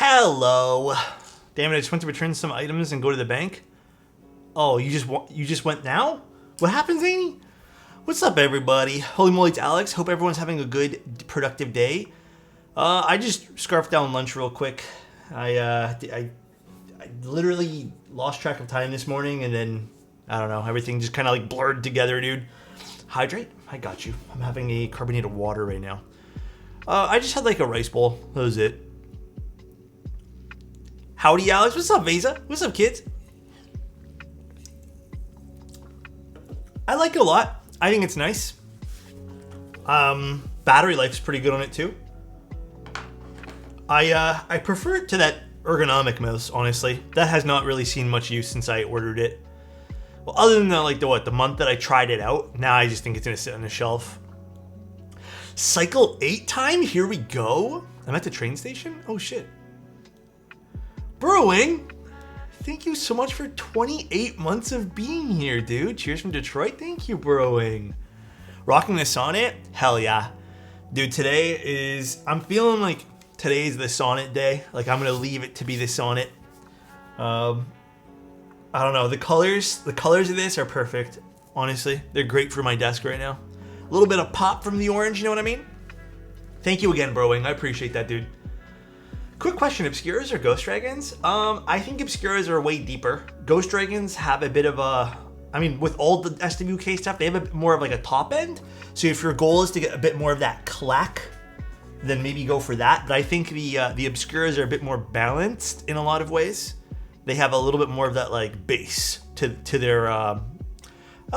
Hello. Damn it, I just went to return some items and go to the bank. Oh, you just went now? What happened, Zany? What's up, everybody? Holy moly, it's Alex. Hope everyone's having a good, productive day. I just scarfed down lunch real quick. I literally lost track of time this morning, and then, I don't know, everything just kind of like blurred together, dude. Hydrate? I got you. I'm having a carbonated water right now. I just had like a rice bowl. That was it. Howdy, Alex. What's up, Vesa? What's up, kids? I like it a lot. I think it's nice. Battery life's pretty good on it too. I prefer it to that ergonomic mouse, honestly. That has not really seen much use since I ordered it. Well, other than the month that I tried it out, now I just think it's gonna sit on the shelf. Cycle8 time? Here we go. I'm at the train station? Oh shit. Brewing, thank you so much for 28 months of being here, dude. Cheers from Detroit. Thank you, Brewing. Rocking the sonnet? Hell yeah. Dude, I'm feeling like today's the sonnet day. Like, I'm going to leave it to be the sonnet. I don't know. The colors of this are perfect. Honestly, they're great for my desk right now. A little bit of pop from the orange, you know what I mean? Thank you again, Brewing. I appreciate that, dude. Quick question, Obscuras or Ghost Dragons? I think Obscuras are way deeper. Ghost Dragons have a bit of a... I mean, with all the SWK stuff, they have a bit more of like a top end. So if your goal is to get a bit more of that clack, then maybe go for that. But I think the Obscuras are a bit more balanced in a lot of ways. They have a little bit more of that like base to their... at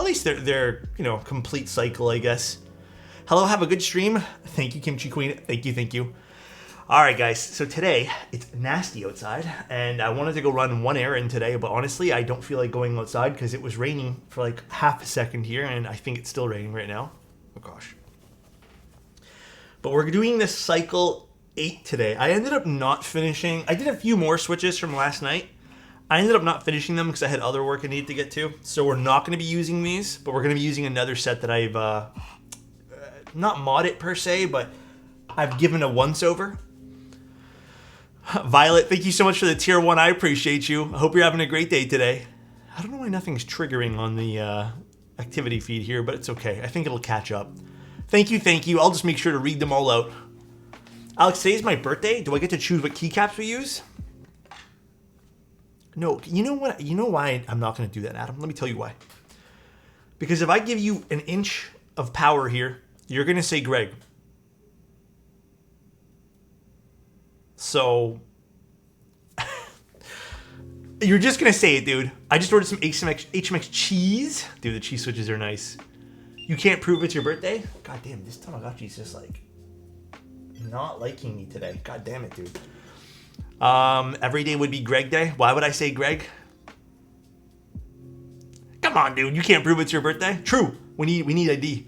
least their complete cycle, I guess. Hello, have a good stream. Thank you, Kimchi Queen. Thank you. All right, guys, so today, it's nasty outside, and I wanted to go run one errand today, but honestly, I don't feel like going outside because it was raining for like half a second here, and I think it's still raining right now. Oh, gosh. But we're doing this Cycle 8 today. I ended up not finishing. I did a few more switches from last night. I ended up not finishing them because I had other work I needed to get to, so we're not going to be using these, but we're going to be using another set that I've, not modded per se, but I've given a once-over. Violet, thank you so much for the tier 1. I appreciate you. I hope you're having a great day today. I don't know why nothing's triggering on the activity feed here, but it's okay. I think it'll catch up. Thank you. I'll just make sure to read them all out. Alex, today's my birthday. Do I get to choose what keycaps we use? No. You know what? You know why I'm not going to do that, Adam? Let me tell you why. Because if I give you an inch of power here, you're going to say Greg. So, you're just going to say it, dude. I just ordered some HMX cheese. Dude, the cheese switches are nice. You can't prove it's your birthday? God damn, this Tamagotchi's just like not liking me today. God damn it, dude. Every day would be Greg Day. Why would I say Greg? Come on, dude. You can't prove it's your birthday? True. We need ID.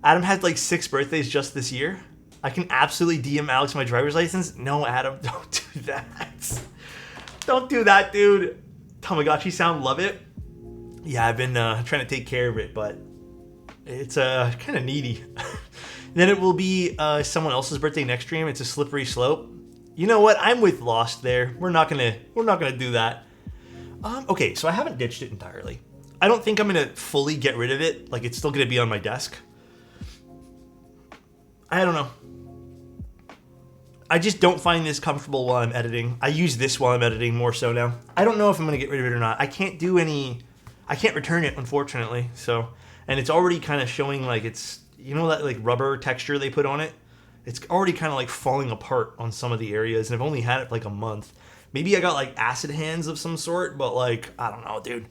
Adam had like 6 birthdays just this year. I can absolutely DM Alex my driver's license. No, Adam, don't do that. Don't do that, dude. Tamagotchi sound, love it. Yeah, I've been trying to take care of it, but it's kind of needy. Then it will be someone else's birthday next stream. It's a slippery slope. You know what? I'm with Lost there. We're not gonna do that. Okay, so I haven't ditched it entirely. I don't think I'm gonna fully get rid of it. Like, it's still gonna be on my desk. I don't know. I just don't find this comfortable while I'm editing. I use this while I'm editing more so now. I don't know if I'm going to get rid of it or not. I can't return it, unfortunately. So, and it's already kind of showing like it's, you know, that like rubber texture they put on it? It's already kind of like falling apart on some of the areas, and I've only had it for like a month. Maybe I got like acid hands of some sort, but like, I don't know, dude.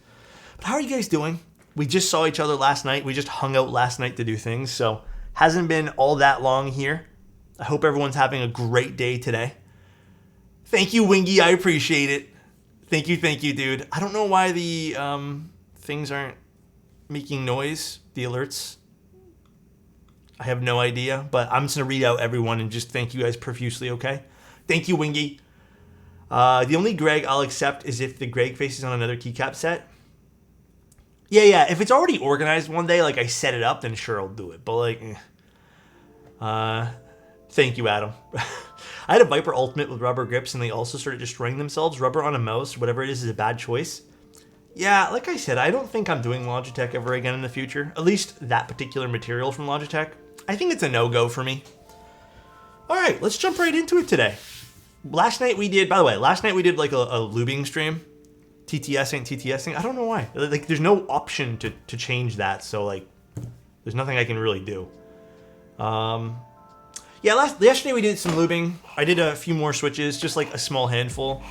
But how are you guys doing? We just saw each other last night. We just hung out last night to do things, so hasn't been all that long here. I hope everyone's having a great day today. Thank you, Wingy. I appreciate it. Thank you, dude. I don't know why the things aren't making noise, the alerts. I have no idea, but I'm just going to read out everyone and just thank you guys profusely, okay? Thank you, Wingy. The only Greg I'll accept is if the Greg face is on another keycap set. Yeah. If it's already organized one day, like I set it up, then sure, I'll do it. But like, thank you, Adam. I had a Viper Ultimate with rubber grips and they also started destroying themselves. Rubber on a mouse, whatever it is a bad choice. Yeah, like I said, I don't think I'm doing Logitech ever again in the future. At least that particular material from Logitech. I think it's a no-go for me. All right, let's jump right into it today. Last night we did like a lubing stream. TTSing. I don't know why. Like, there's no option to change that. So like, there's nothing I can really do. Yeah, yesterday we did some lubing. I did a few more switches, just like a small handful.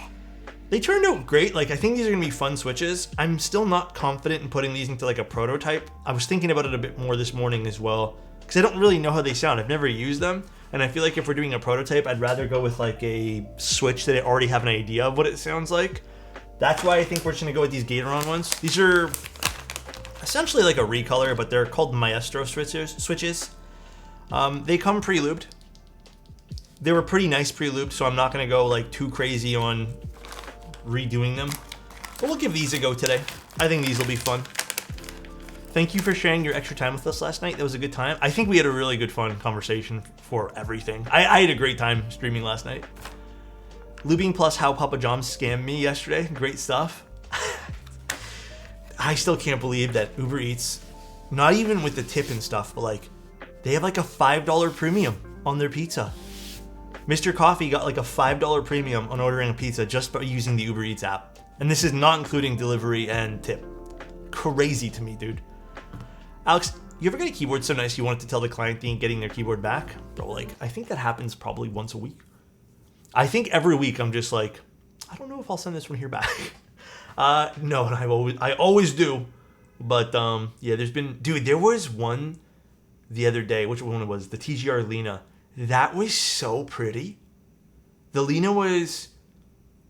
They turned out great. Like, I think these are gonna be fun switches. I'm still not confident in putting these into like a prototype. I was thinking about it a bit more this morning as well, because I don't really know how they sound. I've never used them. And I feel like if we're doing a prototype, I'd rather go with like a switch that I already have an idea of what it sounds like. That's why I think we're just gonna go with these Gatoron ones. These are essentially like a recolor, but they're called Maestro switches. They come pre-lubed. They were pretty nice pre-lubed, so I'm not gonna go like too crazy on redoing them. But we'll give these a go today. I think these will be fun. Thank you for sharing your extra time with us last night. That was a good time. I think we had a really good fun conversation for everything. I had a great time streaming last night. Lubing plus how Papa John's scammed me yesterday. Great stuff. I still can't believe that Uber Eats, not even with the tip and stuff, but like, they have like a $5 premium on their pizza. Mr. Coffee got like a $5 premium on ordering a pizza just by using the Uber Eats app. And this is not including delivery and tip. Crazy to me, dude. Alex, you ever get a keyboard so nice you wanted to tell the client they ain't getting their keyboard back? Bro, like, I think that happens probably once a week. I think every week I'm just like, I don't know if I'll send this one here back. No, I always do. But yeah, there was one the other day. Which one it was? The TGR Lena. That was so pretty. The Lena was,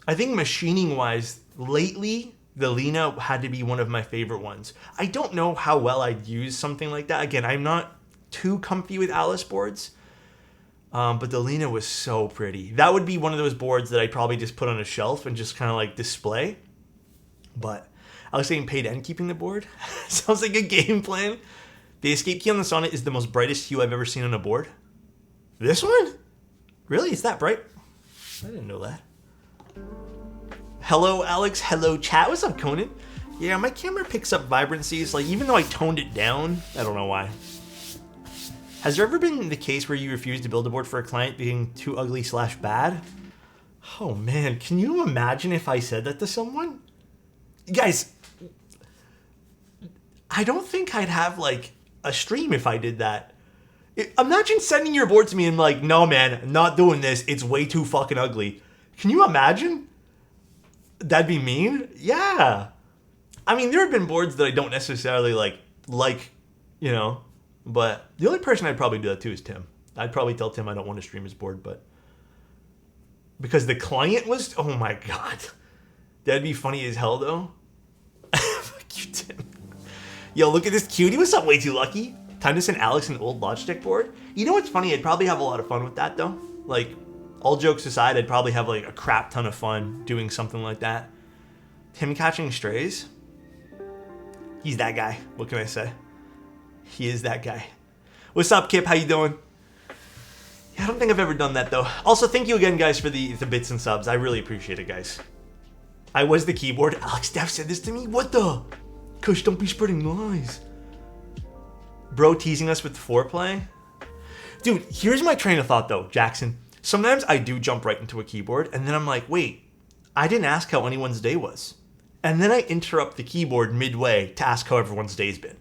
I think machining wise, lately, the Lena had to be one of my favorite ones. I don't know how well I'd use something like that. Again, I'm not too comfy with Alice boards. But the Lena was so pretty. That would be one of those boards that I'd probably just put on a shelf and just kind of like display. But I was saying paid and keeping the board. Sounds like a game plan. The escape key on the Sonnet is the most brightest hue I've ever seen on a board. This one? Really? It's that bright? I didn't know that. Hello, Alex. Hello, chat. What's up, Conan? Yeah, my camera picks up vibrancies. Like, even though I toned it down, I don't know why. Has there ever been the case where you refused to build a board for a client being too ugly / bad? Oh man, can you imagine if I said that to someone? Guys, I don't think I'd have like a stream if I did that. Imagine sending your board to me and like, no man, I'm not doing this. It's way too fucking ugly. Can you imagine? That'd be mean? Yeah. I mean, there have been boards that I don't necessarily like, you know, but the only person I'd probably do that to is Tim. I'd probably tell Tim I don't want to stream his board, but because the client was, oh my God. That'd be funny as hell though. Fuck you, Tim. Yo, look at this cutie. What's up, Way Too Lucky? Time to send Alex an old Logitech board. You know what's funny? I'd probably have a lot of fun with that though. Like, all jokes aside, I'd probably have like a crap ton of fun doing something like that. Him catching strays? He's that guy. What can I say? He is that guy. What's up, Kip? How you doing? Yeah, I don't think I've ever done that though. Also, thank you again, guys, for the bits and subs. I really appreciate it, guys. I was the keyboard. Alex Dev said this to me. What the? Kush, don't be spreading lies. Bro teasing us with foreplay? Dude, here's my train of thought though, Jackson. Sometimes I do jump right into a keyboard and then I'm like, wait, I didn't ask how anyone's day was. And then I interrupt the keyboard midway to ask how everyone's day's been.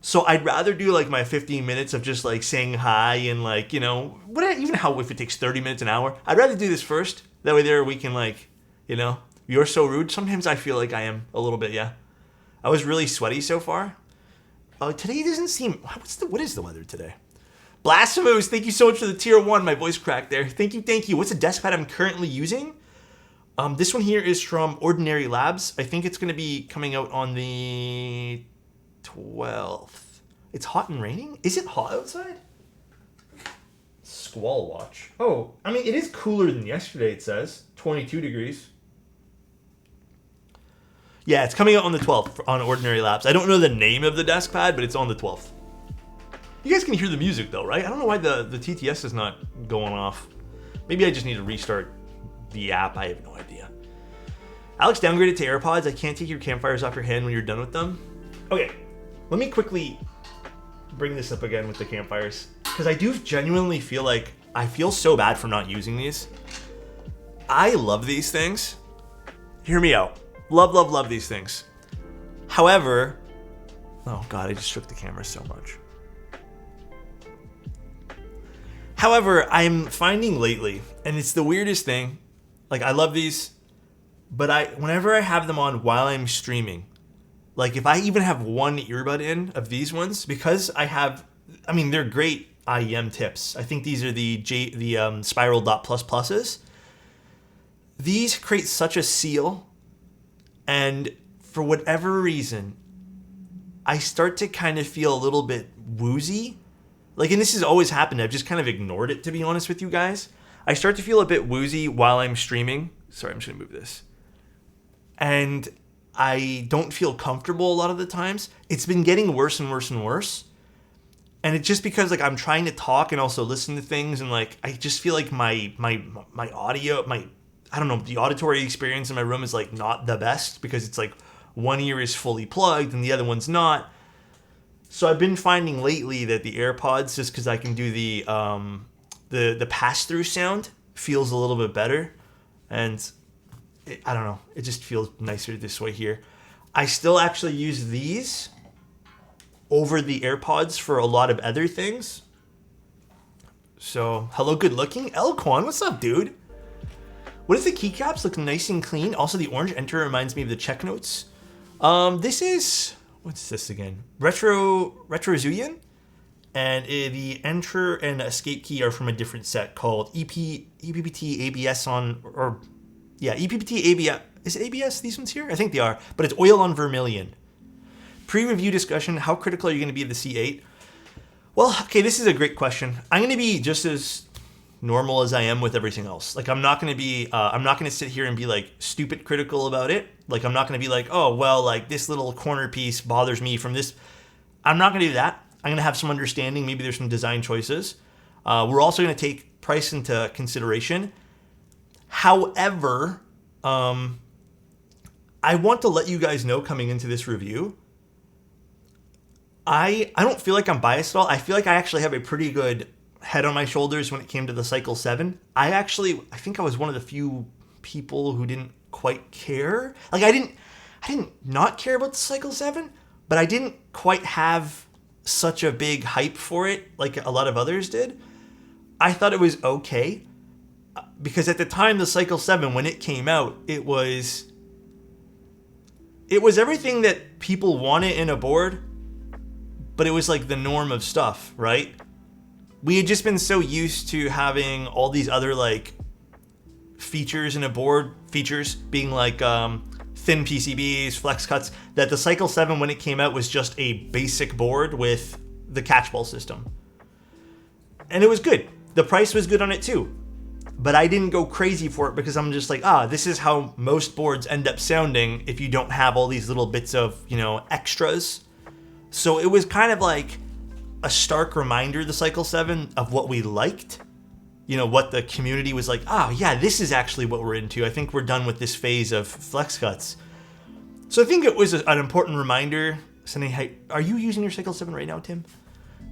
So I'd rather do like my 15 minutes of just like saying hi and like, you know, even how if it takes 30 minutes, an hour, I'd rather do this first. That way there we can like, you know, you're so rude. Sometimes I feel like I am a little bit, yeah. I was really sweaty so far. Today doesn't seem, what is the weather today? Blasphemous, thank you so much for the tier 1. My voice cracked there. Thank you. What's the desk pad I'm currently using? This one here is from Ordinary Labs. I think it's going to be coming out on the 12th. It's hot and raining? Is it hot outside? Squall watch. Oh, I mean, it is cooler than yesterday, it says. 22 degrees. Yeah, it's coming out on the 12th on Ordinary Labs. I don't know the name of the desk pad, but it's on the 12th. You guys can hear the music though, right? I don't know why the TTS is not going off. Maybe I just need to restart the app. I have no idea. Alex downgraded to AirPods. I can't take your campfires off your hand when you're done with them. Okay, let me quickly bring this up again with the campfires, because I do genuinely feel like I feel so bad for not using these. I love these things. Hear me out. Love, love, love these things. However, oh God, I just shook the camera so much. However, I'm finding lately, and it's the weirdest thing, like I love these, but whenever I have them on while I'm streaming, like if I even have one earbud in of these ones, because they're great IEM tips. I think these are the Spiral Plus Pluses. These create such a seal, and for whatever reason, I start to kind of feel a little bit woozy. Like, and this has always happened. I've just kind of ignored it, to be honest with you guys. I start to feel a bit woozy while I'm streaming. Sorry, I'm just gonna move this. And I don't feel comfortable a lot of the times. It's been getting worse and worse and worse. And it's just because like I'm trying to talk and also listen to things, and like I just feel like my audio, the auditory experience in my room is like not the best, because it's like one ear is fully plugged and the other one's not. So I've been finding lately that the AirPods, just because I can do the pass-through sound, feels a little bit better. And I don't know, it just feels nicer this way here. I still actually use these over the AirPods for a lot of other things. So, hello, good looking. Elquan, what's up, dude? What if the keycaps look nice and clean? Also, the orange enter reminds me of the check notes. This is... What's this again? Retrozuian? And the enter and escape key are from a different set called EPPT ABS EPPT ABS. Is it ABS, these ones here? I think they are. But it's oil on vermilion. Pre-review discussion. How critical are you going to be of the C8? Well, okay, this is a great question. I'm going to be just as normal as I am with everything else. Like, I'm not going to sit here and be like stupid critical about it. Like, I'm not going to be like, oh, well, like this little corner piece bothers me from this. I'm not going to do that. I'm going to have some understanding. Maybe there's some design choices. We're also going to take price into consideration. However, I want to let you guys know coming into this review, I don't feel like I'm biased at all. I feel like I actually have a pretty good head on my shoulders when it came to the Cycle8. I think I was one of the few people who didn't quite care. Like, I didn't not care about the Cycle8, but I didn't quite have such a big hype for it like a lot of others did. I thought it was okay, because at the time the Cycle8, when it came out, it was everything that people wanted in a board, but it was like the norm of stuff, right? We had just been so used to having all these other like features in a board, features being like thin PCBs, flex cuts, that the Cycle8, when it came out, was just a basic board with the catchball system. And it was good. The price was good on it too. But I didn't go crazy for it, because I'm just like, this is how most boards end up sounding if you don't have all these little bits of, extras. So it was kind of like a stark reminder, the Cycle8, of what we liked. What the community was like, this is actually what we're into. I think we're done with this phase of flex cuts. So I think it was an important reminder. Sending, hey, are you using your Cycle8 right now, Tim?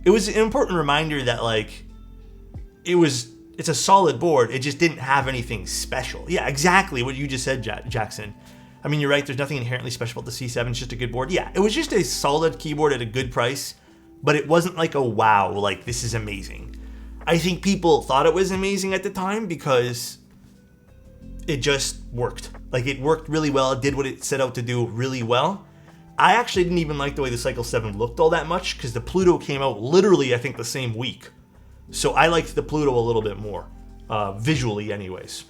It was an important reminder that like, it's a solid board. It just didn't have anything special. Yeah, exactly what you just said, Jackson. I mean, you're right. There's nothing inherently special about the C7. It's just a good board. Yeah, it was just a solid keyboard at a good price, but it wasn't like a wow, like this is amazing. I think people thought it was amazing at the time because it just worked. Like, it worked really well. It did what it set out to do really well. I actually didn't even like the way the Cycle8 looked all that much, because the Pluto came out literally, I think, the same week. So I liked the Pluto a little bit more, visually anyways.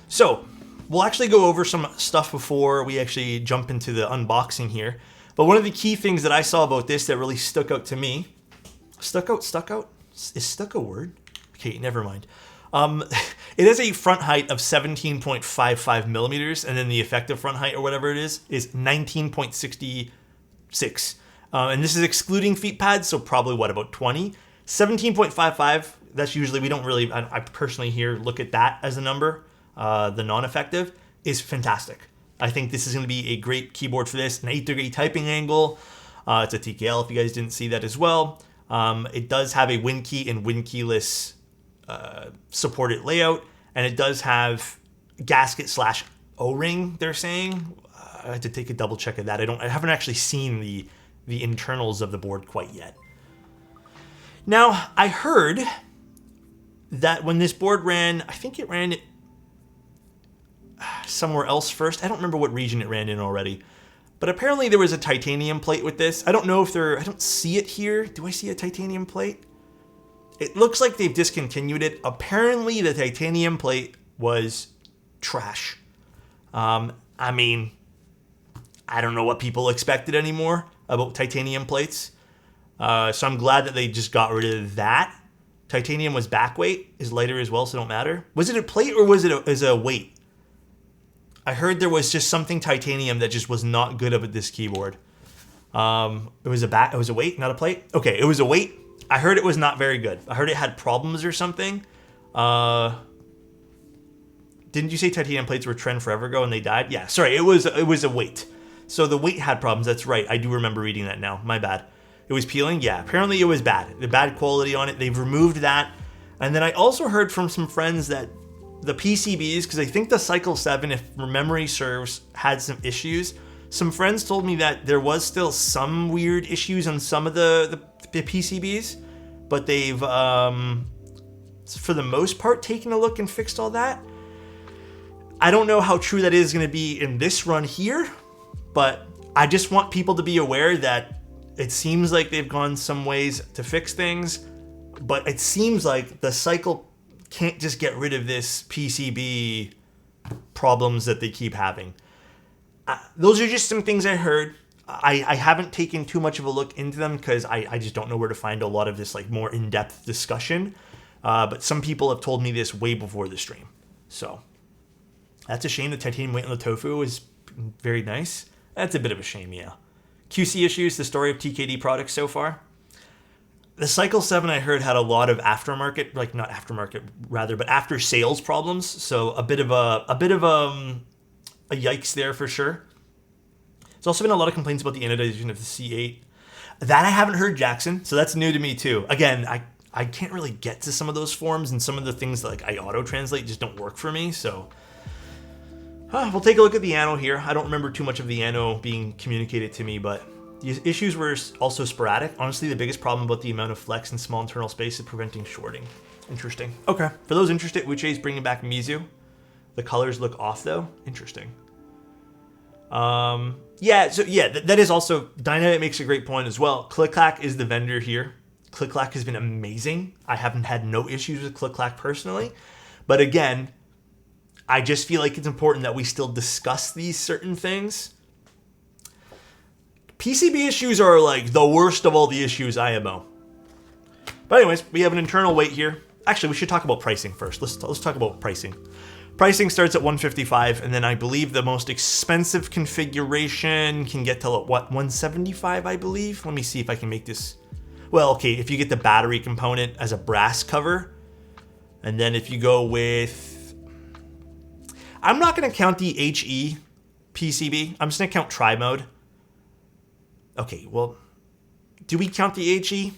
So we'll actually go over some stuff before we actually jump into the unboxing here. But one of the key things that I saw about this that really stuck out to me, stuck out? Is stuck a word? Okay, never mind. It has a front height of 17.55 millimeters, and then the effective front height, or whatever it is 19.66. And this is excluding feet pads, so probably about 20. 17.55 that's usually, we don't really, I personally here look at that as a number. The non-effective is fantastic. I think this is going to be a great keyboard for this. An 8-degree typing angle. It's a TKL if you guys didn't see that as well. It does have a WinKey and WinKeyless supported layout, and it does have gasket slash O-ring, they're saying. I had to take a double check of that. I haven't actually seen the internals of the board quite yet. Now, I heard that when this board ran, I think it ran somewhere else first. I don't remember what region it ran in already. But apparently there was a titanium plate with this. I don't know if I don't see it here. Do I see a titanium plate? It looks like they've discontinued it. Apparently the titanium plate was trash. I mean, I don't know what people expected anymore about titanium plates. So I'm glad that they just got rid of that. Titanium was back weight, is lighter as well, so it don't matter. Was it a plate or was it as a weight? I heard there was just something titanium that just was not good about this keyboard. It was a weight, not a plate. Okay, it was a weight. I heard it was not very good. I heard it had problems or something. Didn't you say titanium plates were a trend forever ago and they died? Yeah, sorry, it was a weight. So the weight had problems. That's right. I do remember reading that now. My bad. It was peeling. Yeah, apparently it was bad. The bad quality on it. They've removed that. And then I also heard from some friends that the PCBs, because I think the Cycle8, if memory serves, had some issues. Some friends told me that there was still some weird issues on some of the PCBs, but they've, for the most part, taken a look and fixed all that. I don't know how true that is going to be in this run here, but I just want people to be aware that it seems like they've gone some ways to fix things, but it seems like the Cycle can't just get rid of this PCB problems that they keep having. Those are just some things I heard. I haven't taken too much of a look into them because I just don't know where to find a lot of this like more in-depth discussion. But some people have told me this way before the stream. So that's a shame. The titanium weight on the tofu is very nice. That's a bit of a shame, yeah. QC issues, the story of TKD products so far. The Cycle8 I heard had a lot of aftermarket, like not aftermarket rather, but after sales problems. So a bit of a yikes there for sure. There's also been a lot of complaints about the anodization of the C8. That I haven't heard, Jackson. So that's new to me too. Again, I can't really get to some of those forms, and some of the things that like I auto translate just don't work for me. So we'll take a look at the ano here. I don't remember too much of the ano being communicated to me, but these issues were also sporadic. Honestly, the biggest problem about the amount of flex and small internal space is preventing shorting. Interesting. Okay. For those interested, Uche is bringing back Mizu. The colors look off though. Interesting. Yeah, so yeah, that is also, Dynamite makes a great point as well. ClickClack is the vendor here. ClickClack has been amazing. I haven't had no issues with ClickClack personally. But again, I just feel like it's important that we still discuss these certain things. PCB issues are like the worst of all the issues IMO. But anyways, we have an internal weight here. Actually, we should talk about pricing first. Let's talk about pricing. Pricing starts at $155, and then I believe the most expensive configuration can get to what, $175, I believe? Let me see if I can make this. Well, okay, if you get the battery component as a brass cover, and then if you go with, I'm not going to count the HE PCB. I'm just going to count tri-mode. Okay, well, do we count the HE?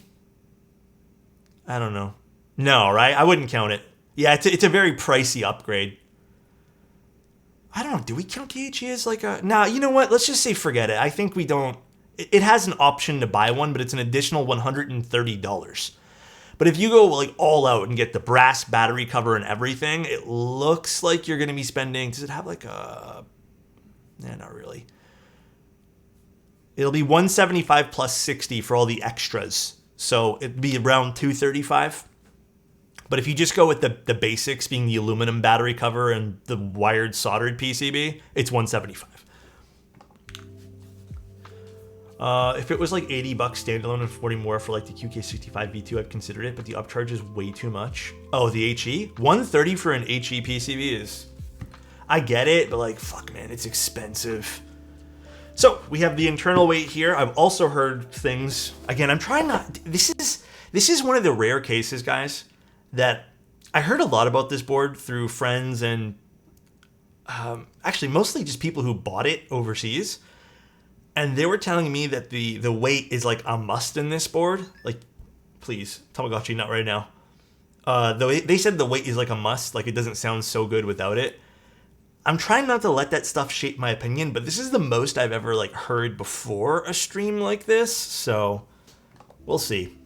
I don't know. No, right? I wouldn't count it. Yeah, it's a very pricey upgrade. I don't know. Do we count the HE as like a... Nah, you know what? Let's just say forget it. I think we don't... It has an option to buy one, but it's an additional $130. But if you go like all out and get the brass battery cover and everything, it looks like you're going to be spending... Does it have like a... Nah, not really. It'll be $175 plus $60 for all the extras. So it'd be around $235. But if you just go with the basics, being the aluminum battery cover and the wired soldered PCB, it's $175. If it was like $80 standalone and 40 more for like the QK65 V2, I've considered it, but the upcharge is way too much. Oh, the HE? $130 for an HE PCB is... I get it, but like, fuck man, it's expensive. So we have the internal weight here. I've also heard things, again, I'm trying not... This is one of the rare cases, guys, that I heard a lot about this board through friends and actually mostly just people who bought it overseas. And they were telling me that the weight is like a must in this board. Like, please, Tamagotchi, not right now. They said the weight is like a must. Like, it doesn't sound so good without it. I'm trying not to let that stuff shape my opinion, but this is the most I've ever like heard before a stream like this. So we'll see.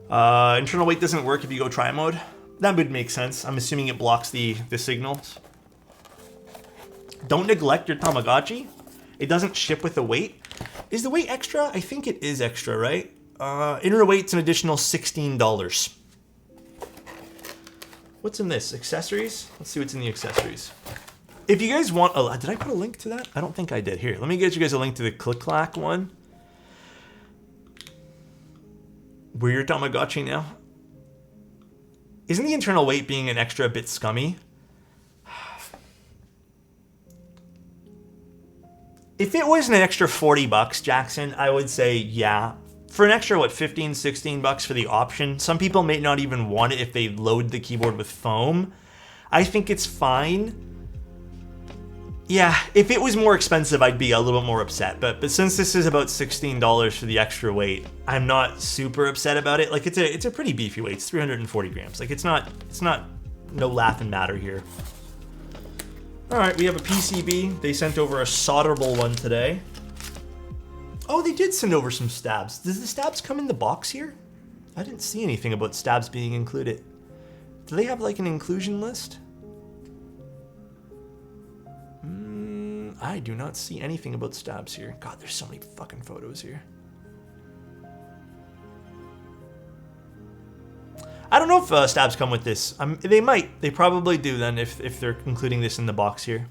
Internal weight doesn't work if you go tri mode. That would make sense. I'm assuming it blocks the signals. Don't neglect your Tamagotchi. It doesn't ship with the weight. Is the weight extra? I think it is extra, right? Inner weight's an additional $16. What's in this? Accessories? Let's see what's in the accessories. If you guys want did I put a link to that? I don't think I did. Here, let me get you guys a link to the Click-Clack one. We're your Tamagotchi now. Isn't the internal weight being an extra a bit scummy? If it was an extra $40, Jackson, I would say yeah. For an extra, what, 15, 16 bucks for the option? Some people may not even want it if they load the keyboard with foam. I think it's fine. Yeah, if it was more expensive, I'd be a little bit more upset. But since this is about $16 for the extra weight, I'm not super upset about it. Like, it's a pretty beefy weight. It's 340 grams. Like, it's not no laughing matter here. All right, we have a PCB. They sent over a solderable one today. Oh, they did send over some stabs. Does the stabs come in the box here? I didn't see anything about stabs being included. Do they have like an inclusion list? I do not see anything about stabs here. God, there's so many fucking photos here. I don't know if stabs come with this. They might. They probably do then if they're including this in the box here.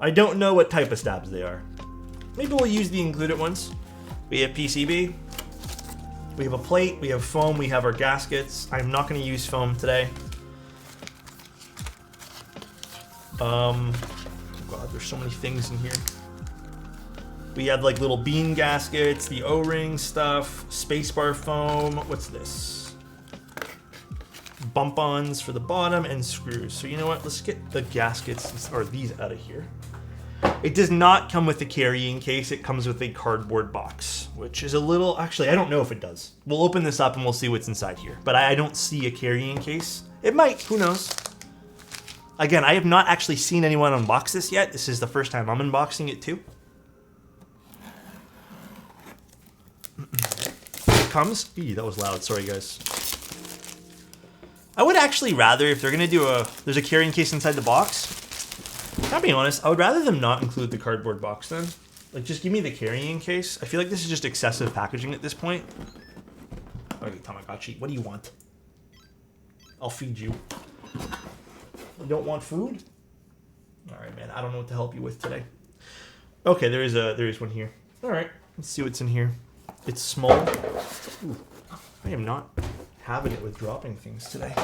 I don't know what type of stabs they are. Maybe we'll use the included ones. We have PCB. We have a plate. We have foam. We have our gaskets. I'm not going to use foam today. God, there's so many things in here. We have like little bean gaskets, the O-ring stuff, spacebar foam. What's this? Bump-ons for the bottom and screws. So you know what? Let's get the gaskets or these out of here. It does not come with a carrying case. It comes with a cardboard box, which is a little... Actually, I don't know if it does. We'll open this up and we'll see what's inside here. But I don't see a carrying case. It might. Who knows? Again, I have not actually seen anyone unbox this yet. This is the first time I'm unboxing it too. It comes... Eee, that was loud. Sorry, guys. I would actually rather, if they're going to do there's a carrying case inside the box. I'll be honest, I would rather them not include the cardboard box then. Like, just give me the carrying case. I feel like this is just excessive packaging at this point. Okay, Tamagotchi, what do you want? I'll feed you. You don't want food? All right, man, I don't know what to help you with today. Okay, there is one here. All right, let's see what's in here. It's small. Ooh, I am not having it with dropping things today.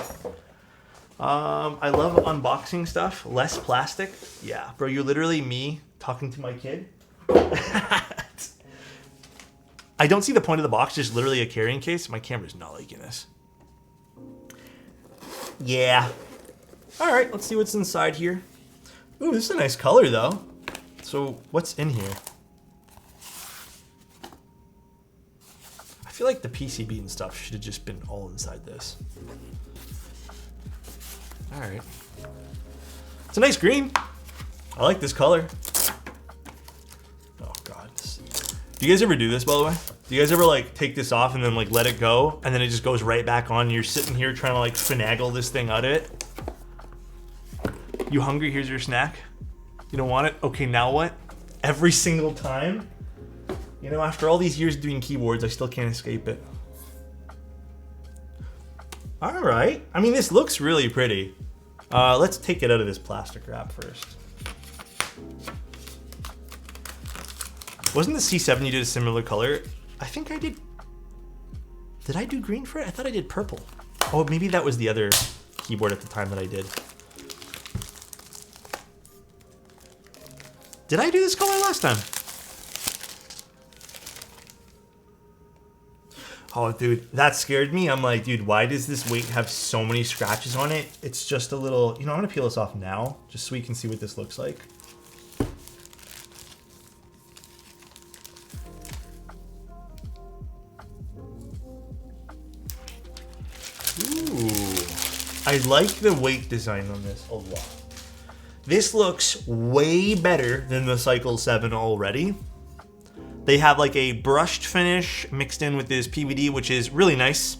I love unboxing stuff. Less plastic. Yeah, bro, you're literally me talking to my kid. I don't see the point of the box, just literally a carrying case. My camera's not liking this. Yeah. All right, let's see what's inside here. Ooh, this is a nice color though. So what's in here? I feel like the PCB and stuff should have just been all inside this. All right. It's a nice green. I like this color. Oh God. Do you guys ever do this, by the way? Do you guys ever like take this off and then like let it go and then it just goes right back on and you're sitting here trying to like finagle this thing out of it? You hungry? Here's your snack. You don't want it? Okay, now what? Every single time? You know, after all these years doing keyboards, I still can't escape it. All right. I mean, this looks really pretty. Let's take it out of this plastic wrap first. Wasn't the C7 you did a similar color? I think I did. Did I do green for it? I thought I did purple. Oh, maybe that was the other keyboard at the time that I did. Did I do this color last time? Oh, dude, that scared me. I'm like, dude, why does this weight have so many scratches on it? It's just a little, you know, I'm gonna peel this off now, just so we can see what this looks like. Ooh, I like the weight design on this a lot. This looks way better than the Cycle 7 already. They have like a brushed finish mixed in with this PVD, which is really nice.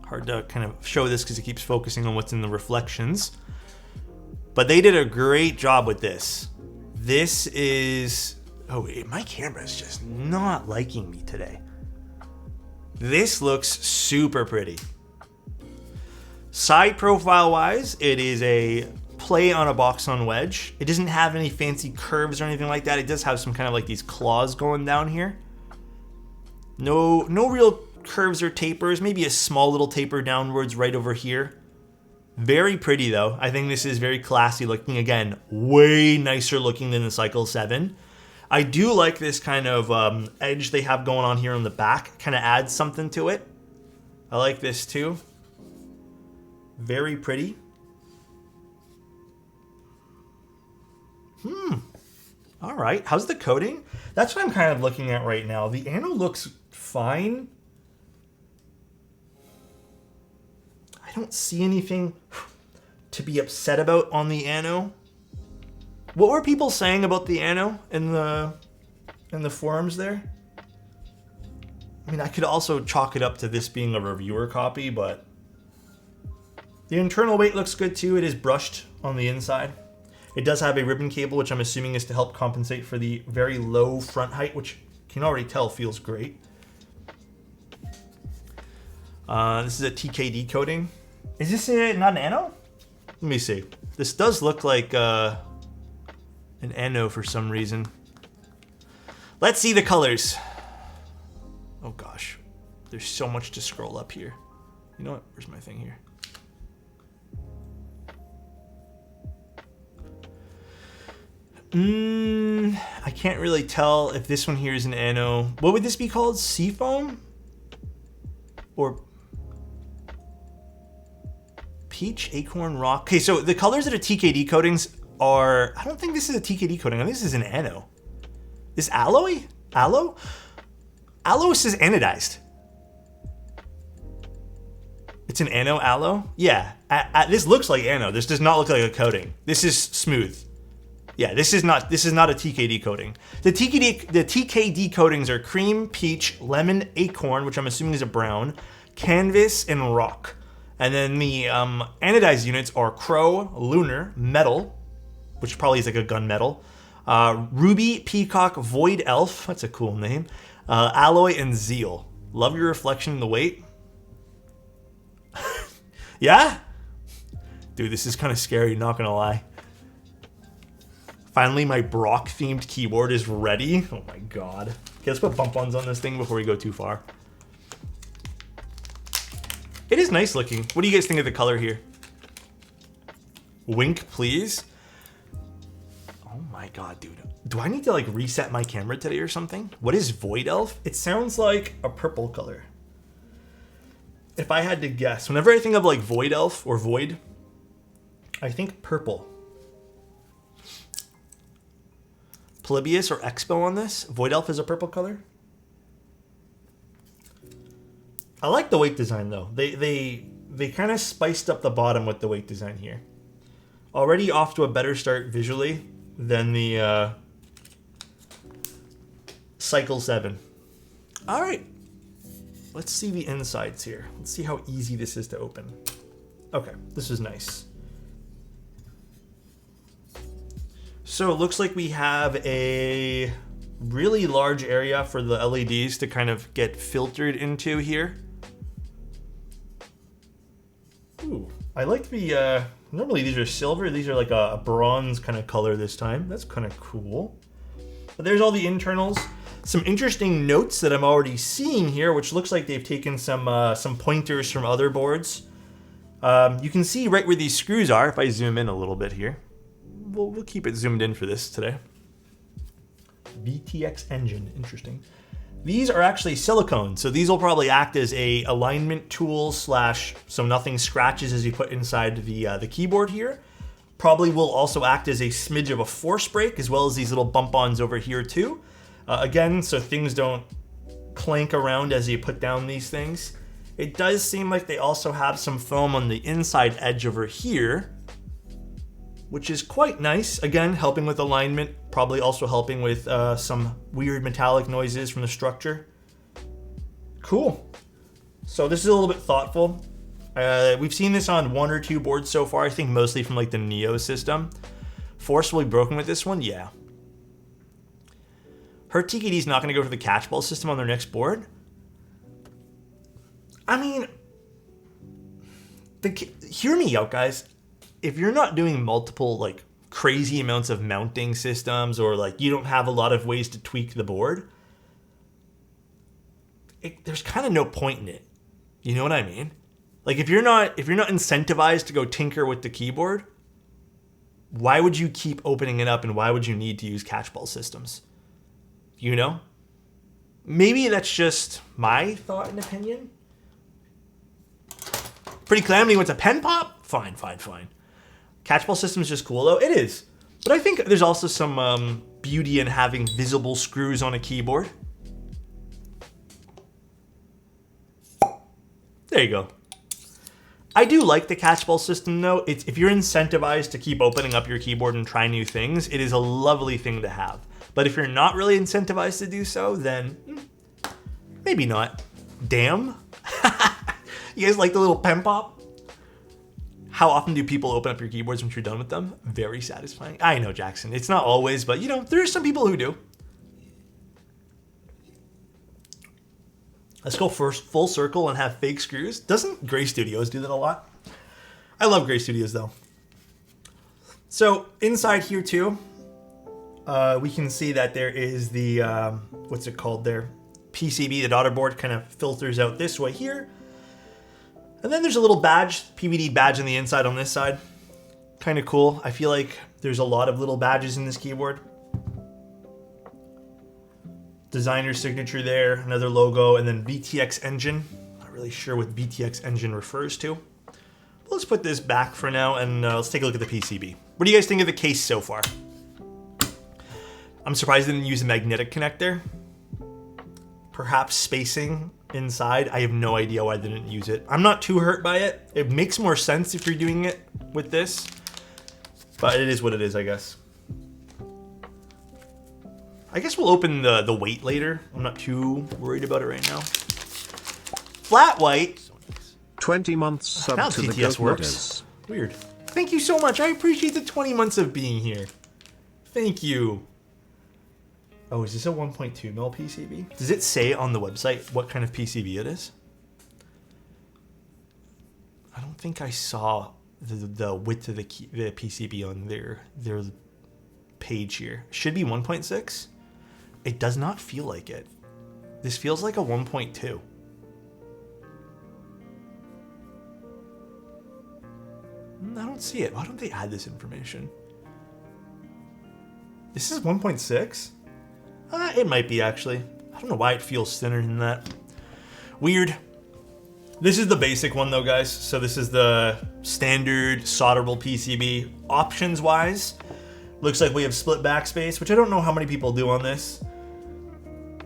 Hard to kind of show this because it keeps focusing on what's in the reflections. But they did a great job with this. This is... Oh, my camera is just not liking me today. This looks super pretty. Side profile wise, it is a play on a box on wedge. It doesn't have any fancy curves or anything like that. It does have some kind of like these claws going down here. No real curves or tapers. Maybe a small little taper downwards right over here. Very pretty though. I think this is very classy looking. Again, way nicer looking than the Cycle 7. I do like this kind of edge they have going on here on the back. Kind of adds something to it. I like this too. Very pretty. All right. How's the coating? That's what I'm kind of looking at right now. The ano looks fine. I don't see anything to be upset about on the ano. What were people saying about the ano in the forums there? I mean, I could also chalk it up to this being a reviewer copy, but the internal weight looks good too. It is brushed on the inside. It does have a ribbon cable, which I'm assuming is to help compensate for the very low front height, which you can already tell feels great. This is a TKD coating. Is this not an ano? Let me see. This does look like an ano for some reason. Let's see the colors. Oh gosh, there's so much to scroll up here. You know what? Where's my thing here? I can't really tell if this one here is an ano. What would this be called? Seafoam? Or peach, acorn, rock? Okay, so the colors that are TKD coatings are... I don't think this is a TKD coating. I think this is an ano. This alloy? Aloe? Aloe says anodized. It's an ano aloe? Yeah. This looks like ano. This does not look like a coating. This is smooth. Yeah, this is not a TKD coating. The TKD coatings are cream, peach, lemon, acorn, which I'm assuming is a brown, canvas, and rock. And then the anodized units are crow, lunar, metal, which probably is like a gunmetal, ruby, peacock, void elf, that's a cool name, alloy, and zeal. Love your reflection in the weight. Yeah? Dude, this is kind of scary, not gonna lie. Finally, my Brock-themed keyboard is ready. Oh my god. Okay, let's put bump-ons on this thing before we go too far. It is nice looking. What do you guys think of the color here? Wink, please. Oh my god, dude. Do I need to like reset my camera today or something? What is Void Elf? It sounds like a purple color. If I had to guess, whenever I think of like Void Elf or Void, I think purple. Polybius or Expo on this. Void Elf is a purple color. I like the weight design though. They kind of spiced up the bottom with the weight design here. Already off to a better start visually than the Cycle 7. All right, let's see the insides here. Let's see how easy this is to open. Okay, this is nice. So it looks like we have a really large area for the LEDs to kind of get filtered into here. Ooh, I like the, normally these are silver, these are like a bronze kind of color this time. That's kind of cool. But there's all the internals. Some interesting notes that I'm already seeing here, which looks like they've taken some pointers from other boards. You can see right where these screws are, if I zoom in a little bit here. We'll keep it zoomed in for this today. VTX engine, interesting. These are actually silicone, so these will probably act as a alignment tool slash so nothing scratches as you put inside the keyboard here. Probably will also act as a smidge of a force break, as well as these little bump-ons over here too. Again, so things don't clank around as you put down these things. It does seem like they also have some foam on the inside edge over here, which is quite nice. Again, helping with alignment, probably also helping with some weird metallic noises from the structure. Cool. So this is a little bit thoughtful. We've seen this on 1 or 2 boards so far, I think mostly from like the Neo system. Forcibly broken with this one, yeah. Her TKD's not gonna go for the catchball system on their next board. I mean, hear me out, guys. If you're not doing multiple like crazy amounts of mounting systems, or like you don't have a lot of ways to tweak the board, there's kind of no point in it. You know what I mean? Like if you're not incentivized to go tinker with the keyboard, why would you keep opening it up, and why would you need to use catchball systems? You know? Maybe that's just my thought and opinion. Pretty Calamity wants a pen pop? Fine. Catchball system is just cool though. It is. But I think there's also some beauty in having visible screws on a keyboard. There you go. I do like the catchball system though. If you're incentivized to keep opening up your keyboard and try new things, it is a lovely thing to have. But if you're not really incentivized to do so, then maybe not. Damn. You guys like the little pen pop? How often do people open up your keyboards once you're done with them? Very satisfying. I know, Jackson. It's not always, but you know, there are some people who do. Let's go first full circle and have fake screws. Doesn't Gray Studios do that a lot? I love Gray Studios though. So inside here too, we can see that there is the, what's it called there? PCB, the daughter board kind of filters out this way here. And then there's a little badge, PVD badge on the inside on this side. Kind of cool. I feel like there's a lot of little badges in this keyboard. Designer signature there, another logo, and then VTX engine. Not really sure what VTX engine refers to. But let's put this back for now, and let's take a look at the PCB. What do you guys think of the case so far? I'm surprised they didn't use a magnetic connector. Perhaps spacing inside. I have no idea why they didn't use it. I'm not too hurt by it. It makes more sense if you're doing it with this, but it is what it is, I guess. I guess we'll open the weight later. I'm not too worried about it right now. Flat white. 20 months sub now to TTS the works. Weird. Thank you so much. I appreciate the 20 months of being here. Thank you. Oh, is this a 1.2 mil PCB? Does it say on the website what kind of PCB it is? I don't think I saw the width of the PCB on their page here. Should be 1.6. It does not feel like it. This feels like a 1.2. I don't see it. Why don't they add this information? This is 1.6? It might be, actually. I don't know why it feels thinner than that. Weird. This is the basic one, though, guys. So this is the standard solderable PCB. Options-wise, looks like we have split backspace, which I don't know how many people do on this.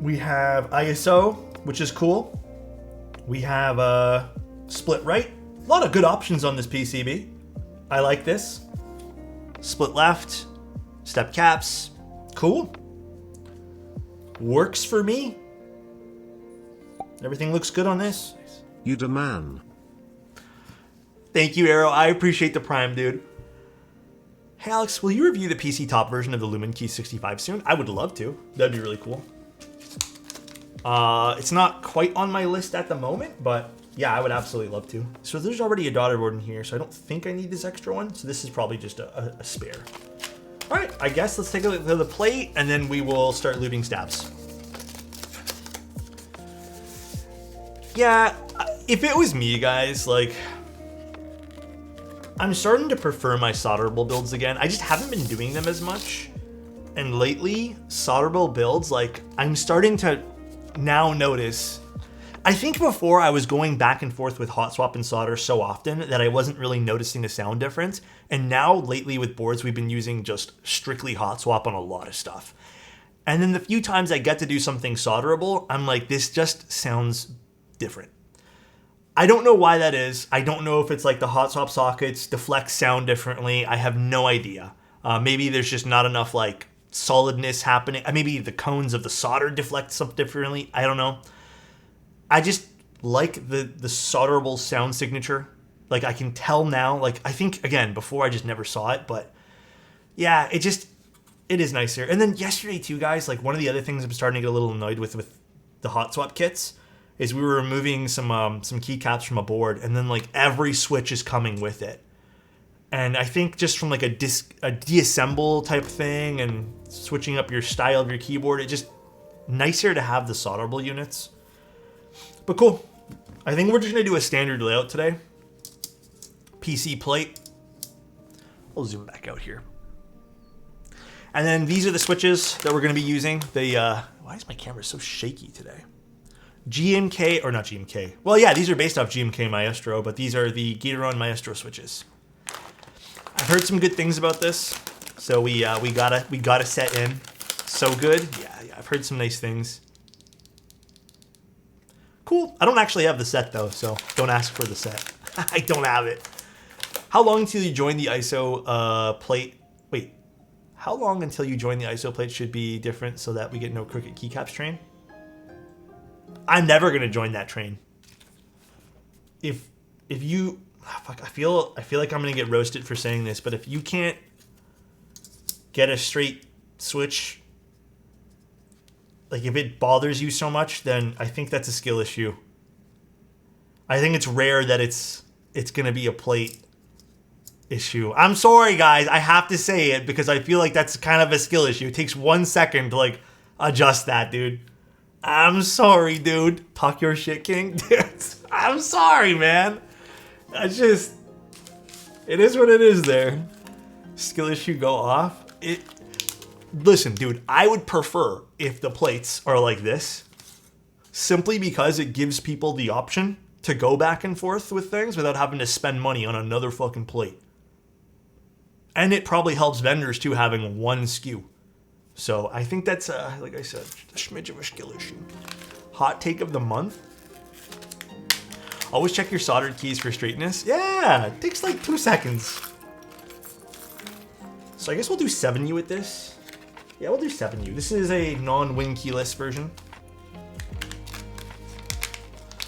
We have ISO, which is cool. We have split right. A lot of good options on this PCB. I like this. Split left, step caps, cool. Works for me. Everything looks good on this. You the man. Thank you, Arrow. I appreciate the prime, dude. Hey, Alex, will you review the PC top version of the Lumen Key 65 soon? I would love to. That'd be really cool. It's not quite on my list at the moment, but yeah, I would absolutely love to. So there's already a daughter board in here, so I don't think I need this extra one. So this is probably just a spare. All right, I guess let's take a look at the plate, and then we will start looting stabs. Yeah, if it was me, guys, like, I'm starting to prefer my solderable builds again. I just haven't been doing them as much. And lately, solderable builds, like, I'm starting to now notice. I think before I was going back and forth with hot swap and solder so often that I wasn't really noticing the sound difference. And now lately with boards, we've been using just strictly hot swap on a lot of stuff. And then the few times I get to do something solderable, I'm like, this just sounds different. I don't know why that is. I don't know if it's like the hot swap sockets deflect sound differently. I have no idea. Maybe there's just not enough like solidness happening. Maybe the cones of the solder deflect something differently. I don't know. I just like the solderable sound signature. Like I can tell now, like I think again, before I just never saw it, but yeah, it is nicer. And then yesterday too, guys, like one of the other things I'm starting to get a little annoyed with the hot swap kits is we were removing some keycaps from a board, and then like every switch is coming with it. And I think just from like a deassemble type thing and switching up your style of your keyboard, it's just nicer to have the solderable units. But cool. I think we're just going to do a standard layout today. PC plate. I'll zoom back out here. And then these are the switches that we're going to be using. Why is my camera so shaky today? GMK, or not GMK. Well, yeah, these are based off GMK Maestro, but these are the Gateron Maestro switches. I've heard some good things about this, so we got a set in. So good. Yeah, I've heard some nice things. Cool. I don't actually have the set though, so don't ask for the set. I don't have it. How long until you join the ISO plate? Wait, how long until you join the ISO plate should be different so that we get no crooked keycaps train? I'm never gonna join that train. If you, fuck, I feel like I'm gonna get roasted for saying this, but if you can't get a straight switch, like if it bothers you so much, then I think that's a skill issue. I think it's rare that it's gonna be a plate issue. I'm sorry, guys. I have to say it because I feel like that's kind of a skill issue. It takes 1 second to like adjust that, dude. I'm sorry, dude. Talk your shit, King. I'm sorry, man. It is what it is there. Skill issue go off. Listen, dude, I would prefer if the plates are like this, simply because it gives people the option to go back and forth with things without having to spend money on another fucking plate. And it probably helps vendors too, having one SKU. So I think that's, like I said, a smidge of a skill issue. Hot take of the month. Always check your soldered keys for straightness. Yeah, it takes like 2 seconds. So I guess we'll do 7U with this. Yeah, we'll do 7U. This is a non-win keyless version.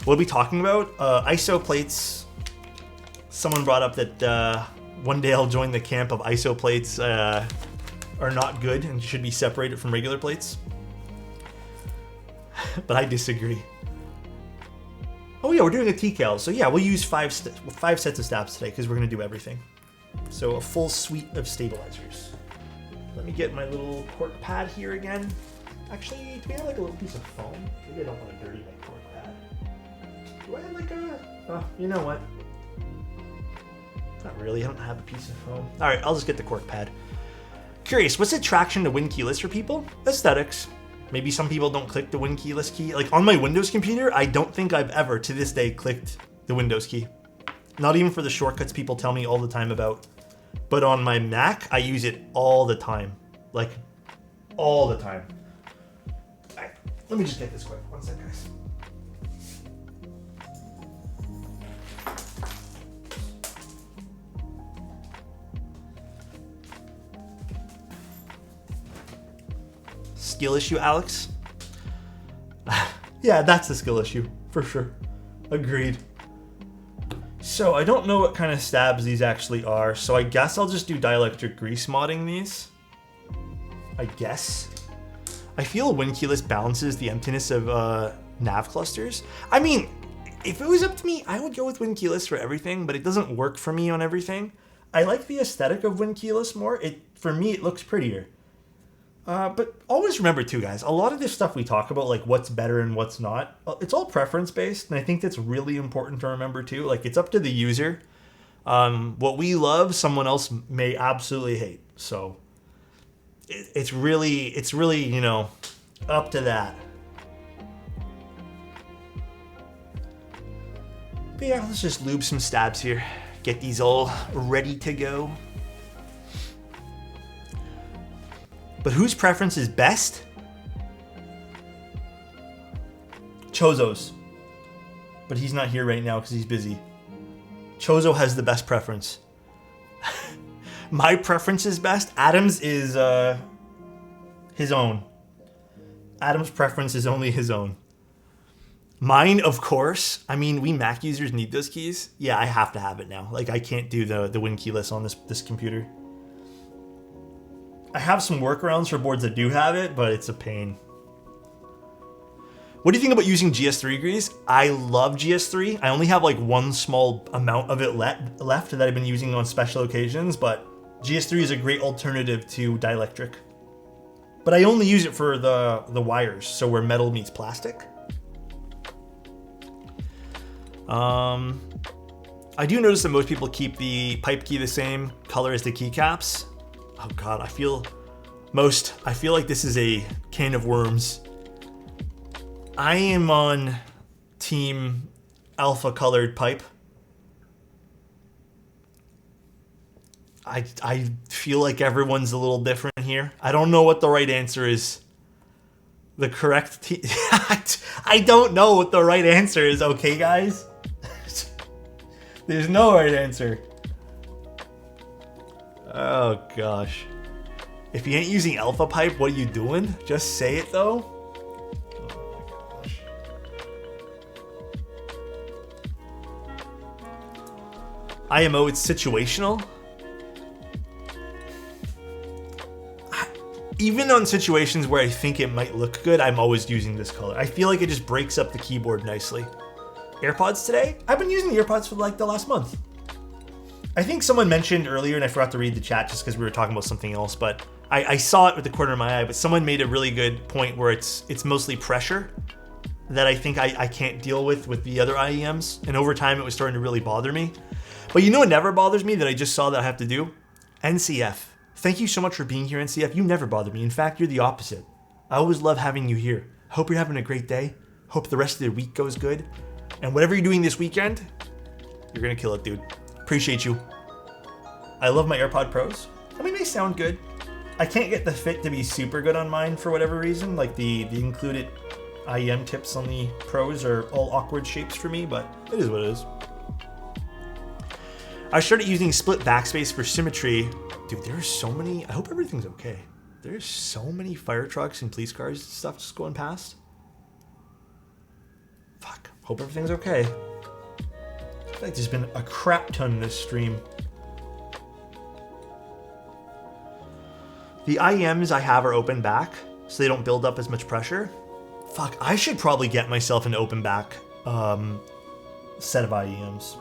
What are we talking about? ISO plates. Someone brought up that one day I'll join the camp of ISO plates are not good and should be separated from regular plates. But I disagree. Oh yeah, we're doing a TCAL. So yeah, we'll use five sets of stabs today because we're going to do everything. So a full suite of stabilizers. Let me get my little cork pad here again. Actually, do we have like a little piece of foam? Maybe I don't want to dirty my cork pad. Do I have like a... Oh, you know what? Not really, I don't have a piece of foam. All right, I'll just get the cork pad. Curious, what's the attraction to Win keyless for people? Aesthetics. Maybe some people don't click the Win keyless key. Like on my Windows computer, I don't think I've ever, to this day, clicked the Windows key. Not even for the shortcuts people tell me all the time about. But on my Mac, I use it all the time. Like, all the time. All right, let me just get this quick. 1 sec, guys. Skill issue, Alex? Yeah, that's the skill issue, for sure. Agreed. So I don't know what kind of stabs these actually are, so I guess I'll just do dielectric grease modding these. I guess. I feel Win keyless balances the emptiness of nav clusters. I mean, if it was up to me, I would go with Win keyless for everything, but it doesn't work for me on everything. I like the aesthetic of Win keyless more. For me, it looks prettier. But always remember too, guys, a lot of this stuff we talk about, like what's better and what's not, it's all preference based. And I think that's really important to remember too. Like it's up to the user. What we love, someone else may absolutely hate. So it's really, you know, up to that. But yeah, let's just lube some stabs here. Get these all ready to go. But whose preference is best? Chozo's. But he's not here right now because he's busy. Chozo has the best preference. My preference is best. Adam's is his own. Adam's preference is only his own. Mine, of course. I mean, we Mac users need those keys. Yeah, I have to have it now. Like, I can't do the Win keyless on this computer. I have some workarounds for boards that do have it, but it's a pain. What do you think about using GS3 grease? I love GS3. I only have like one small amount of it left that I've been using on special occasions, but GS3 is a great alternative to dielectric. But I only use it for the wires, so where metal meets plastic. I do notice that most people keep the pipe key the same color as the keycaps. Oh god, I feel like this is a can of worms. I am on team alpha colored pipe. I feel like everyone's a little different here. I don't know what the right answer is. The correct I don't know what the right answer is, okay guys? There's no right answer. Oh gosh. If you ain't using alpha pipe, what are you doing? Just say it though. Oh my gosh. IMO, it's situational. Even on situations where I think it might look good, I'm always using this color. I feel like it just breaks up the keyboard nicely. AirPods today? I've been using the AirPods for like the last month. I think someone mentioned earlier, and I forgot to read the chat just because we were talking about something else, but I saw it with the corner of my eye, but someone made a really good point where it's mostly pressure that I think I can't deal with the other IEMs, and over time it was starting to really bother me. But you know what never bothers me that I just saw that I have to do? NCF. Thank you so much for being here, NCF. You never bother me. In fact, you're the opposite. I always love having you here. Hope you're having a great day. Hope the rest of the week goes good. And whatever you're doing this weekend, you're gonna kill it, dude. Appreciate you. I love my AirPod Pros. I mean, they sound good. I can't get the fit to be super good on mine for whatever reason. Like the included IEM tips on the Pros are all awkward shapes for me, but it is what it is. I started using split backspace for symmetry. Dude, there's so many. I hope everything's okay. There's so many fire trucks and police cars and stuff just going past. Fuck. Hope everything's okay. I feel like there's been a crap ton in this stream. The IEMs I have are open back, so they don't build up as much pressure. Fuck, I should probably get myself an open back set of IEMs.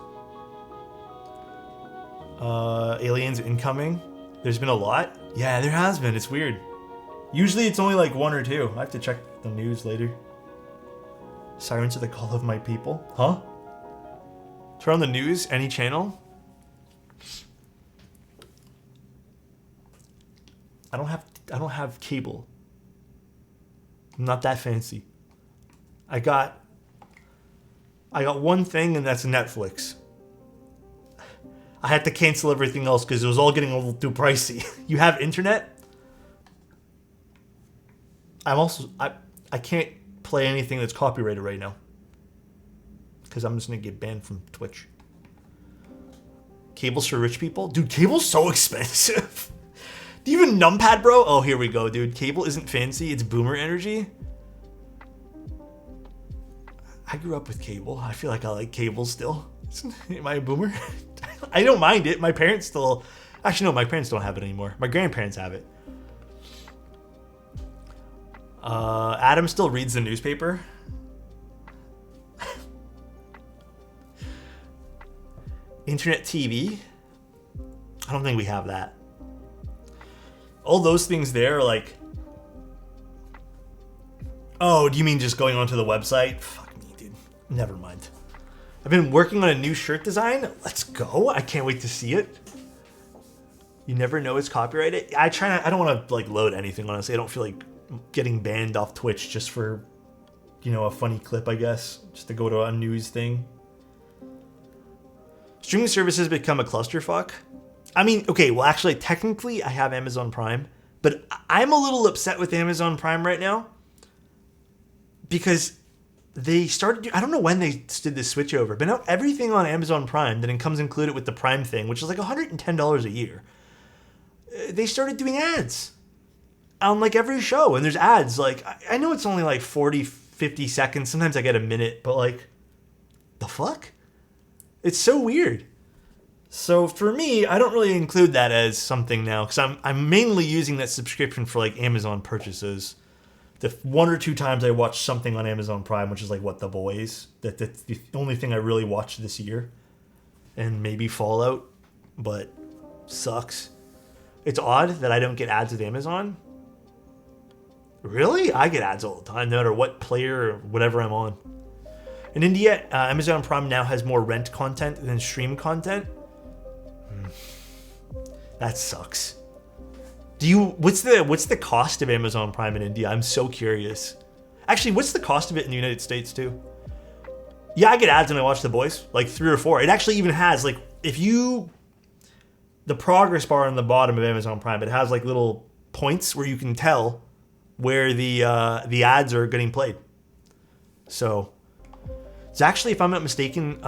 Aliens incoming. There's been a lot. Yeah, there has been. It's weird. Usually it's only like one or two. I have to check the news later. Sirens are the call of my people. Huh? Turn on the news, any channel. I don't have cable. I'm not that fancy. I got one thing, and that's Netflix. I had to cancel everything else because it was all getting a little too pricey. You have internet? I can't play anything that's copyrighted right now because I'm just gonna get banned from Twitch. Cables for rich people? Dude, cable's so expensive. Do you even numpad, bro? Oh, here we go, dude. Cable isn't fancy. It's boomer energy. I grew up with cable. I feel like I like cable still. Am I a boomer? I don't mind it. My parents still... Actually, no, my parents don't have it anymore. My grandparents have it. Adam still reads the newspaper. Internet TV? I don't think we have that. All those things there are like... Oh, do you mean just going onto the website? Fuck me, dude. Never mind. I've been working on a new shirt design. Let's go. I can't wait to see it. You never know it's copyrighted. I don't want to like load anything, honestly. I don't feel like getting banned off Twitch just for, you know, a funny clip, I guess. Just to go to a news thing. Streaming services become a clusterfuck. I mean, okay, well, actually, technically, I have Amazon Prime, but I'm a little upset with Amazon Prime right now because they started, I don't know when they did this switch over, but now everything on Amazon Prime then comes included with the Prime thing, which is like $110 a year. They started doing ads on like every show, and there's ads. Like, I know it's only like 40, 50 seconds. Sometimes I get a minute, but like, the fuck? It's so weird. So for me, I don't really include that as something now because I'm mainly using that subscription for like Amazon purchases. The 1 or 2 times I watched something on Amazon Prime, which is like The Boys. That's the only thing I really watched this year. And maybe Fallout, but sucks. It's odd that I don't get ads with Amazon. Really? I get ads all the time, no matter what player or whatever I'm on. In India, Amazon Prime now has more rent content than stream content. That sucks. What's the cost of Amazon Prime in India? I'm so curious. Actually, what's the cost of it in the United States too? Yeah, I get ads when I watch The Boys, like 3 or 4. It actually even has like the progress bar on the bottom of Amazon Prime, it has like little points where you can tell where the ads are getting played. So it's actually, if I'm not mistaken,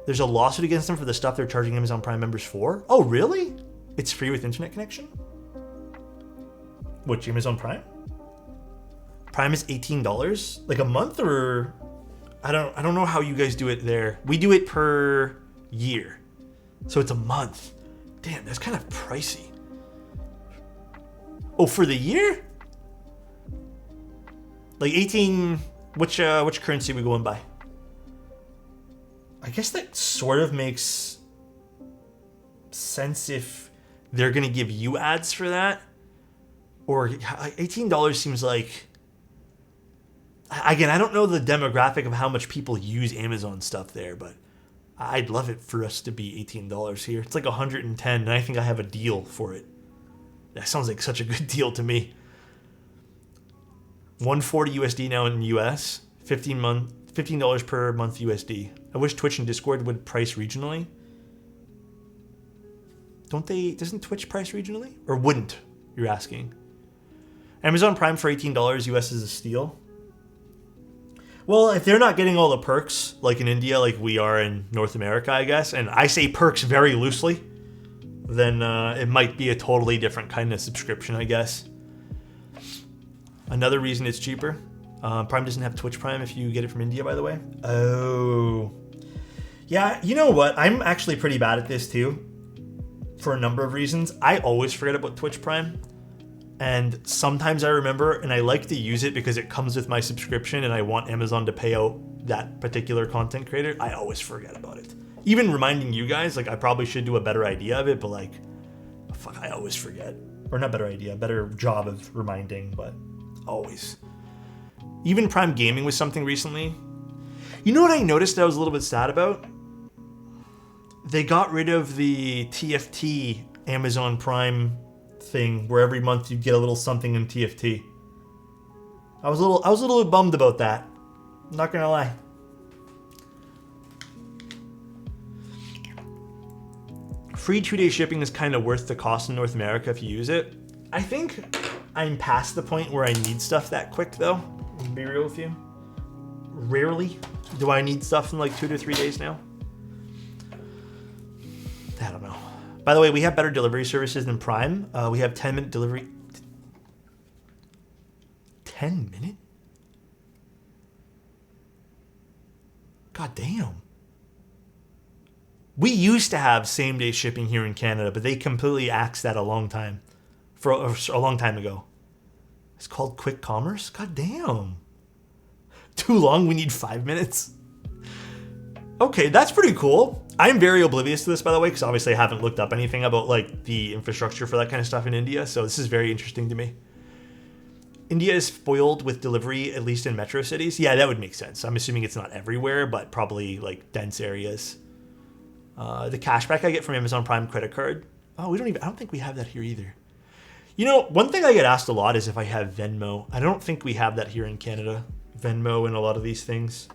there's a lawsuit against them for the stuff they're charging Amazon Prime members for. Oh, really? It's free with internet connection? Which, Amazon Prime? Prime is $18, like a month, or I don't know how you guys do it there. We do it per year, so it's a month. Damn, that's kind of pricey. Oh, for the year? Like 18. Which currency are we going by? I guess that sort of makes sense if they're gonna give you ads for that. Or $18 seems like, again, I don't know the demographic of how much people use Amazon stuff there, but I'd love it for us to be $18 here. It's like $110, and I think I have a deal for it. That sounds like such a good deal to me. $140 USD now in US, $15 per month USD. I wish Twitch and Discord would price regionally. Doesn't Twitch price regionally? Or wouldn't, you're asking? Amazon Prime for $18 US is a steal. Well, if they're not getting all the perks, like in India, like we are in North America, I guess, and I say perks very loosely, then it might be a totally different kind of subscription, I guess. Another reason it's cheaper. Prime doesn't have Twitch Prime if you get it from India, by the way. Oh. Yeah, you know what? I'm actually pretty bad at this too. For a number of reasons. I always forget about Twitch Prime. And sometimes I remember, and I like to use it because it comes with my subscription and I want Amazon to pay out that particular content creator. I always forget about it. Even reminding you guys, like I probably should do a better idea of it, but like, fuck, I always forget. Or not better idea, better job of reminding, but always. Even Prime Gaming was something recently. You know what I noticed that I was a little bit sad about? They got rid of the TFT Amazon Prime thing where every month you get a little something in TFT. I was a little bummed about that. I'm not gonna lie. Free 2-day shipping is kind of worth the cost in North America if you use it. I think I'm past the point where I need stuff that quick though. To be real with you. Rarely do I need stuff in like 2 to 3 days now. I don't know. By the way, we have better delivery services than Prime. We have 10-minute delivery. 10 minute? God damn. We used to have same-day shipping here in Canada, but they completely axed that a long time ago. It's called quick commerce? God damn. Too long? We need 5 minutes? Okay, that's pretty cool. I'm very oblivious to this, by the way, because obviously I haven't looked up anything about like the infrastructure for that kind of stuff in India, so this is very interesting to me. India is spoiled with delivery, at least in metro cities. Yeah, that would make sense. I'm assuming it's not everywhere, but probably like dense areas. The cashback I get from Amazon Prime credit card. Oh, I don't think we have that here either. You know, one thing I get asked a lot is if I have Venmo. I don't think we have that here in Canada. Venmo and a lot of these things.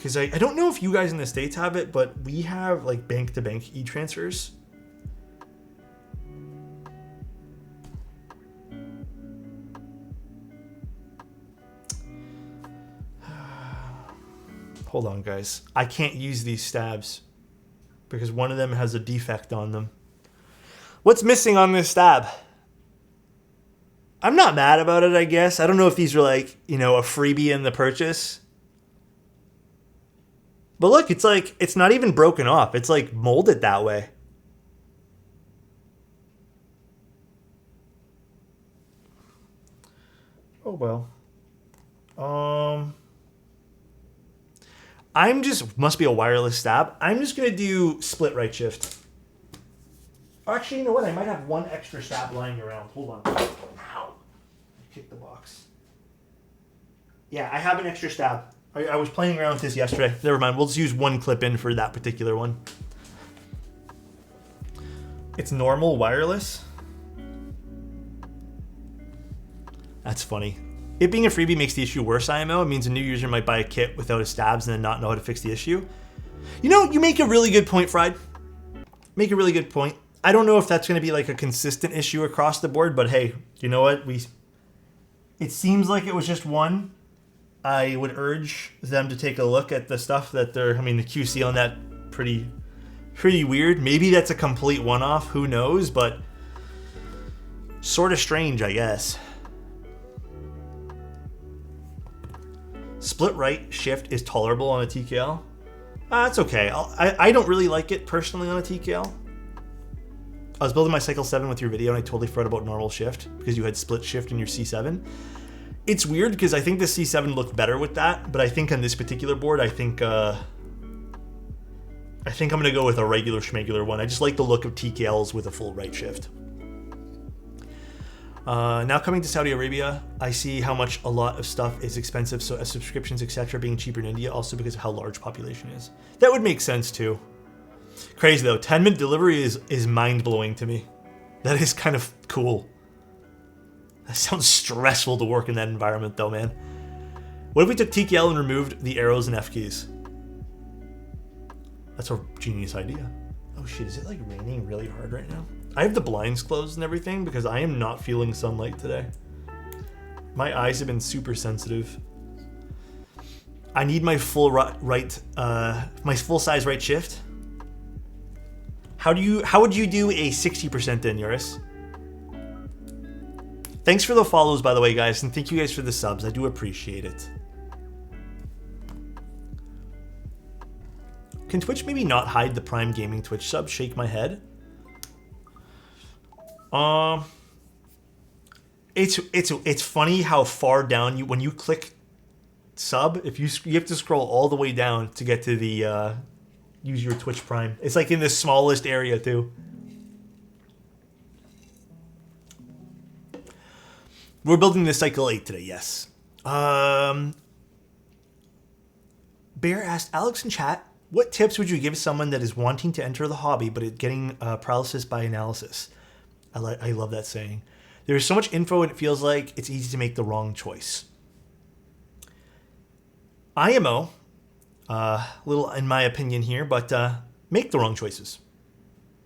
because I don't know if you guys in the States have it, but we have like bank-to-bank e-transfers. Hold on, guys. I can't use these stabs because one of them has a defect on them. What's missing on this stab? I'm not mad about it, I guess. I don't know if these are like, you know, a freebie in the purchase. But look, it's like, it's not even broken off. It's like molded that way. Oh, well. Must be a wireless stab. I'm just going to do split right shift. Actually, you know what? I might have one extra stab lying around. Hold on. Ow. I kicked the box. Yeah, I have an extra stab. I was playing around with this yesterday. Never mind. We'll just use one clip in for that particular one. It's normal wireless. That's funny. It being a freebie makes the issue worse, IMO. It means a new user might buy a kit without his stabs and then not know how to fix the issue. You know, you make a really good point, Fried. Make a really good point. I don't know if that's going to be like a consistent issue across the board, but hey, you know what? It seems like it was just one. I would urge them to take a look at the stuff that the QC on that pretty weird. Maybe that's a complete one-off, who knows, but sort of strange, I guess. Split right shift is tolerable on a TKL. That's okay. I don't really like it personally on a TKL. I was building my Cycle8 with your video and I totally forgot about normal shift because you had split shift in your C7. It's weird because I think the C7 looked better with that, but I think on this particular board, I think I'm gonna go with a regular schmegular one. I just like the look of TKLs with a full right shift. Now coming to Saudi Arabia, I see how much a lot of stuff is expensive, so as subscriptions, etc. being cheaper in India, also because of how large population is. That would make sense too. Crazy though, 10-minute delivery is mind-blowing to me. That is kind of cool. That sounds stressful to work in that environment though, man. What if we took TKL and removed the arrows and F keys? That's a genius idea. Oh shit, is it like raining really hard right now? I have the blinds closed and everything because I am not feeling sunlight today. My eyes have been super sensitive. I need my full my full size right shift. How would you do a 60% in, Yoris? Thanks for the follows, by the way, guys, and thank you guys for the subs. I do appreciate it. Can Twitch maybe not hide the Prime Gaming Twitch sub? Shake my head. It's funny how far down when you click sub, if you have to scroll all the way down to get to the use your Twitch Prime. It's like in the smallest area too. We're building the Cycle8 today, yes. Bear asked Alex in chat, what tips would you give someone that is wanting to enter the hobby but is getting paralysis by analysis? I love that saying. There's so much info and it feels like it's easy to make the wrong choice. IMO, little in my opinion here, but make the wrong choices.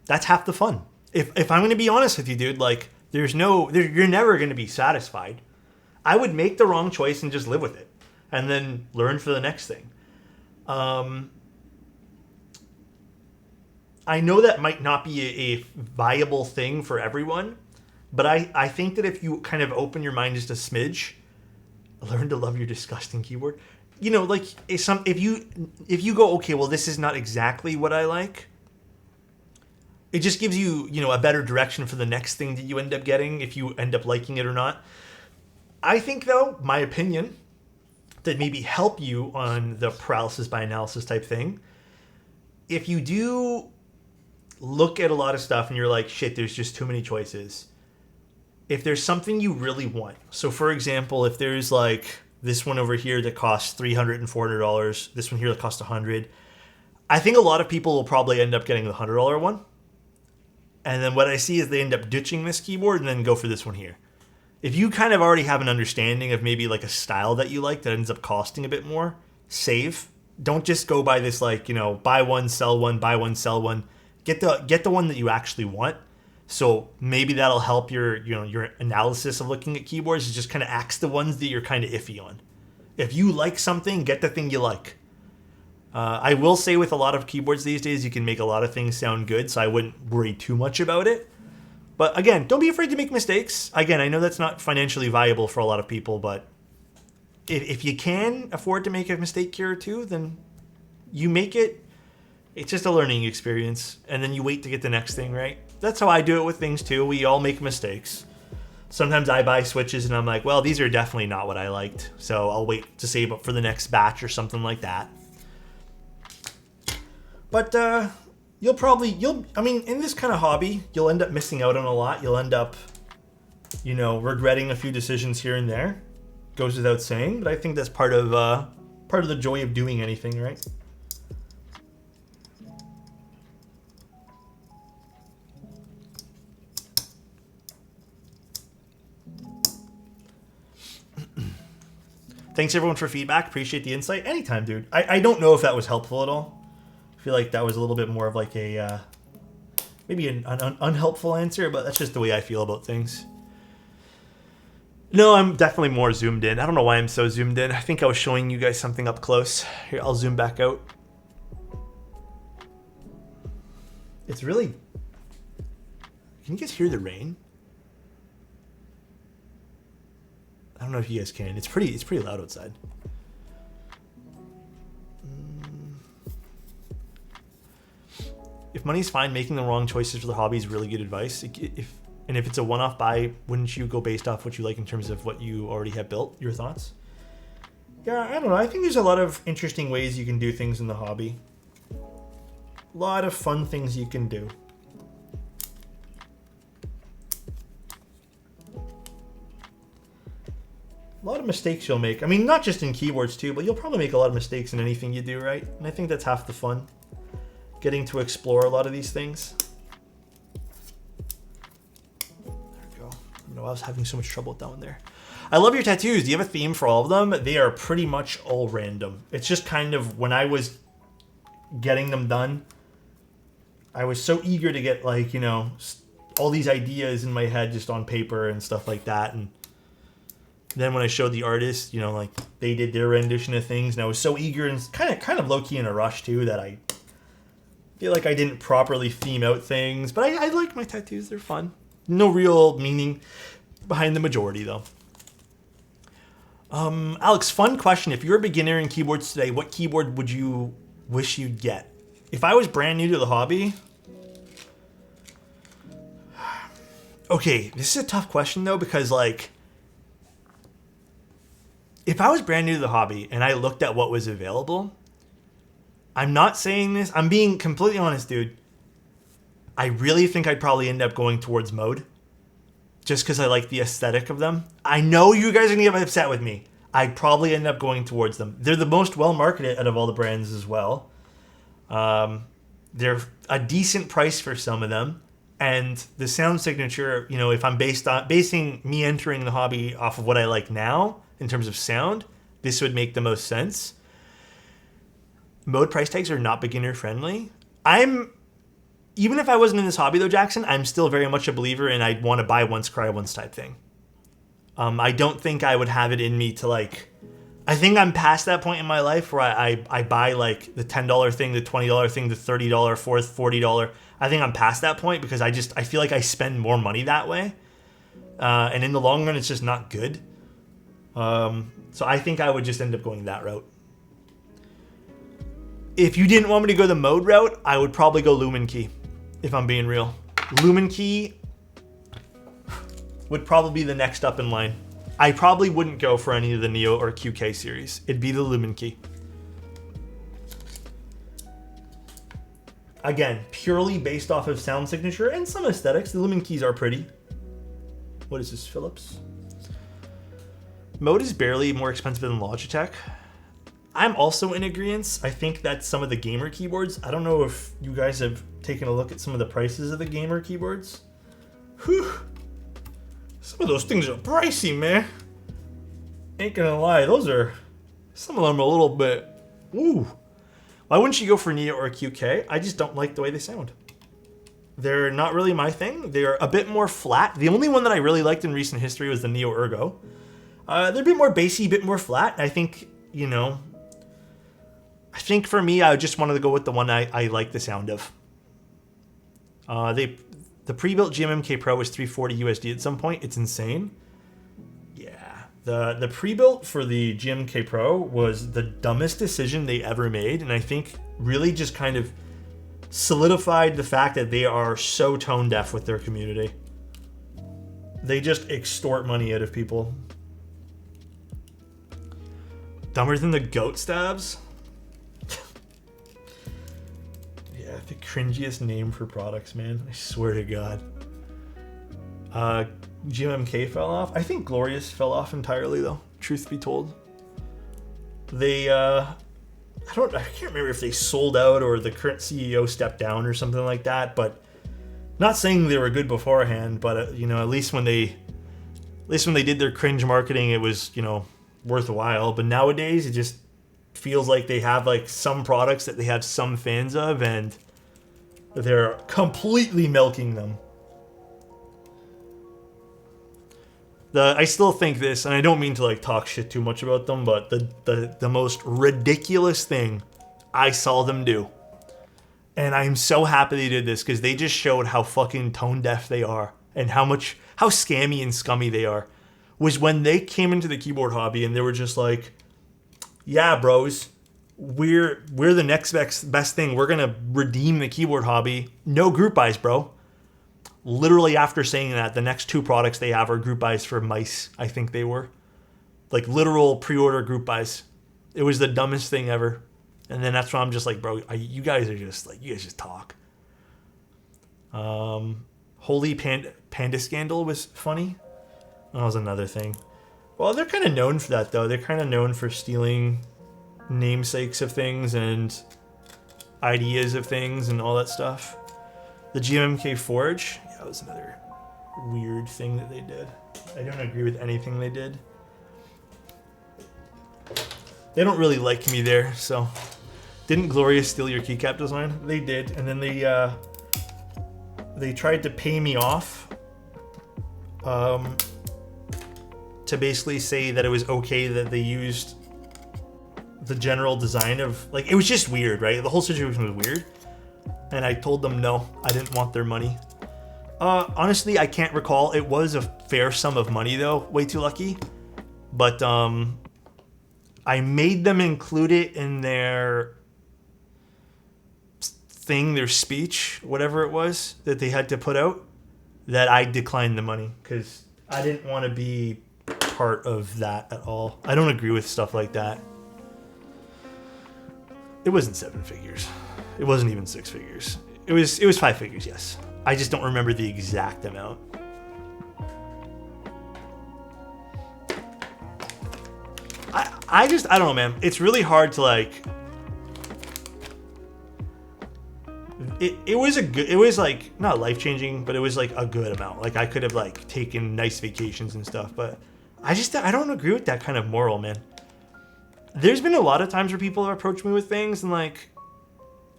That's half the fun. If I'm going to be honest with you, dude, like you're never going to be satisfied. I would make the wrong choice and just live with it and then learn for the next thing. I know that might not be a viable thing for everyone, but I think that if you kind of open your mind just a smidge, learn to love your disgusting keyboard. You know, like if you go, okay, well, this is not exactly what I like. It just gives you, a better direction for the next thing that you end up getting if you end up liking it or not. I think, though, my opinion, that maybe help you on the paralysis by analysis type thing. If you do look at a lot of stuff and you're like, shit, there's just too many choices. If there's something you really want. So, for example, if there's like this one over here that costs $300 and $400, this one here that costs $100, I think a lot of people will probably end up getting the $100 one. And then what I see is they end up ditching this keyboard and then go for this one here. If you kind of already have an understanding of maybe like a style that you like that ends up costing a bit more, save. Don't just go by this like, you know, buy one, sell one, buy one, sell one. Get the one that you actually want. So maybe that'll help your analysis of looking at keyboards. Is just kind of axe the ones that you're kind of iffy on. If you like something, get the thing you like. I will say with a lot of keyboards these days, you can make a lot of things sound good, so I wouldn't worry too much about it. But again, don't be afraid to make mistakes. Again, I know that's not financially viable for a lot of people, but if you can afford to make a mistake here or two, then you make it. It's just a learning experience, and then you wait to get the next thing, right? That's how I do it with things too. We all make mistakes. Sometimes I buy switches and I'm like, well, these are definitely not what I liked, so I'll wait to save up for the next batch or something like that. But I mean, in this kind of hobby, you'll end up missing out on a lot. You'll end up, regretting a few decisions here and there. Goes without saying, but I think that's part of the joy of doing anything, right? Thanks everyone for feedback. Appreciate the insight. Anytime, dude. I don't know if that was helpful at all. I feel like that was a little bit more of like a maybe an unhelpful answer, but that's just the way I feel about things. No, I'm definitely more zoomed in. I don't know why I'm so zoomed in. I think I was showing you guys something up close. Here, I'll zoom back out. It's really... Can you guys hear the rain? I don't know if you guys can. It's pretty loud outside. If money's fine, making the wrong choices for the hobby is really good advice. If it's a one-off buy, wouldn't you go based off what you like in terms of what you already have built? Your thoughts? Yeah, I don't know. I think there's a lot of interesting ways you can do things in the hobby. A lot of fun things you can do. A lot of mistakes you'll make. I mean, not just in keyboards too, but you'll probably make a lot of mistakes in anything you do, right? And I think that's half the fun. Getting to explore a lot of these things. There we go. I was having so much trouble with that one there. I love your tattoos. Do you have a theme for all of them? They are pretty much all random. It's just kind of when I was getting them done, I was so eager to get like, all these ideas in my head just on paper and stuff like that. And then when I showed the artist, like they did their rendition of things, and I was so eager and kind of low-key in a rush too that I feel like I didn't properly theme out things. But I like my tattoos. They're fun. No real meaning behind the majority though. Alex, fun question. If you're a beginner in keyboards today, what keyboard would you wish you'd get? If I was brand new to the hobby... Okay, this is a tough question though, because like... If I was brand new to the hobby and I looked at what was available, I'm not saying this, I'm being completely honest, dude. I really think I'd probably end up going towards Mode. Just because I like the aesthetic of them. I know you guys are going to get upset with me. I'd probably end up going towards them. They're the most well-marketed out of all the brands as well. They're a decent price for some of them. And the sound signature, if I'm basing me entering the hobby off of what I like now, in terms of sound, this would make the most sense. Mode price tags are not beginner friendly. Even if I wasn't in this hobby though, Jackson, I'm still very much a believer in I'd want to buy once, cry once type thing. I don't think I would have it in me to like, I think I'm past that point in my life where I buy like the $10 thing, the $20 thing, the $30, $40. I think I'm past that point because I feel like I spend more money that way. And in the long run, it's just not good. So I think I would just end up going that route. If you didn't want me to go the Mode route, I would probably go Lumen Key, if I'm being real. Lumen Key would probably be the next up in line. I probably wouldn't go for any of the Neo or QK series. It'd be the Lumen Key. Again, purely based off of sound signature and some aesthetics, the Lumen Keys are pretty. What is this, Philips? Mode is barely more expensive than Logitech. I'm also in agreement. I think that some of the gamer keyboards, I don't know if you guys have taken a look at some of the prices of the gamer keyboards. Whew. Some of those things are pricey, man. Ain't gonna lie, some of them are a little bit, ooh. Why wouldn't you go for Neo or QK? I just don't like the way they sound. They're not really my thing. They're a bit more flat. The only one that I really liked in recent history was the Neo Ergo. They're a bit more bassy, a bit more flat. I think, you know, I think for me, I just wanted to go with the one I like the sound of. The pre-built GMMK Pro was 340 USD at some point. It's insane. Yeah, the pre-built for the GMK Pro was the dumbest decision they ever made, and I think really just kind of solidified the fact that they are so tone deaf with their community. They just extort money out of people. Dumber than the goat stabs? Yeah, the cringiest name for products, man. I swear to God. GMMK fell off. I think Glorious fell off entirely, though, truth be told. They, I can't remember if they sold out or the current CEO stepped down or something like that, but not saying they were good beforehand, but you know, at least when they did their cringe marketing, it was, you know, worthwhile. But nowadays it just feels like they have like some products that they have some fans of and they're completely milking them. I still think this, and I don't mean to like talk shit too much about them, but the most ridiculous thing I saw them do, and I'm so happy they did this because they just showed how fucking tone deaf they are and how scammy and scummy they are, was when they came into the keyboard hobby and they were just like, yeah, bros, we're the next best thing. We're gonna redeem the keyboard hobby. No group buys, bro. Literally after saying that, the next two products they have are group buys for mice. I think they were like literal pre-order group buys. It was the dumbest thing ever. And then that's why I'm just like, bro, you guys just talk. Holy Panda Scandal was funny. That was another thing. Well, they're kind of known for that, though. They're kind of known for stealing namesakes of things and ideas of things and all that stuff. The GMMK Forge, yeah, that was another weird thing that they did. I don't agree with anything they did. They don't really like me there, so. Didn't Glorious steal your keycap design? They did, and then they tried to pay me off to basically say that it was okay that they used the general design of, like, it was just weird, right? The whole situation was weird. And I told them no, I didn't want their money. Honestly, I can't recall. It was a fair sum of money, though. Way too lucky. But I made them include it in their thing, their speech, whatever it was that they had to put out, that I declined the money because I didn't want to be part of that at all. I don't agree with stuff like that. It wasn't 7 figures. It wasn't even 6 figures. It was 5 figures, yes. I just don't remember the exact amount. I don't know, man. It's really hard to like. It was like not life changing, but it was like a good amount. Like I could have like taken nice vacations and stuff, but I don't agree with that kind of moral, man. There's been a lot of times where people have approached me with things and like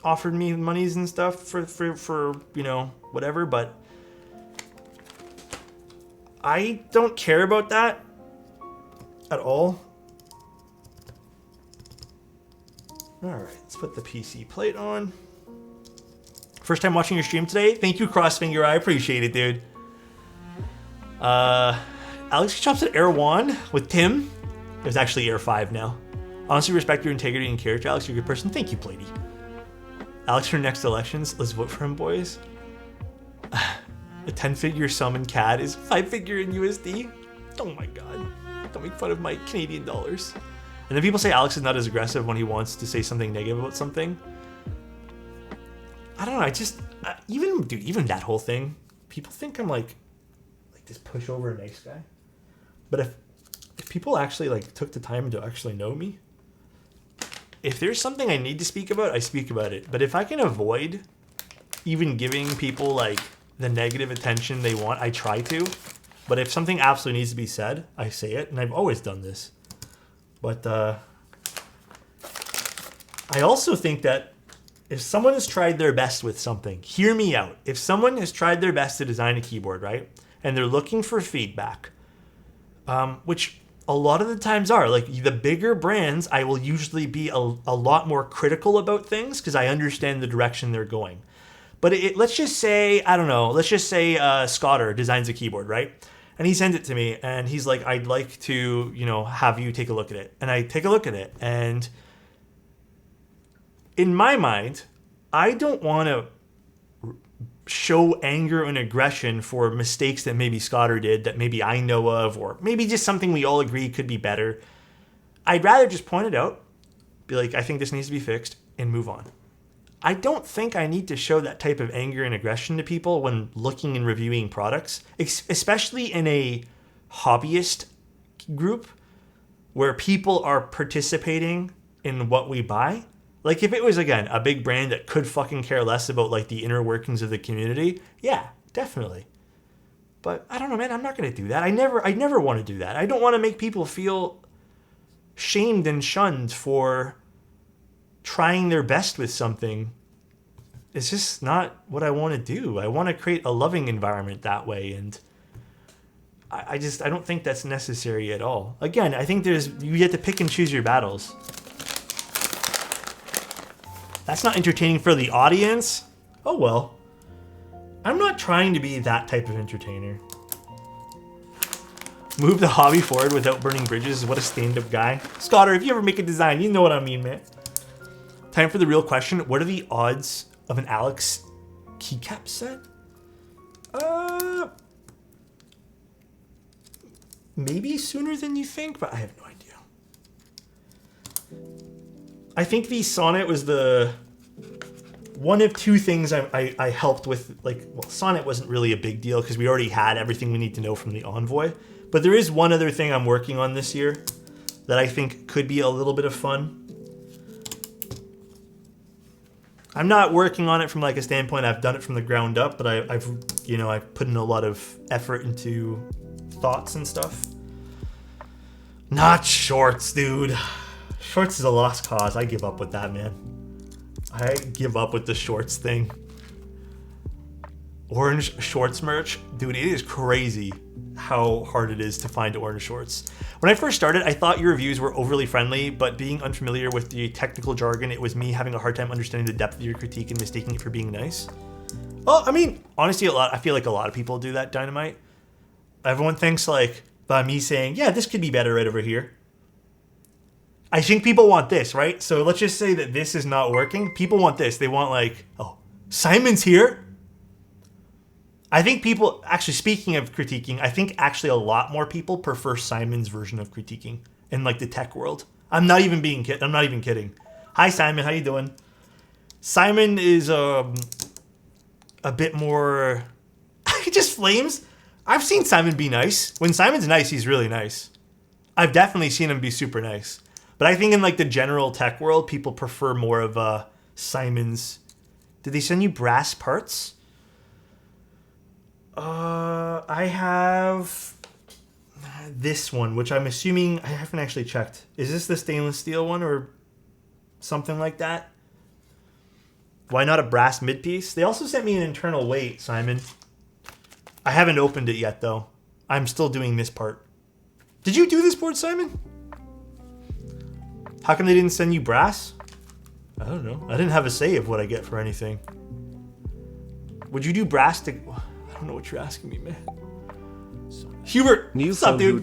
offered me monies and stuff for you know, whatever, but I don't care about that at all. All right, let's put the PC plate on. First time watching your stream today. Thank you, Crossfinger. I appreciate it, dude. Alex chops at Air 1 with Tim. It was actually Air 5 now. Honestly, respect your integrity and character, Alex. You're a good person. Thank you, Platey. Alex, for next elections, let's vote for him, boys. A 10-figure sum in CAD is 5-figure in USD. Oh my god. Don't make fun of my Canadian dollars. And then people say Alex is not as aggressive when he wants to say something negative about something. I don't know. I just even that whole thing. People think I'm like this pushover nice guy. But if people actually like took the time to actually know me, if there's something I need to speak about, I speak about it. But if I can avoid even giving people like the negative attention they want, I try to. But if something absolutely needs to be said, I say it, and I've always done this. But I also think that if someone has tried their best with something, hear me out. If someone has tried their best to design a keyboard, right, and they're looking for feedback, which a lot of the times are, like the bigger brands, I will usually be a lot more critical about things because I understand the direction they're going. But let's just say, I don't know, let's just say Scotter designs a keyboard, right? And he sends it to me and he's like, I'd like to, have you take a look at it. And I take a look at it. And in my mind, I don't want to show anger and aggression for mistakes that maybe Scotter did that maybe I know of, or maybe just something we all agree could be better. I'd rather just point it out, be like, I think this needs to be fixed, and move on. I don't think I need to show that type of anger and aggression to people when looking and reviewing products, especially in a hobbyist group where people are participating in what we buy. Like if it was, again, a big brand that could fucking care less about like the inner workings of the community, yeah, definitely. But I don't know, man, I'm not going to do that. I never want to do that. I don't want to make people feel shamed and shunned for trying their best with something. It's just not what I want to do. I want to create a loving environment that way, and I don't think that's necessary at all. Again, I think you get to pick and choose your battles. That's not entertaining for the audience. Oh well. I'm not trying to be that type of entertainer. Move the hobby forward without burning bridges. What a stand-up guy. Scotter, if you ever make a design, you know what I mean, man. Time for the real question. What are the odds of an Alex Keycap set? Maybe sooner than you think, but I have no idea. I think the Sonnet was the one of two things I helped with. Like, well, Sonnet wasn't really a big deal because we already had everything we need to know from the Envoy. But there is one other thing I'm working on this year that I think could be a little bit of fun. I'm not working on it from like a standpoint I've done it from the ground up, but I've put in a lot of effort into thoughts and stuff. Not shorts, dude. Shorts is a lost cause. I give up with that, man. I give up with the shorts thing. Orange shorts merch, dude, it is crazy how hard it is to find orange shorts. When I first started, I thought your reviews were overly friendly, but being unfamiliar with the technical jargon, it was me having a hard time understanding the depth of your critique and mistaking it for being nice. Well, I mean, honestly, I feel like a lot of people do that, Dynamite. Everyone thinks like, by me saying, yeah, this could be better right over here. I think people want this, right? So let's just say that this is not working. People want this. They want like, oh, Simon's here. I think people, actually speaking of critiquing, I think actually a lot more people prefer Simon's version of critiquing in like the tech world. I'm not even kidding. Hi Simon, how you doing? Simon is a bit more, he just flames. I've seen Simon be nice. When Simon's nice, he's really nice. I've definitely seen him be super nice. But I think in like the general tech world, people prefer more of Simon's. Did they send you brass parts? I have this one, which I'm assuming, I haven't actually checked. Is this the stainless steel one or something like that? Why not a brass mid-piece? They also sent me an internal weight, Simon. I haven't opened it yet, though. I'm still doing this part. Did you do this board, Simon? How come they didn't send you brass? I don't know. I didn't have a say of what I get for anything. Would you do brass to... I don't know what you're asking me, man. Hubert, what's up, dude?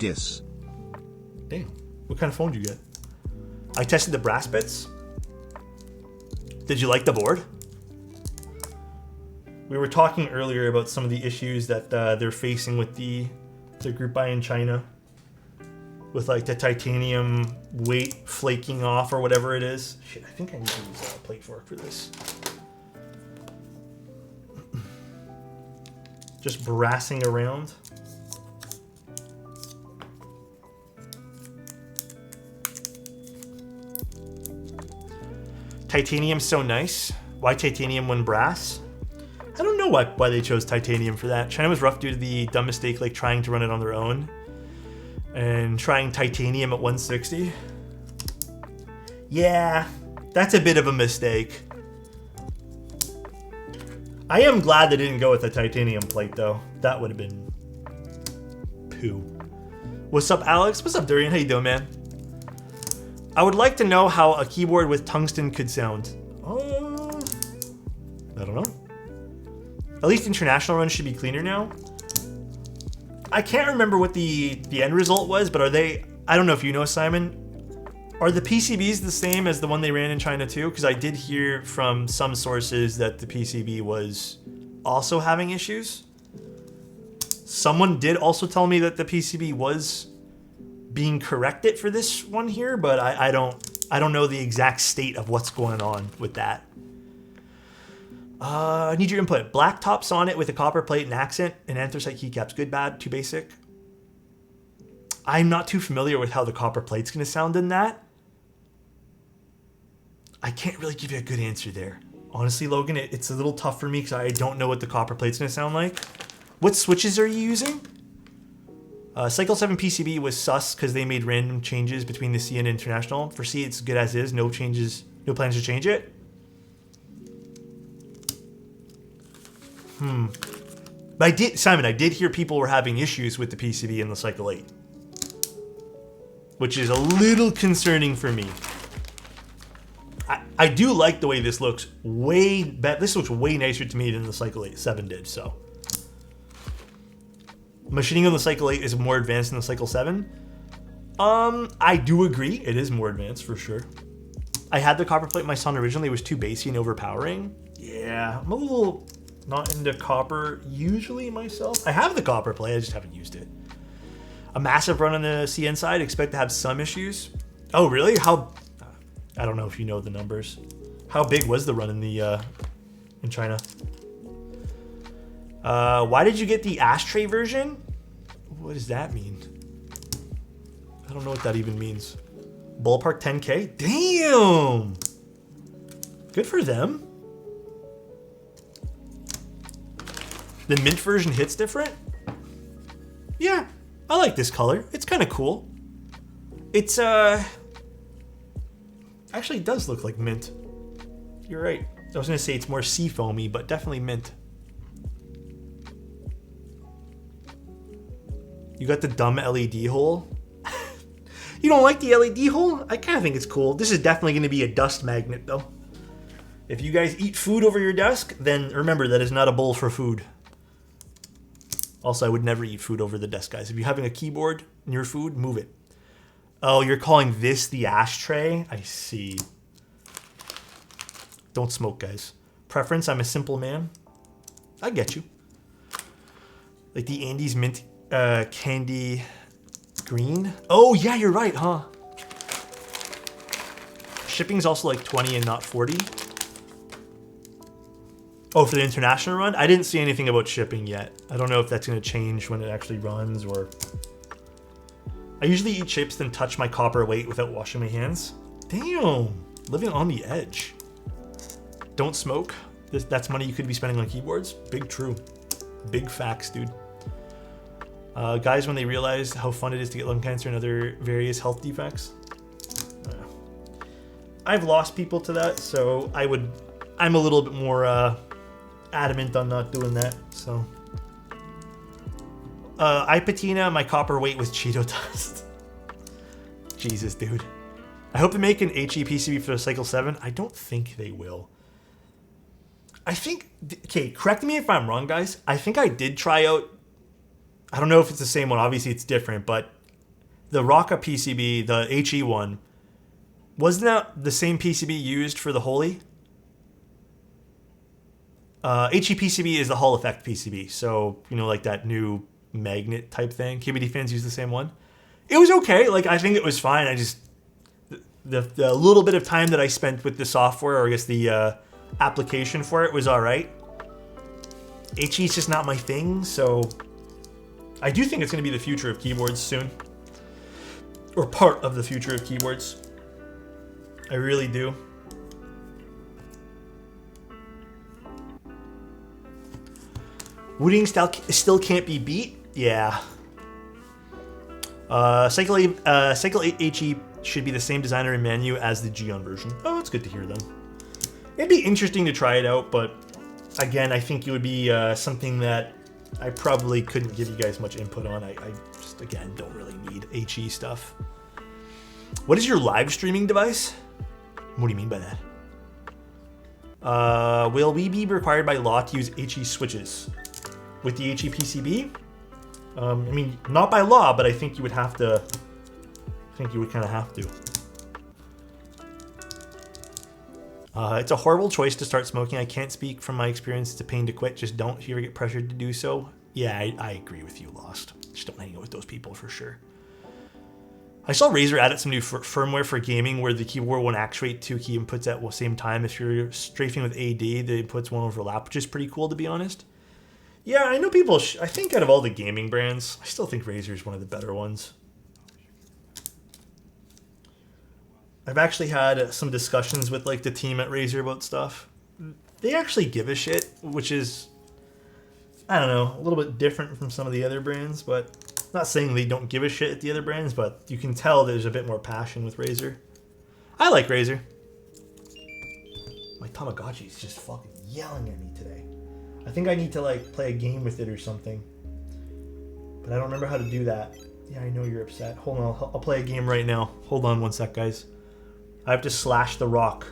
Damn. What kind of phone did you get? I tested the brass bits. Did you like the board? We were talking earlier about some of the issues that they're facing with the group buy in China. With like the titanium weight flaking off or whatever it is. Shit, I think I need to use a plate fork for this. Just brassing around. Titanium's so nice. Why titanium when brass? I don't know why they chose titanium for that. China was rough due to the dumb mistake like trying to run it on their own. And trying titanium at 160. Yeah, That's a bit of a mistake. I am glad they didn't go with a titanium plate, though. That would have been poo. What's up, Alex? What's up, Durian? How you doing, man? I would like to know how a keyboard with tungsten could sound. I don't know. At least international runs should be cleaner now. I can't remember what the end result was, but are they... I don't know if you know, Simon. Are the PCBs the same as the one they ran in China too? Because I did hear from some sources that the PCB was also having issues. Someone did also tell me that the PCB was being corrected for this one here, but I don't know the exact state of what's going on with that. I need your input. Black top sonnet with a copper plate and accent and anthracite keycaps. Good, bad, too basic? I'm not too familiar with how the copper plate's going to sound in that. I can't really give you a good answer there. Honestly, Logan, it's a little tough for me because I don't know what the copper plate's going to sound like. What switches are you using? Cycle8 PCB was sus because they made random changes between the C and International. For C, it's good as is. No changes, no plans to change it. But Simon, I did hear people were having issues with the PCB in the Cycle8. Which is a little concerning for me. I do like the way this looks. This looks way nicer to me than the Cycle8 7 did, so. Machining on the Cycle8 is more advanced than the Cycle7. I do agree. It is more advanced, for sure. I had the copper plate in my son originally. It was too bassy and overpowering. Yeah, I'm a little not into copper usually myself. I have the copper plate, I just haven't used it. A massive run on the CN side. Expect to have some issues. Oh, really? How... I don't know if you know the numbers. How big was the run in the in China? Why did you get the ashtray version? What does that mean? I don't know what that even means. Ballpark 10K? Damn! Good for them. The mint version hits different? Yeah, I like this color. It's kind of cool. It's actually, it does look like mint. You're right. I was gonna say it's more sea foamy, but definitely mint. You got the dumb LED hole? You don't like the LED hole? I kind of think it's cool. This is definitely gonna be a dust magnet though. If you guys eat food over your desk, then remember that is not a bowl for food. Also, I would never eat food over the desk, guys. If you're having a keyboard in your food, move it. Oh, you're calling this the ashtray? I see. Don't smoke, guys. Preference, I'm a simple man. I get you. Like the Andes mint candy green. Oh, yeah, you're right, huh? Shipping's also like 20 and not 40. Oh, for the international run? I didn't see anything about shipping yet. I don't know if that's going to change when it actually runs or... I usually eat chips then touch my copper weight without washing my hands. Damn, living on the edge. Don't smoke. That's money you could be spending on keyboards. Big true. Big facts, dude. Guys, when they realize how fun it is to get lung cancer and other various health defects. I've lost people to that, so I'm a little bit more adamant on not doing that, so. I patina my copper weight with Cheeto dust. Jesus, dude. I hope they make an HE PCB for the Cycle8. I don't think they will. I think... Okay, correct me if I'm wrong, guys. I think I did try out... I don't know if it's the same one. Obviously, it's different, but... The Rocca PCB, the HE one... Wasn't that the same PCB used for the Holy? HE PCB is the Hall Effect PCB. So, you know, like that new... magnet type thing. KBD fans use the same one. It was okay. Like, I think it was fine. I just the little bit of time that I spent with the software, or I guess the application for it, was all right. HE is just not my thing, so I do think it's going to be the future of keyboards soon, or part of the future of keyboards. I really do. Wooding style still can't be beat. Yeah. Cycle8 HE should be the same designer and menu as the Geon version. Oh, that's good to hear then. It'd be interesting to try it out, but again, I think it would be something that I probably couldn't give you guys much input on. I just, again, don't really need HE stuff. What is your live streaming device? What do you mean by that? Will we be required by law to use HE switches with the HE PCB? I mean, not by law, but I think you would have to. I think you would kind of have to. It's a horrible choice to start smoking. I can't speak from my experience. It's a pain to quit. Just don't. If you ever get pressured to do so. Yeah, I agree with you, Lost. Just don't hang out with those people for sure. I saw Razer added some new firmware for gaming where the keyboard won't actuate 2 key inputs at the same time. If you're strafing with AD, the inputs won't overlap, which is pretty cool, to be honest. Yeah, I know people... I think out of all the gaming brands, I still think Razer is one of the better ones. I've actually had some discussions with like the team at Razer about stuff. They actually give a shit, which is, I don't know, a little bit different from some of the other brands, but not saying they don't give a shit at the other brands, but you can tell there's a bit more passion with Razer. I like Razer. My Tamagotchi is just fucking yelling at me today. I think I need to like play a game with it or something, but I don't remember how to do that. Yeah, I know you're upset. Hold on, I'll play a game right now. Hold on one sec, guys. I have to slash the rock.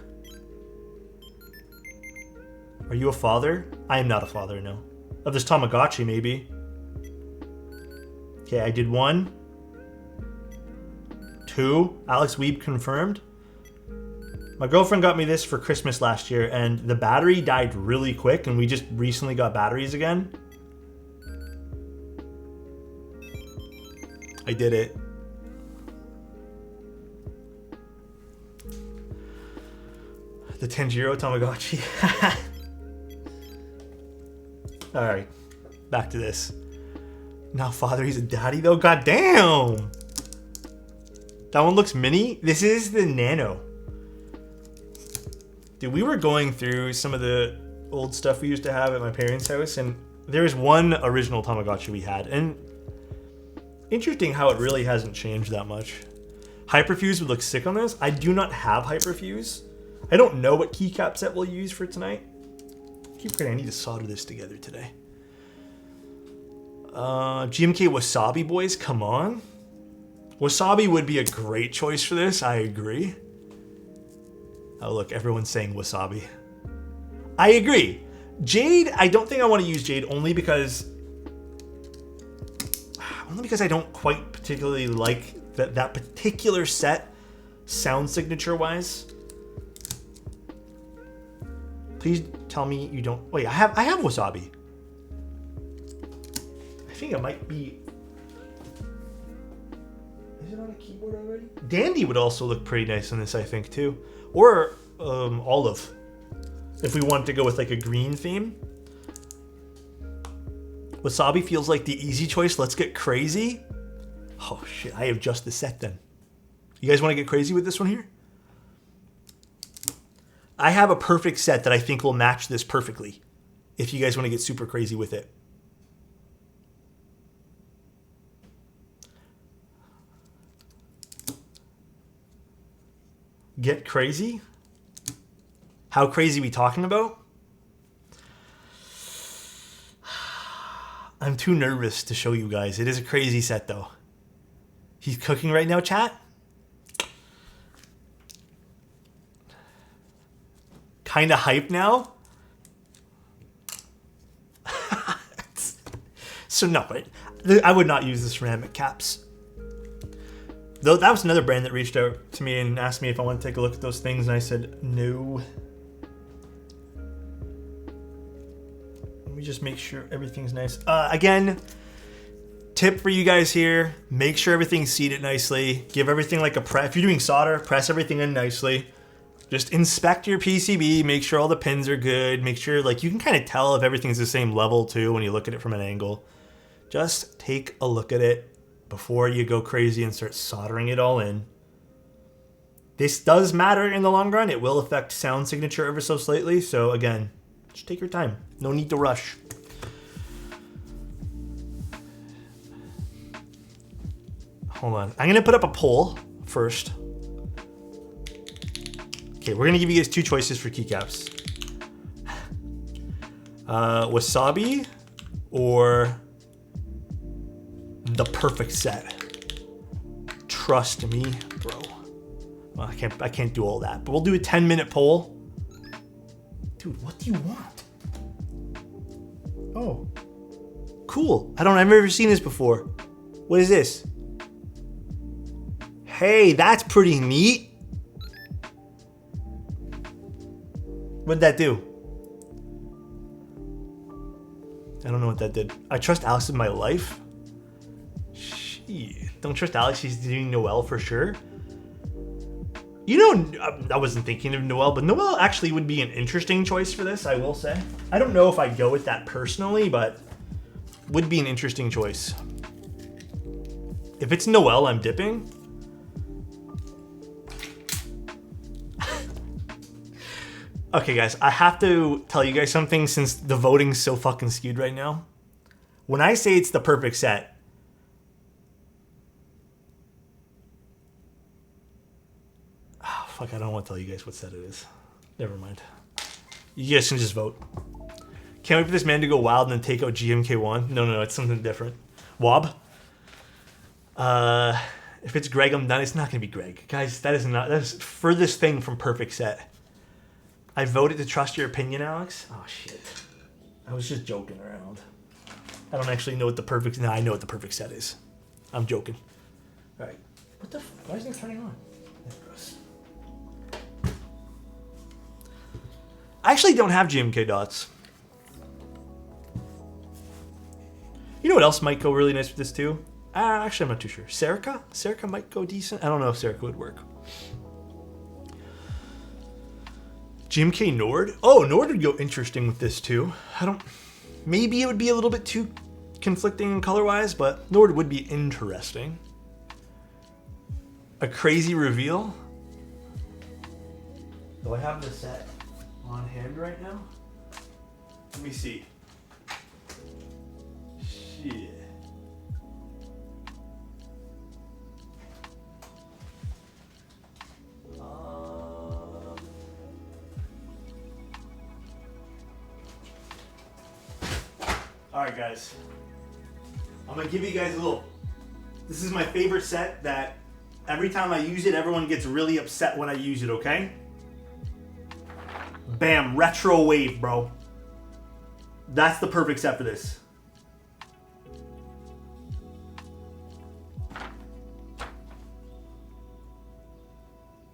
Are you a father? I am not a father, no. Of this Tamagotchi, maybe. Okay, I did 1. 2. Alex Weeb confirmed. My girlfriend got me this for Christmas last year, and the battery died really quick, and we just recently got batteries again. I did it. The Tanjiro Tamagotchi. Alright, back to this. Now father, he's a daddy though? God damn! That one looks mini? This is the Nano. Dude, we were going through some of the old stuff we used to have at my parents' house, and there's one original Tamagotchi we had, and interesting how it really hasn't changed that much. Hyperfuse would look sick on this. I do not have Hyperfuse. I don't know what keycap set we'll use for tonight. I keep forgetting I need to solder this together today. GMK Wasabi boys, come on. Wasabi would be a great choice for this, I agree. Oh look, everyone's saying Wasabi. I agree. Jade, I don't think I want to use Jade only because I don't quite particularly like that particular set sound signature wise. Please tell me you don't. Wait, I have Wasabi. I think it might be. Is it on a keyboard already? Dandy would also look pretty nice on this, I think, too. Or olive, if we wanted to go with like a green theme. Wasabi feels like the easy choice. Let's get crazy. Oh shit, I have just the set then. You guys want to get crazy with this one here? I have a perfect set that I think will match this perfectly. If you guys want to get super crazy with it. Get crazy? How crazy are we talking about? I'm too nervous to show you guys. It is a crazy set though. He's cooking right now, chat? Kind of hype now? So no, I would not use the ceramic caps. Though that was another brand that reached out to me and asked me if I want to take a look at those things, and I said no. Let me just make sure everything's nice. Again, tip for you guys here, make sure everything's seated nicely. Give everything like a press. If you're doing solder, press everything in nicely. Just inspect your PCB, make sure all the pins are good, make sure, like, you can kind of tell if everything's the same level too when you look at it from an angle. Just take a look at it before you go crazy and start soldering it all in. This does matter in the long run. It will affect sound signature ever so slightly, so again, just take your time. No need to rush. Hold on. I'm going to put up a poll first. Okay, we're gonna give you guys 2 choices for keycaps. Wasabi or the perfect set. Trust me, bro. Well, I can't do all that, but we'll do a 10-minute poll. Dude, what do you want? Oh, cool. I've never seen this before. What is this? Hey, that's pretty neat. What'd that do? I don't know what that did. I trust Alex in my life. Shit. Don't trust Alex. He's doing Noel for sure. You know, I wasn't thinking of Noel, but Noel actually would be an interesting choice for this, I will say. I don't know if I'd go with that personally, but would be an interesting choice. If it's Noel, I'm dipping. Okay, guys, I have to tell you guys something since the voting's so fucking skewed right now. When I say it's the perfect set, oh, fuck, I don't want to tell you guys what set it is. Never mind. You guys can just vote. Can't wait for this man to go wild and then take out GMK1. No, it's something different. Wob. If it's Greg, I'm done. It's not going to be Greg. Guys, that is furthest thing from perfect set. I voted to trust your opinion, Alex. Oh, shit. I was just joking around. I don't actually know what the perfect... No, I know what the perfect set is. I'm joking. All right. What the fuck? Why isn't it turning on? There it goes. I actually don't have GMK dots. You know what else might go really nice with this, too? Actually, I'm not too sure. Serica? Serica might go decent. I don't know if Serica would work. GMK Nord? Oh, Nord would go interesting with this too. Maybe it would be a little bit too conflicting color-wise, but Nord would be interesting. A crazy reveal? Do I have the set on hand right now? Let me see. Shit. Alright guys, I'm going to give you guys a little, this is my favorite set that every time I use it, everyone gets really upset when I use it, okay? Bam, retro wave, bro. That's the perfect set for this.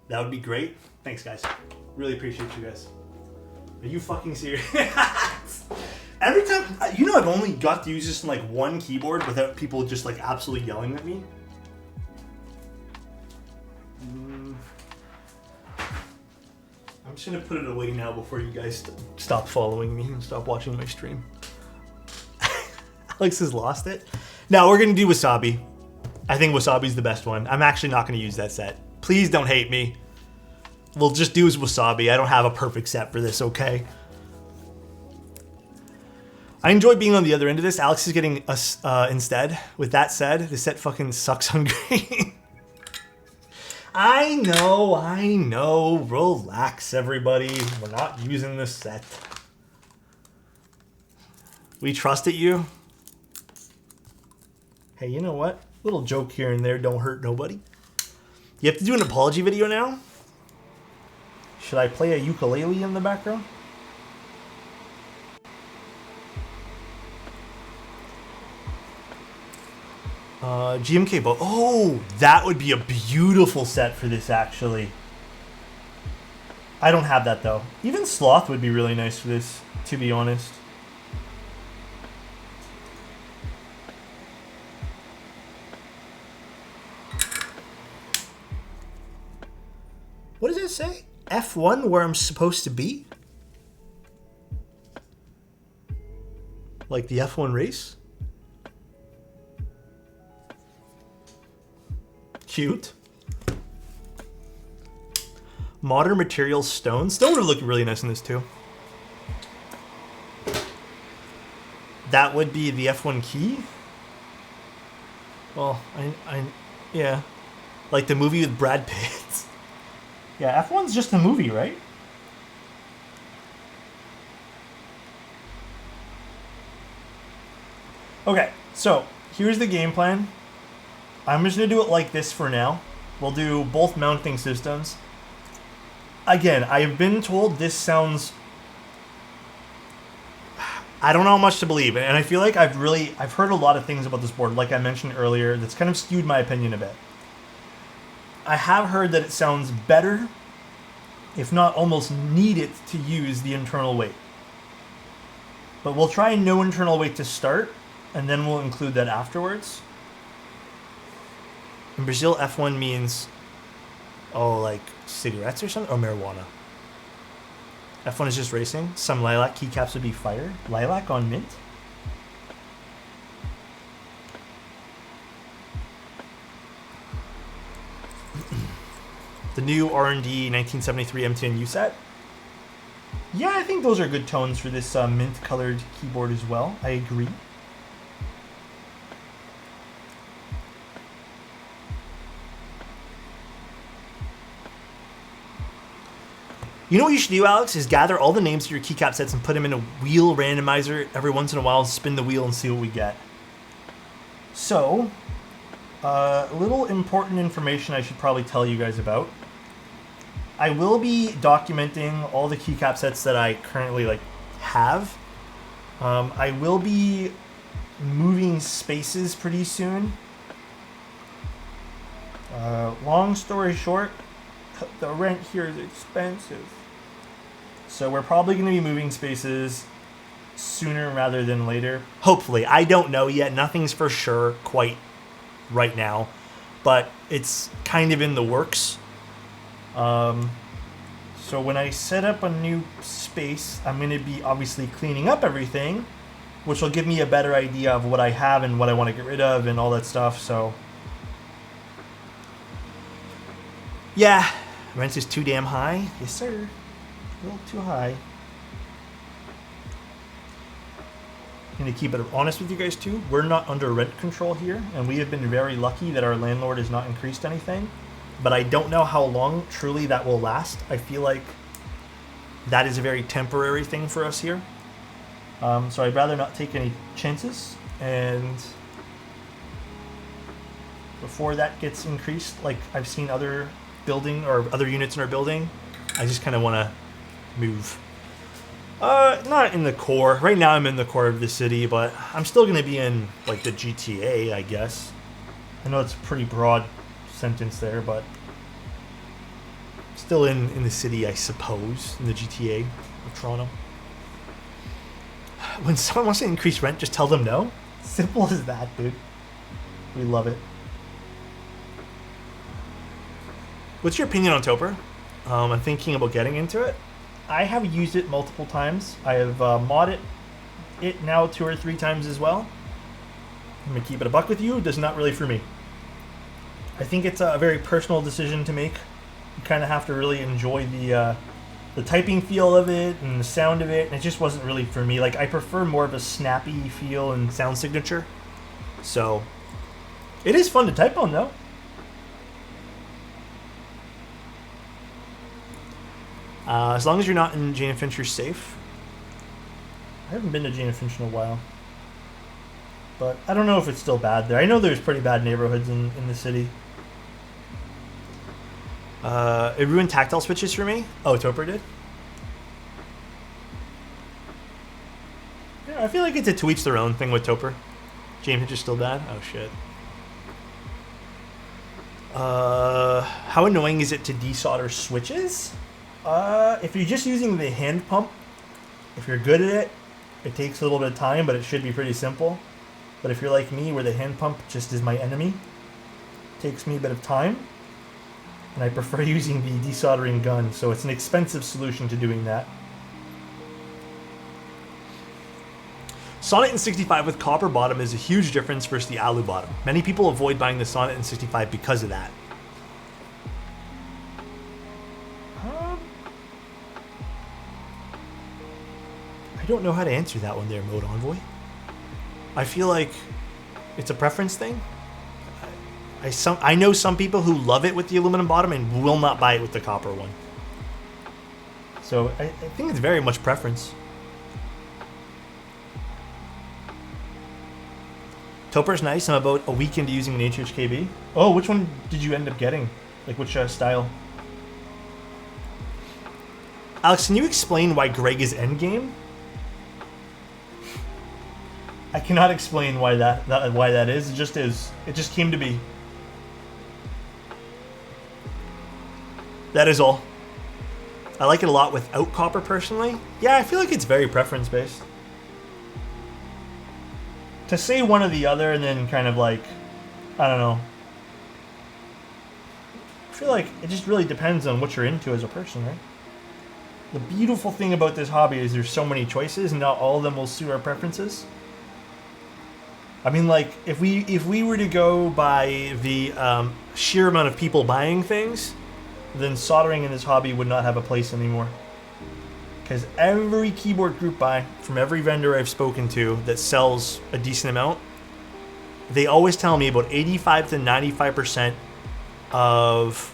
That would be great. Thanks guys, really appreciate you guys. Are you fucking serious? Every time, you know, I've only got to use this in like one keyboard without people just like absolutely yelling at me. I'm just gonna put it away now before you guys stop following me and stop watching my stream. Alex has lost it. Now we're gonna do Wasabi. I think Wasabi's the best one. I'm actually not gonna use that set. Please don't hate me. We'll just do Wasabi. I don't have a perfect set for this, okay? I enjoy being on the other end of this. Alex is getting us instead. With that said, this set fucking sucks on green. I know. Relax, everybody. We're not using this set. We trusted you. Hey, you know what? Little joke here and there don't hurt nobody. You have to do an apology video now? Should I play a ukulele in the background? GMK bow. Oh, that would be a beautiful set for this, actually. I don't have that, though. Even Sloth would be really nice for this, to be honest. What does it say? F1, where I'm supposed to be? Like the F1 race? Cute. Modern materials stone. Stone would look really nice in this too. That would be the F1 key. Well, yeah. Like the movie with Brad Pitt. Yeah, F1's just a movie, right? Okay, so here's the game plan. I'm just going to do it like this for now. We'll do both mounting systems. Again, I've been told this sounds... I don't know how much to believe, and I feel like I've heard a lot of things about this board, like I mentioned earlier, that's kind of skewed my opinion a bit. I have heard that it sounds better, if not almost need it, to use the internal weight. But we'll try no internal weight to start, and then we'll include that afterwards. In Brazil, F1 means, like cigarettes or something, or marijuana. F1 is just racing. Some lilac keycaps would be fire. Lilac on mint. The new R&D 1973 MTNU set. Yeah, I think those are good tones for this mint-colored keyboard as well. I agree. You know what you should do, Alex, is gather all the names of your keycap sets and put them in a wheel randomizer every once in a while, spin the wheel and see what we get. So, a little important information I should probably tell you guys about. I will be documenting all the keycap sets that I currently have. I will be moving spaces pretty soon. Long story short, the rent here is expensive. So we're probably going to be moving spaces sooner rather than later. Hopefully. I don't know yet. Nothing's for sure quite right now. But it's kind of in the works. So when I set up a new space, I'm going to be obviously cleaning up everything, which will give me a better idea of what I have and what I want to get rid of and all that stuff. So yeah, rent is too damn high. Yes, sir. A little too high. I'm going to keep it honest with you guys too. We're not under rent control here, and we have been very lucky that our landlord has not increased anything. But I don't know how long truly that will last. I feel like that is a very temporary thing for us here. So I'd rather not take any chances. And before that gets increased, like I've seen other building or other units in our building, I just kind of want to move. Not in the core. Right now I'm in the core of the city, but I'm still going to be in like the GTA, I guess. I know it's a pretty broad sentence there, but still in the city, I suppose, in the GTA of Toronto. When someone wants to increase rent, just tell them no. Simple as that, dude. We love it. What's your opinion on Toper? I'm thinking about getting into it. I have used it multiple times. I have modded it now 2 or 3 times as well. I'm going to keep it a buck with you. It's not really for me. I think it's a very personal decision to make. You kind of have to really enjoy the typing feel of it and the sound of it, and it just wasn't really for me. Like, I prefer more of a snappy feel and sound signature. So, it is fun to type on, though. As long as you're not in Jane and Finch, you're safe. I haven't been to Jane and Finch in a while. But I don't know if it's still bad there. I know there's pretty bad neighborhoods in the city. It ruined tactile switches for me. Oh, Toper did? Yeah, I feel like it's a to each their own thing with Toper. Jane and Finch is still bad? Oh, shit. How annoying is it to desolder switches? If you're just using the hand pump, if you're good at it, it takes a little bit of time, but it should be pretty simple. But if you're like me, where the hand pump just is my enemy, it takes me a bit of time, and I prefer using the desoldering gun, so it's an expensive solution to doing that. Sonnet in 65 with copper bottom is a huge difference versus the alu bottom. Many people avoid buying the Sonnet in 65 because of that. I don't know how to answer that one there, Mode Envoy. I feel like it's a preference thing. I know some people who love it with the aluminum bottom and will not buy it with the copper one. So I think it's very much preference. Tauper's nice. I'm about a week into using an HHKB. Oh, which one did you end up getting? Like which style? Alex, can you explain why Greg is endgame? I cannot explain why that is. It just is. It just came to be. That is all. I like it a lot without copper personally. Yeah, I feel like it's very preference based. To say one or the other and then kind of like, I don't know. I feel like it just really depends on what you're into as a person, right? The beautiful thing about this hobby is there's so many choices and not all of them will suit our preferences. I mean, like, if we were to go by the sheer amount of people buying things, then soldering in this hobby would not have a place anymore. Because every keyboard group buy from every vendor I've spoken to that sells a decent amount, they always tell me about 85 to 95% of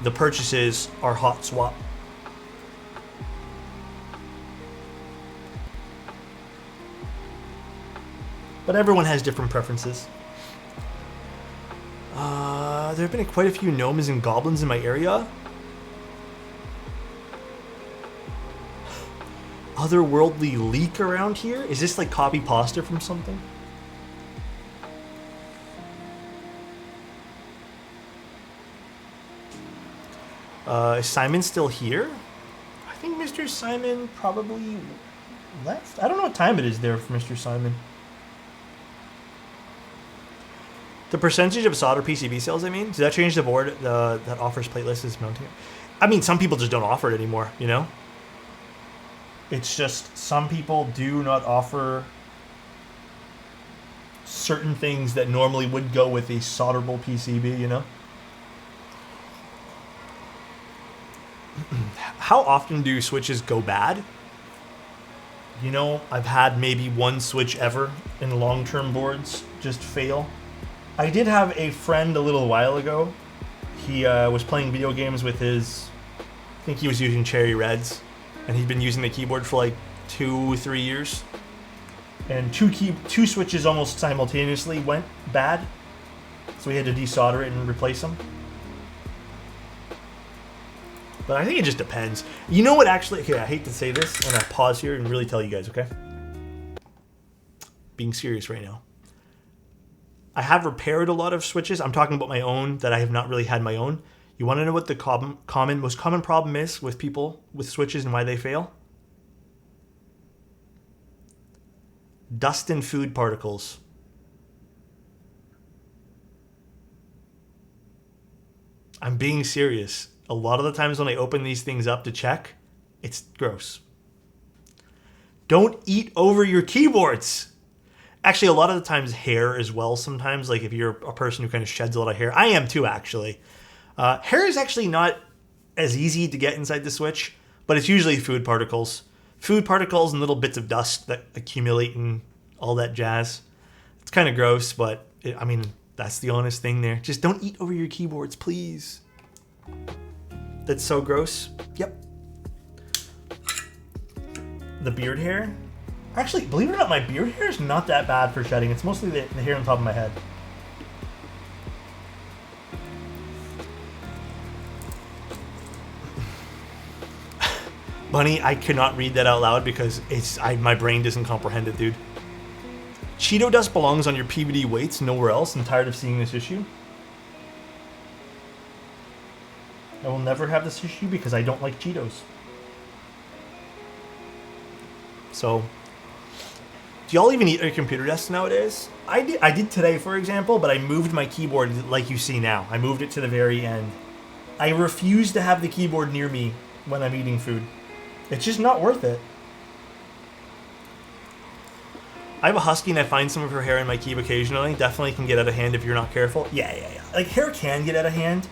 the purchases are hot swap. But everyone has different preferences. There have been quite a few gnomes and goblins in my area. Otherworldly leak around here? Is this like copy pasta from something? Is Simon still here? I think Mr. Simon probably left. I don't know what time it is there for Mr. Simon. The percentage of solder PCB sales, I mean, does that change the board that offers plateless is mounting it? I mean, some people just don't offer it anymore, you know? It's just some people do not offer certain things that normally would go with a solderable PCB, you know? How often do switches go bad? You know, I've had maybe one switch ever in long-term boards just fail. I did have a friend a little while ago. He was playing video games with his, I think he was using Cherry Reds, and he'd been using the keyboard for like 2-3 years. And two switches almost simultaneously went bad, so we had to desolder it and replace them. But I think it just depends. You know what actually, okay, I hate to say this, I'm gonna pause here and really tell you guys, okay? Being serious right now. I have repaired a lot of switches. I'm talking about my own that I have not really had my own. You want to know what the most common problem is with people with switches and why they fail? Dust and food particles. I'm being serious. A lot of the times when I open these things up to check, it's gross. Don't eat over your keyboards. Actually, a lot of the times hair as well sometimes, like if you're a person who kind of sheds a lot of hair. I am too, actually. Hair is actually not as easy to get inside the Switch, but it's usually food particles. Food particles and little bits of dust that accumulate and all that jazz. It's kind of gross, but I mean, that's the honest thing there. Just don't eat over your keyboards, please. That's so gross. Yep. The beard hair. Actually, believe it or not, my beard hair is not that bad for shedding. It's mostly the hair on top of my head. Bunny, I cannot read that out loud because my brain doesn't comprehend it, dude. Cheeto dust belongs on your PVD weights, nowhere else. I'm tired of seeing this issue. I will never have this issue because I don't like Cheetos. So, do y'all even eat your computer desks nowadays? I did today, for example, but I moved my keyboard like you see now. I moved it to the very end. I refuse to have the keyboard near me when I'm eating food. It's just not worth it. I have a husky and I find some of her hair in my keyb occasionally. Definitely can get out of hand if you're not careful. Yeah. Like, hair can get out of hand,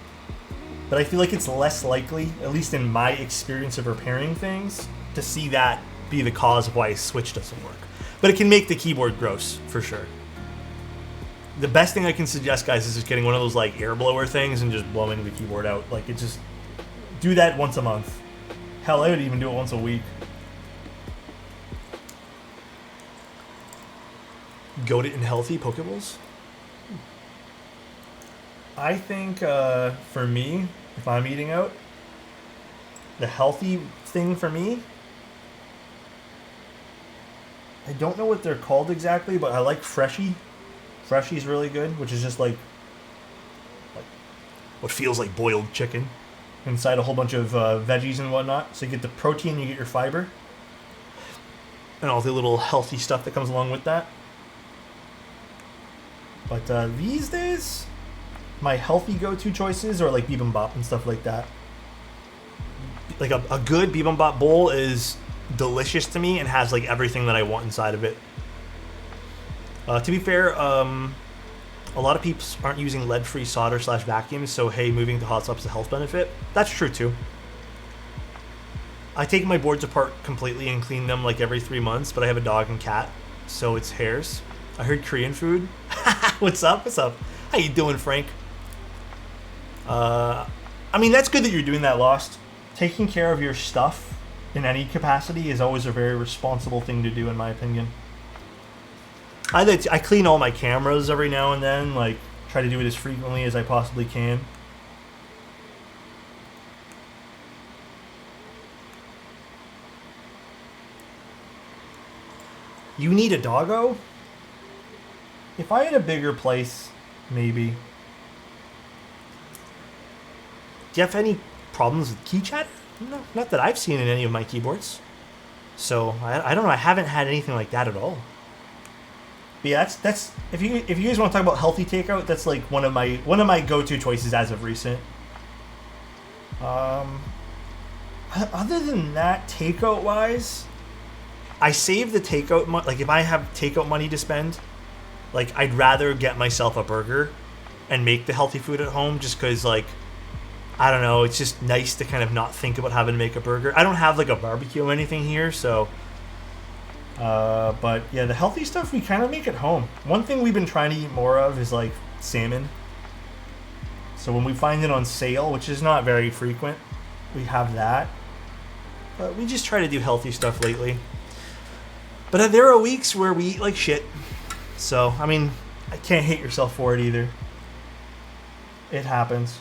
but I feel like it's less likely, at least in my experience of repairing things, to see that be the cause of why a Switch doesn't work. But it can make the keyboard gross, for sure. The best thing I can suggest, guys, is just getting one of those like air blower things and just blowing the keyboard out. Like, it just do that once a month. Hell, I would even do it once a week. Goated and healthy Pokeballs. I think for me, if I'm eating out, the healthy thing for me, I don't know what they're called exactly, but I like Freshie. Freshie's really good, which is just like what feels like boiled chicken inside a whole bunch of veggies and whatnot. So you get the protein, you get your fiber, and all the little healthy stuff that comes along with that. But these days, my healthy go-to choices are like bibimbap and stuff like that. Like a good bibimbap bowl is delicious to me and has like everything that I want inside of it. To be fair, a lot of people aren't using lead-free solder / vacuums, so hey, moving to hot swap is a health benefit. That's true too. I take my boards apart completely and clean them like every 3 months, but I have a dog and cat, so it's hairs. I heard Korean food. What's up? What's up? How you doing, Frank? I mean, that's good that you're doing that, Lost. Taking care of your stuff in any capacity is always a very responsible thing to do, in my opinion. I clean all my cameras every now and then, like, try to do it as frequently as I possibly can. You need a doggo? If I had a bigger place, maybe. Do you have any problems with key chat? No, not that I've seen in any of my keyboards. So I don't know. I haven't had anything like that at all. But yeah, that's if you guys want to talk about healthy takeout, that's like one of my go-to choices as of recent. Other than that, takeout wise, I save the takeout money. Like if I have takeout money to spend, like I'd rather get myself a burger and make the healthy food at home, just because like I don't know, it's just nice to kind of not think about having to make a burger. I don't have like a barbecue or anything here, so. But yeah, the healthy stuff we kind of make at home. One thing we've been trying to eat more of is like salmon. So when we find it on sale, which is not very frequent, we have that. But we just try to do healthy stuff lately. But there are weeks where we eat like shit. So, I mean, I can't hate yourself for it either. It happens.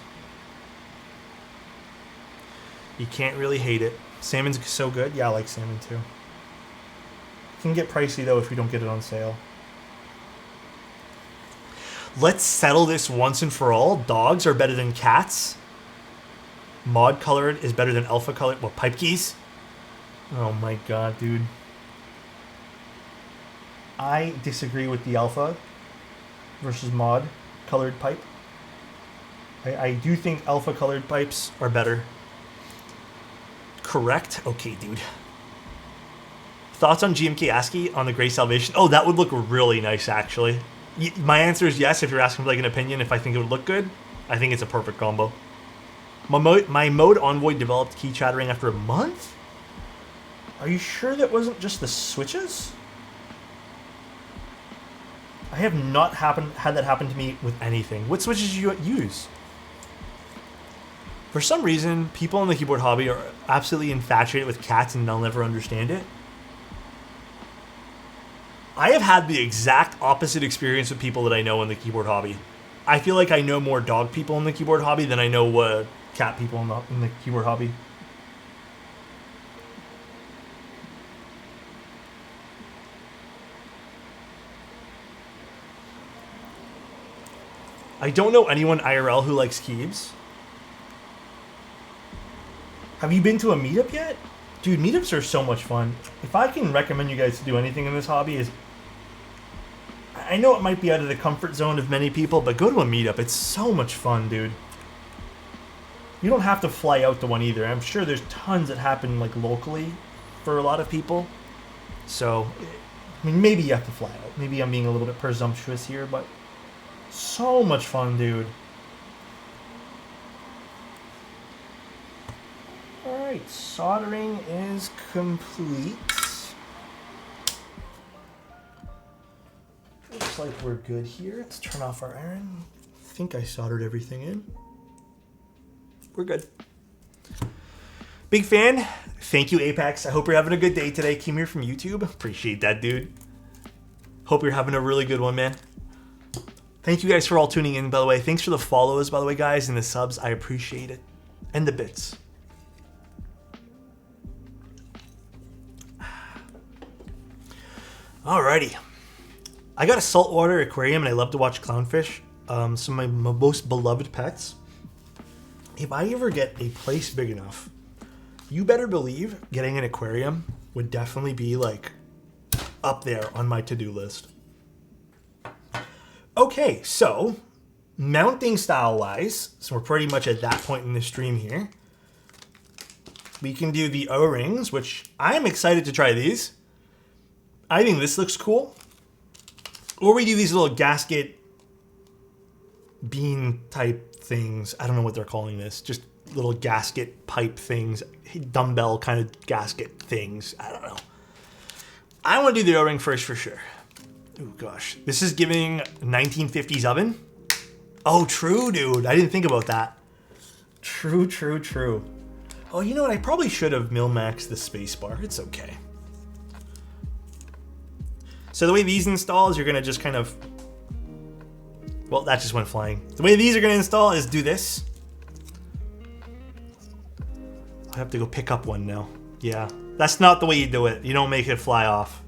You can't really hate it. Salmon's so good. Yeah, I like salmon too. It can get pricey though if we don't get it on sale. Let's settle this once and for all. Dogs are better than cats. Mod colored is better than alpha colored. What, pipe keys? Oh my god, dude. I disagree with the alpha versus mod colored pipe. I do think alpha colored pipes are better. Correct? Okay, dude. Thoughts on GMK ASCII on the Grey Salvation? Oh, that would look really nice, actually. My answer is yes, if you're asking for like an opinion, if I think it would look good. I think it's a perfect combo. My mode Envoy developed key chattering after a month? Are you sure that wasn't just the switches? I have not had that happen to me with anything. What switches do you use? For some reason, people in the keyboard hobby are absolutely infatuated with cats and they'll never understand it. I have had the exact opposite experience with people that I know in the keyboard hobby. I feel like I know more dog people in the keyboard hobby than I know cat people in the keyboard hobby. I don't know anyone IRL who likes keybs. Have you been to a meetup yet? Dude, meetups are so much fun. If I can recommend you guys to do anything in this hobby is... I know it might be out of the comfort zone of many people, but go to a meetup. It's so much fun, dude. You don't have to fly out to one either. I'm sure there's tons that happen like locally for a lot of people. So, I mean, maybe you have to fly out. Maybe I'm being a little bit presumptuous here, but so much fun, dude. Alright, soldering is complete. Oops. looks like we're good here. Let's turn off our iron. I think I soldered everything in. We're good. Big fan. Thank you, Apex. I hope you're having a good day today. Came here from YouTube. Appreciate that, dude. Hope you're having a really good one, man. Thank you guys for all tuning in, by the way. Thanks for the follows, by the way, guys, and the subs. I appreciate it. And the bits. Alrighty. I got a saltwater aquarium, and I love to watch clownfish. Some of my most beloved pets. If I ever get a place big enough, you better believe getting an aquarium would definitely be like up there on my to-do list. Okay, so mounting style wise, so we're pretty much at that point in the stream here. We can do the O-rings, which I'm excited to try these. I think this looks cool. Or we do these little gasket bean type things. I don't know what they're calling this. Just little gasket pipe things. Dumbbell kind of gasket things. I don't know. I want to do the O-ring first for sure. Oh gosh. This is giving 1950s oven. Oh, true, dude. I didn't think about that. True, true, true. Oh, you know what? I probably should have mil-maxed the spacebar. It's okay. So the way these install is you're going to just kind of... Well, that just went flying. The way these are going to install is do this. I have to go pick up one now. Yeah, that's not the way you do it. You don't make it fly off.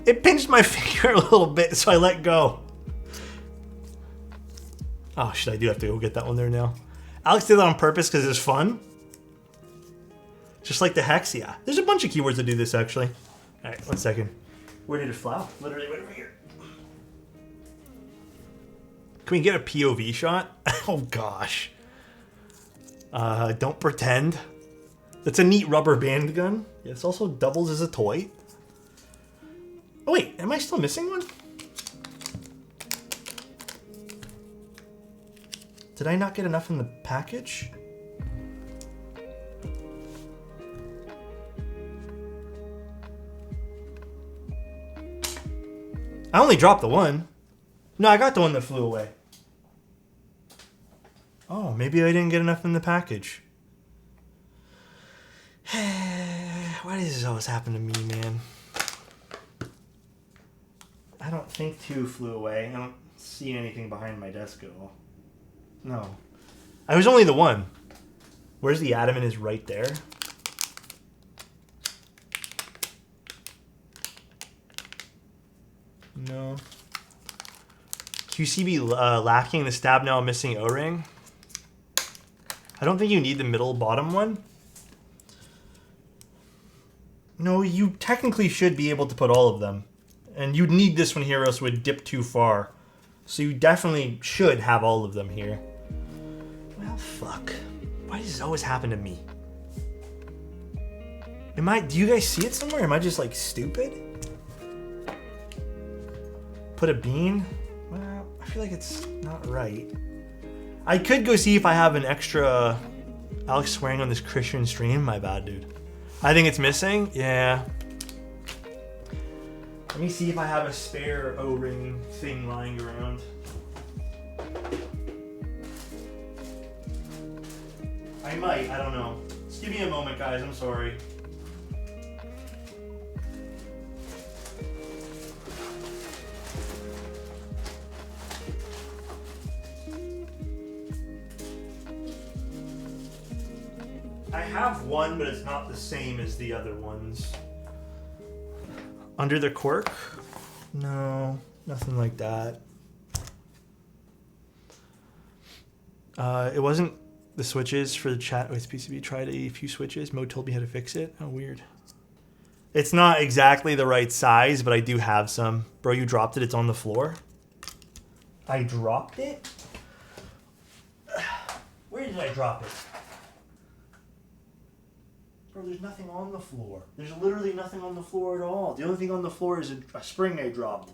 It pinched my finger a little bit, so I let go. Oh, shit, I do have to go get that one there now. Alex did that on purpose because it's fun. Just like the hex, yeah. There's a bunch of keywords that do this, actually. All right, 1 second. Where did it fly off? Literally right over here. Can we get a POV shot? Oh, gosh. Don't pretend. That's a neat rubber band gun. Yeah, this also doubles as a toy. Oh, wait. Am I still missing one? Did I not get enough in the package? I only dropped the one. No, I got the one that flew away. Oh, maybe I didn't get enough in the package. Why does this always happen to me, man? I don't think two flew away. I don't see anything behind my desk at all. No. I was only the one. Where's the adamant is right there. No. QCB lacking the stab now missing O-ring. I don't think you need the middle bottom one. No, you technically should be able to put all of them. And you'd need this one here, else it would dip too far. So you definitely should have all of them here. Well, fuck. Why does this always happen to me? Do you guys see it somewhere? Am I just like stupid? Put a bean? Well, I feel like it's not right. I could go see if I have an extra Alex swearing on this Christian stream. My bad, dude. I think it's missing. Yeah. Let me see if I have a spare O-ring thing lying around. I might. I don't know. Just give me a moment, guys. I'm sorry. I have one, but it's not the same as the other ones. Under the cork? No, nothing like that. It wasn't the switches for the chat with PCB. Tried a few switches. Mo told me how to fix it. Oh, weird. It's not exactly the right size, but I do have some. Bro, you dropped it. It's on the floor. I dropped it? Where did I drop it? Bro, there's nothing on the floor. There's literally nothing on the floor at all. The only thing on the floor is a spring I dropped.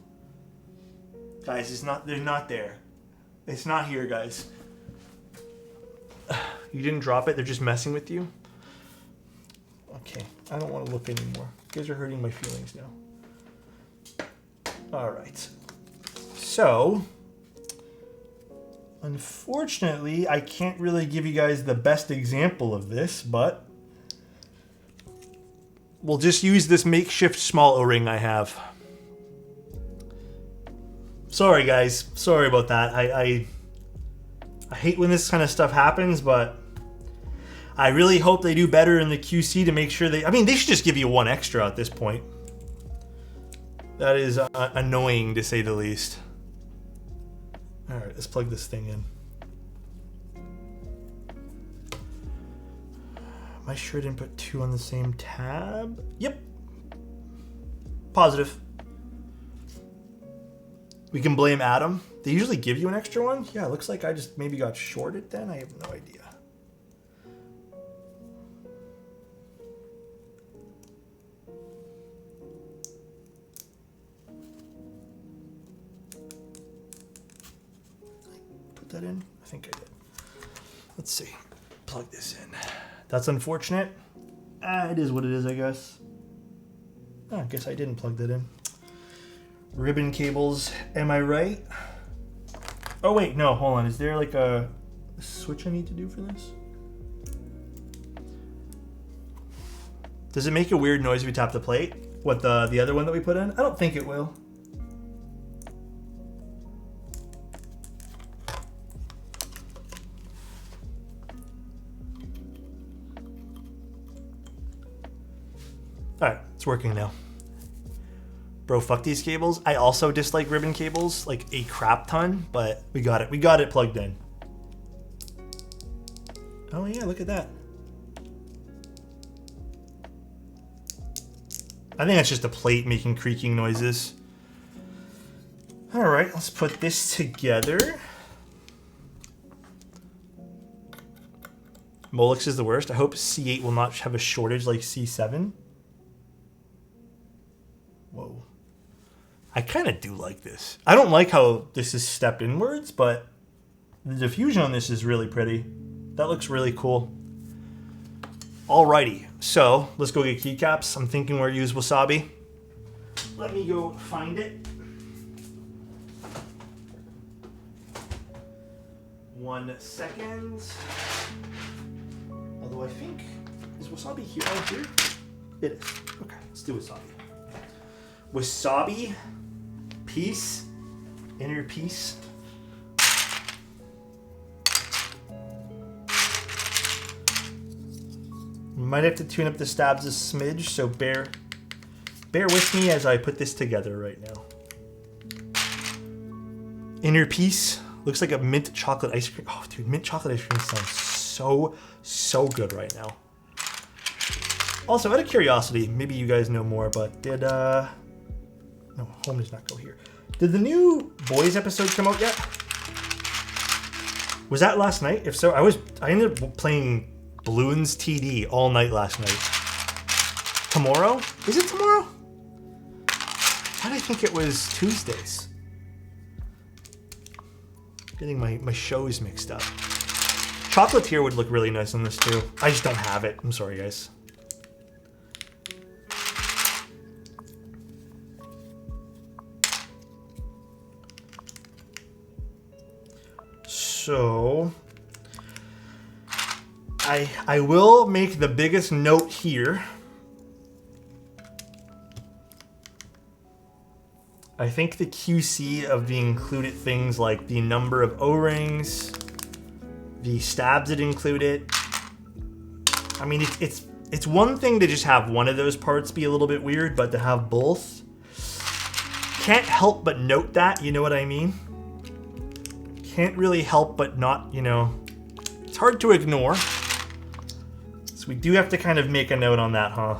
Guys, it's not. They're not there. It's not here, guys. You didn't drop it. They're just messing with you. Okay, I don't want to look anymore. You guys are hurting my feelings now. All right. So, unfortunately, I can't really give you guys the best example of this, but we'll just use this makeshift small O-ring I have. Sorry, guys. Sorry about that. I hate when this kind of stuff happens, but I really hope they do better in the QC to make sure they... I mean, they should just give you one extra at this point. That is annoying, to say the least. All right, let's plug this thing in. Am I sure I didn't put 2 on the same tab? Yep. Positive. We can blame Adam. They usually give you an extra one? Yeah, it looks like I just maybe got shorted then. I have no idea. Put that in? I think I did. Let's see. Plug this in. That's unfortunate. It is what it is, I guess. Oh, I guess I didn't plug that in. Ribbon cables, am I right? Oh wait, no, hold on. Is there like a switch I need to do for this? Does it make a weird noise if you tap the plate? What, the other one that we put in? I don't think it will. Alright, it's working now. Bro, fuck these cables. I also dislike ribbon cables like a crap ton, but we got it. We got it plugged in. Oh yeah, look at that. I think that's just a plate making creaking noises. All right, let's put this together. Molex is the worst. I hope C8 will not have a shortage like C7. Whoa. I kind of do like this. I don't like how this is stepped inwards, but the diffusion on this is really pretty. That looks really cool. Alrighty, so let's go get keycaps. I'm thinking we're use Wasabi. Let me go find it. 1 second. Although I think, is Wasabi here? Oh, here? It is. Okay, let's do Wasabi. Wasabi, piece, inner piece. Might have to tune up the stabs a smidge, so bear with me as I put this together right now. Inner piece looks like a mint chocolate ice cream. Oh, dude, mint chocolate ice cream sounds so good right now. Also, out of curiosity, maybe you guys know more, but did no, home does not go here. Did the new Boys episode come out yet? Was that last night? If so, I ended up playing Bloons TD all night last night. Tomorrow? Is it tomorrow? Why did I think it was Tuesdays? Getting my shows mixed up. Chocolatier would look really nice on this too. I just don't have it. I'm sorry, guys. So I will make the biggest note here. I think the QC of the included things like the number of O-rings, the stabs that include it. I mean, it's one thing to just have one of those parts be a little bit weird, but to have both, can't help but note that, you know what I mean? Can't really help but not, you know, it's hard to ignore. So we do have to kind of make a note on that, huh?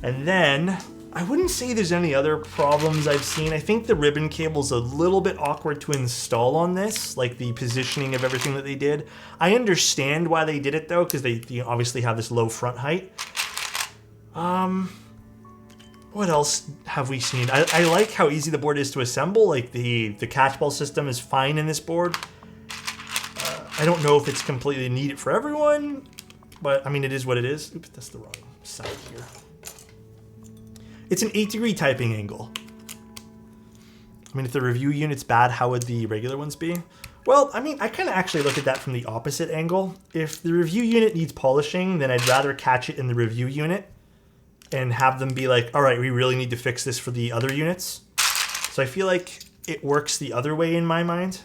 And then, I wouldn't say there's any other problems I've seen. I think the ribbon cable's a little bit awkward to install on this, like the positioning of everything that they did. I understand why they did it though, because they obviously have this low front height. What else have we seen? I like how easy the board is to assemble. Like the catchball system is fine in this board. I don't know if it's completely needed for everyone, but I mean, it is what it is. Oops, that's the wrong side here. It's an 8-degree typing angle. I mean, if the review unit's bad, how would the regular ones be? Well, I mean, I kind of actually look at that from the opposite angle. If the review unit needs polishing, then I'd rather catch it in the review unit and have them be like, all right, we really need to fix this for the other units. So I feel like it works the other way in my mind.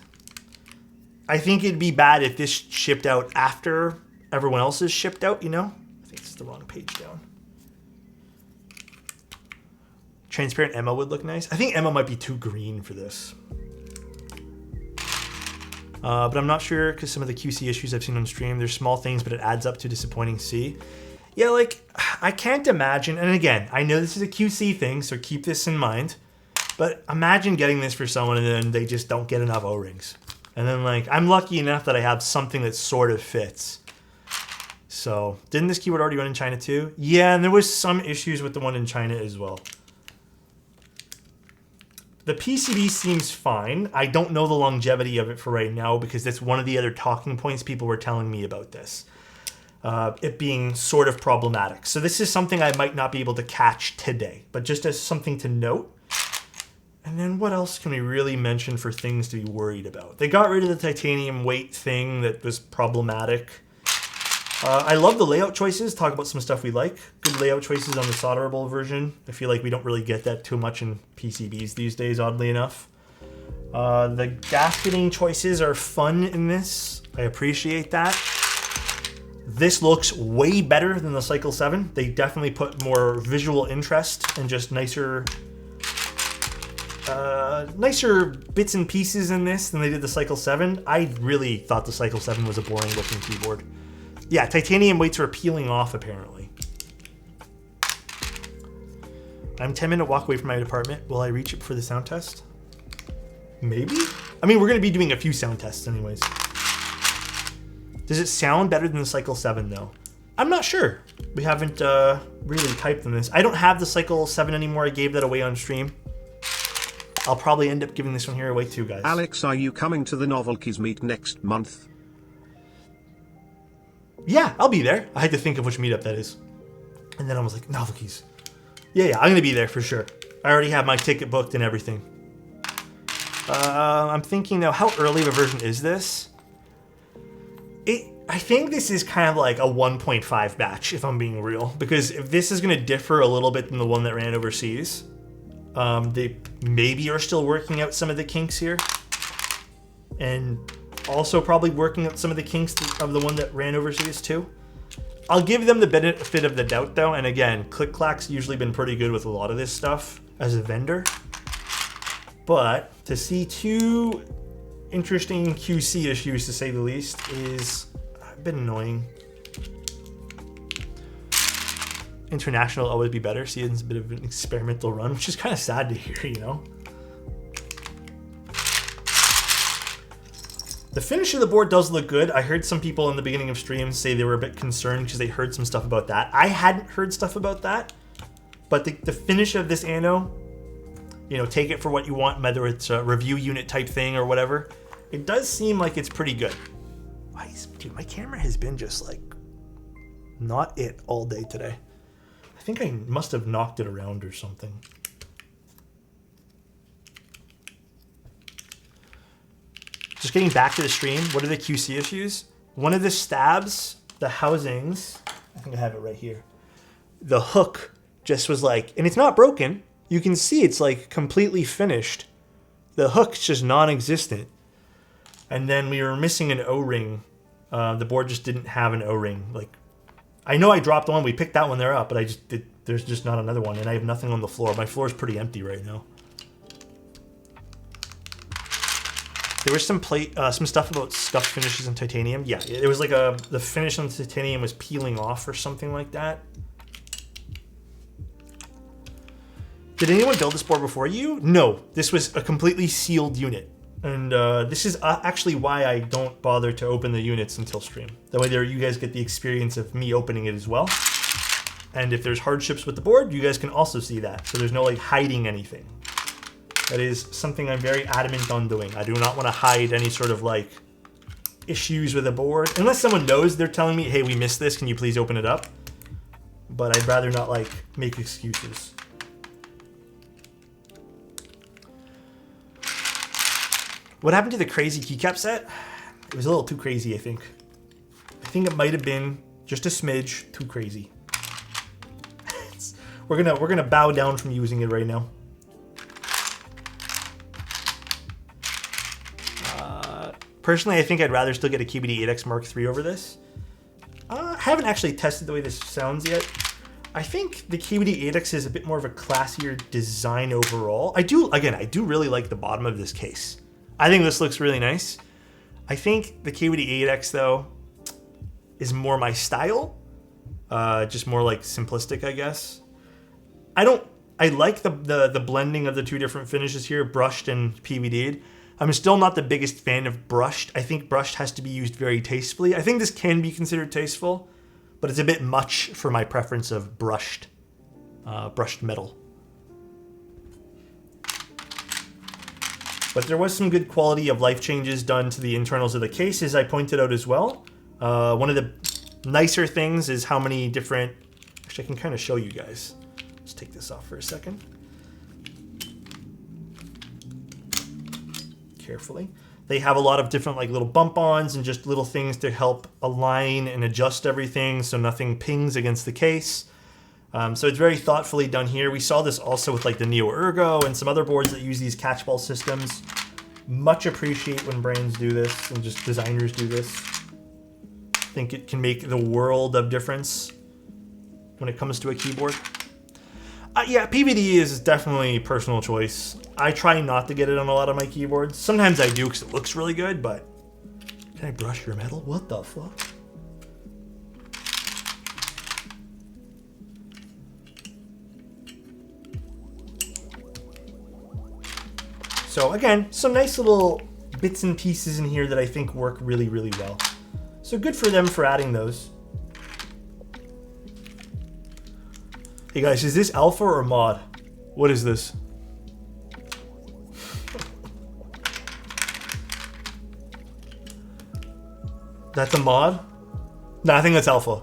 I think it'd be bad if this shipped out after everyone else is shipped out, you know? I think it's the wrong page down. Transparent Emma would look nice. I think Emma might be too green for this. But I'm not sure because some of the QC issues I've seen on stream, there's small things, but it adds up to disappointing C. Yeah, like, I can't imagine, and again, I know this is a QC thing, so keep this in mind, but imagine getting this for someone and then they just don't get enough O-rings. And then, like, I'm lucky enough that I have something that sort of fits. So, didn't this keyboard already run in China too? Yeah, and there was some issues with the one in China as well. The PCB seems fine. I don't know the longevity of it for right now because that's one of the other talking points people were telling me about this. It being sort of problematic. So this is something I might not be able to catch today, but just as something to note. And then what else can we really mention for things to be worried about? They got rid of the titanium weight thing that was problematic. I love the layout choices. Talk about some stuff we like. Good layout choices on the solderable version. I feel like we don't really get that too much in PCBs these days, oddly enough. The gasketing choices are fun in this. I appreciate that. This looks way better than the Cycle 7. They definitely put more visual interest and just nicer bits and pieces in this than they did the Cycle 7. I really thought the Cycle 7 was a boring looking keyboard. Yeah, titanium weights are peeling off apparently. I'm 10-minute walk away from my apartment. Will I reach it for the sound test? Maybe? I mean, we're going to be doing a few sound tests anyways. Does it sound better than the Cycle 7 though? I'm not sure. We haven't really typed in this. I don't have the Cycle 7 anymore. I gave that away on stream. I'll probably end up giving this one here away too, guys. Alex, are you coming to the Novelties meet next month? Yeah, I'll be there. I had to think of which meetup that is. And then I was like, Novelties. Yeah, I'm going to be there for sure. I already have my ticket booked and everything. I'm thinking now, how early of a version is this? I think this is kind of like a 1.5 batch, if I'm being real. Because if this is going to differ a little bit than the one that ran overseas, they maybe are still working out some of the kinks here. And also probably working out some of the kinks of the one that ran overseas too. I'll give them the benefit of the doubt though. And again, ClickClack's usually been pretty good with a lot of this stuff as a vendor. But to see two interesting QC issues, to say the least, is a bit annoying. International will always be better. See, it's a bit of an experimental run, which is kind of sad to hear, you know? The finish of the board does look good. I heard some people in the beginning of streams say they were a bit concerned because they heard some stuff about that. I hadn't heard stuff about that, but the finish of this anno, you know, take it for what you want, whether it's a review unit type thing or whatever. It does seem like it's pretty good. Dude, my camera has been just like not it all day today. I think I must have knocked it around or something. Just getting back to the stream, what are the QC issues? One of the stabs, the housings, I think I have it right here. The hook just was like, and it's not broken. You can see it's like completely finished. The hook's just non-existent. And then we were missing an O-ring. The board just didn't have an O-ring. Like, I know I dropped the one, we picked that one there up, but there's just not another one, and I have nothing on the floor. My floor is pretty empty right now. There was some stuff about scuffed finishes in titanium. Yeah, it was like the finish on the titanium was peeling off or something like that. Did anyone build this board before you? No, this was a completely sealed unit. And this is actually why I don't bother to open the units until stream. That way you guys get the experience of me opening it as well. And if there's hardships with the board, you guys can also see that. So there's no like hiding anything. That is something I'm very adamant on doing. I do not want to hide any sort of like issues with a board. Unless someone knows they're telling me, hey, we missed this, can you please open it up? But I'd rather not like make excuses. What happened to the crazy keycap set? It was a little too crazy, I think. I think it might have been just a smidge too crazy. We're gonna bow down from using it right now. Personally, I think I'd rather still get a KBD-8X Mark III over this. I haven't actually tested the way this sounds yet. I think the KBD-8X is a bit more of a classier design overall. I do really like the bottom of this case. I think this looks really nice. I think the KBD-8X though is more my style. Just more like simplistic, I guess. I like the blending of the two different finishes here, brushed and PVD'd. I'm still not the biggest fan of brushed. I think brushed has to be used very tastefully. I think this can be considered tasteful, but it's a bit much for my preference of brushed metal. But there was some good quality of life changes done to the internals of the case, as I pointed out as well. One of the nicer things is how many different... Actually, I can kind of show you guys. Let's take this off for a second. Carefully. They have a lot of different like little bump-ons and just little things to help align and adjust everything so nothing pings against the case. So it's very thoughtfully done here. We saw this also with like the Neo Ergo and some other boards that use these catchball systems. Much appreciate when brands do this and just designers do this. I think it can make the world of difference when it comes to a keyboard. Yeah, PVD is definitely personal choice. I try not to get it on a lot of my keyboards. Sometimes I do because it looks really good, but... Can I brush your metal? What the fuck? So again, some nice little bits and pieces in here that I think work really, really well. So good for them for adding those. Hey guys, is this alpha or mod? What is this? That's a mod? No, I think that's alpha.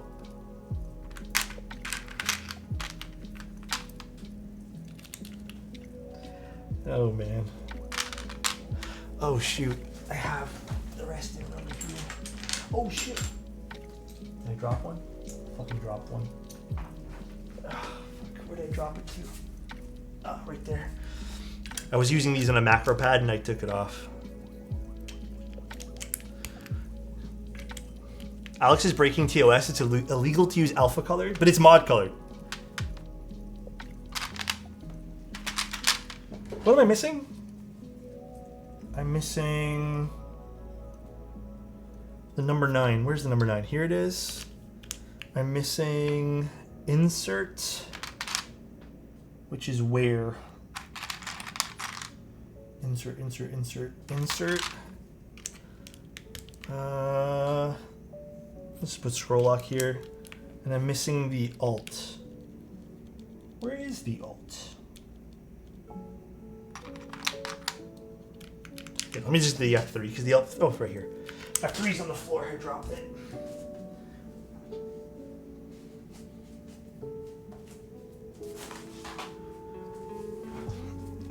Oh man. Oh shoot. I have the rest in number 2. Oh shit. Did I drop one? Fucking dropped one. Where did I drop it to? Oh, right there. I was using these on a macro pad and I took it off. Alex is breaking TOS. It's illegal to use alpha colored, but it's mod colored. What am I missing? I'm missing the number 9. Where's the number 9? Here it is. I'm missing insert, which is where? Insert. Let's put scroll lock here. And I'm missing the alt. Where is the alt? Okay, let me just do the F3 because the alt, oh, it's right here. F3's on the floor, I dropped it.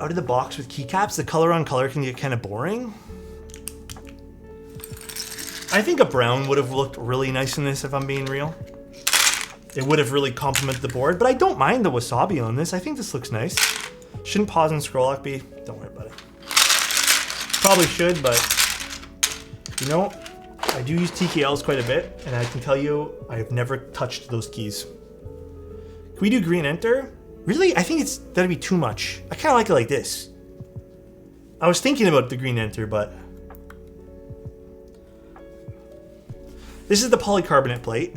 Out of the box with keycaps, the color on color can get kind of boring. I think a brown would have looked really nice in this if I'm being real. It would have really complemented the board, but I don't mind the wasabi on this. I think this looks nice. Shouldn't pause and scroll lock be? Don't worry about it. Probably should, but you know, I do use TKLs quite a bit, and I can tell you, I have never touched those keys. Can we do green enter? Really? I think that'd be too much. I kind of like it like this. I was thinking about the green enter, but this is the polycarbonate plate.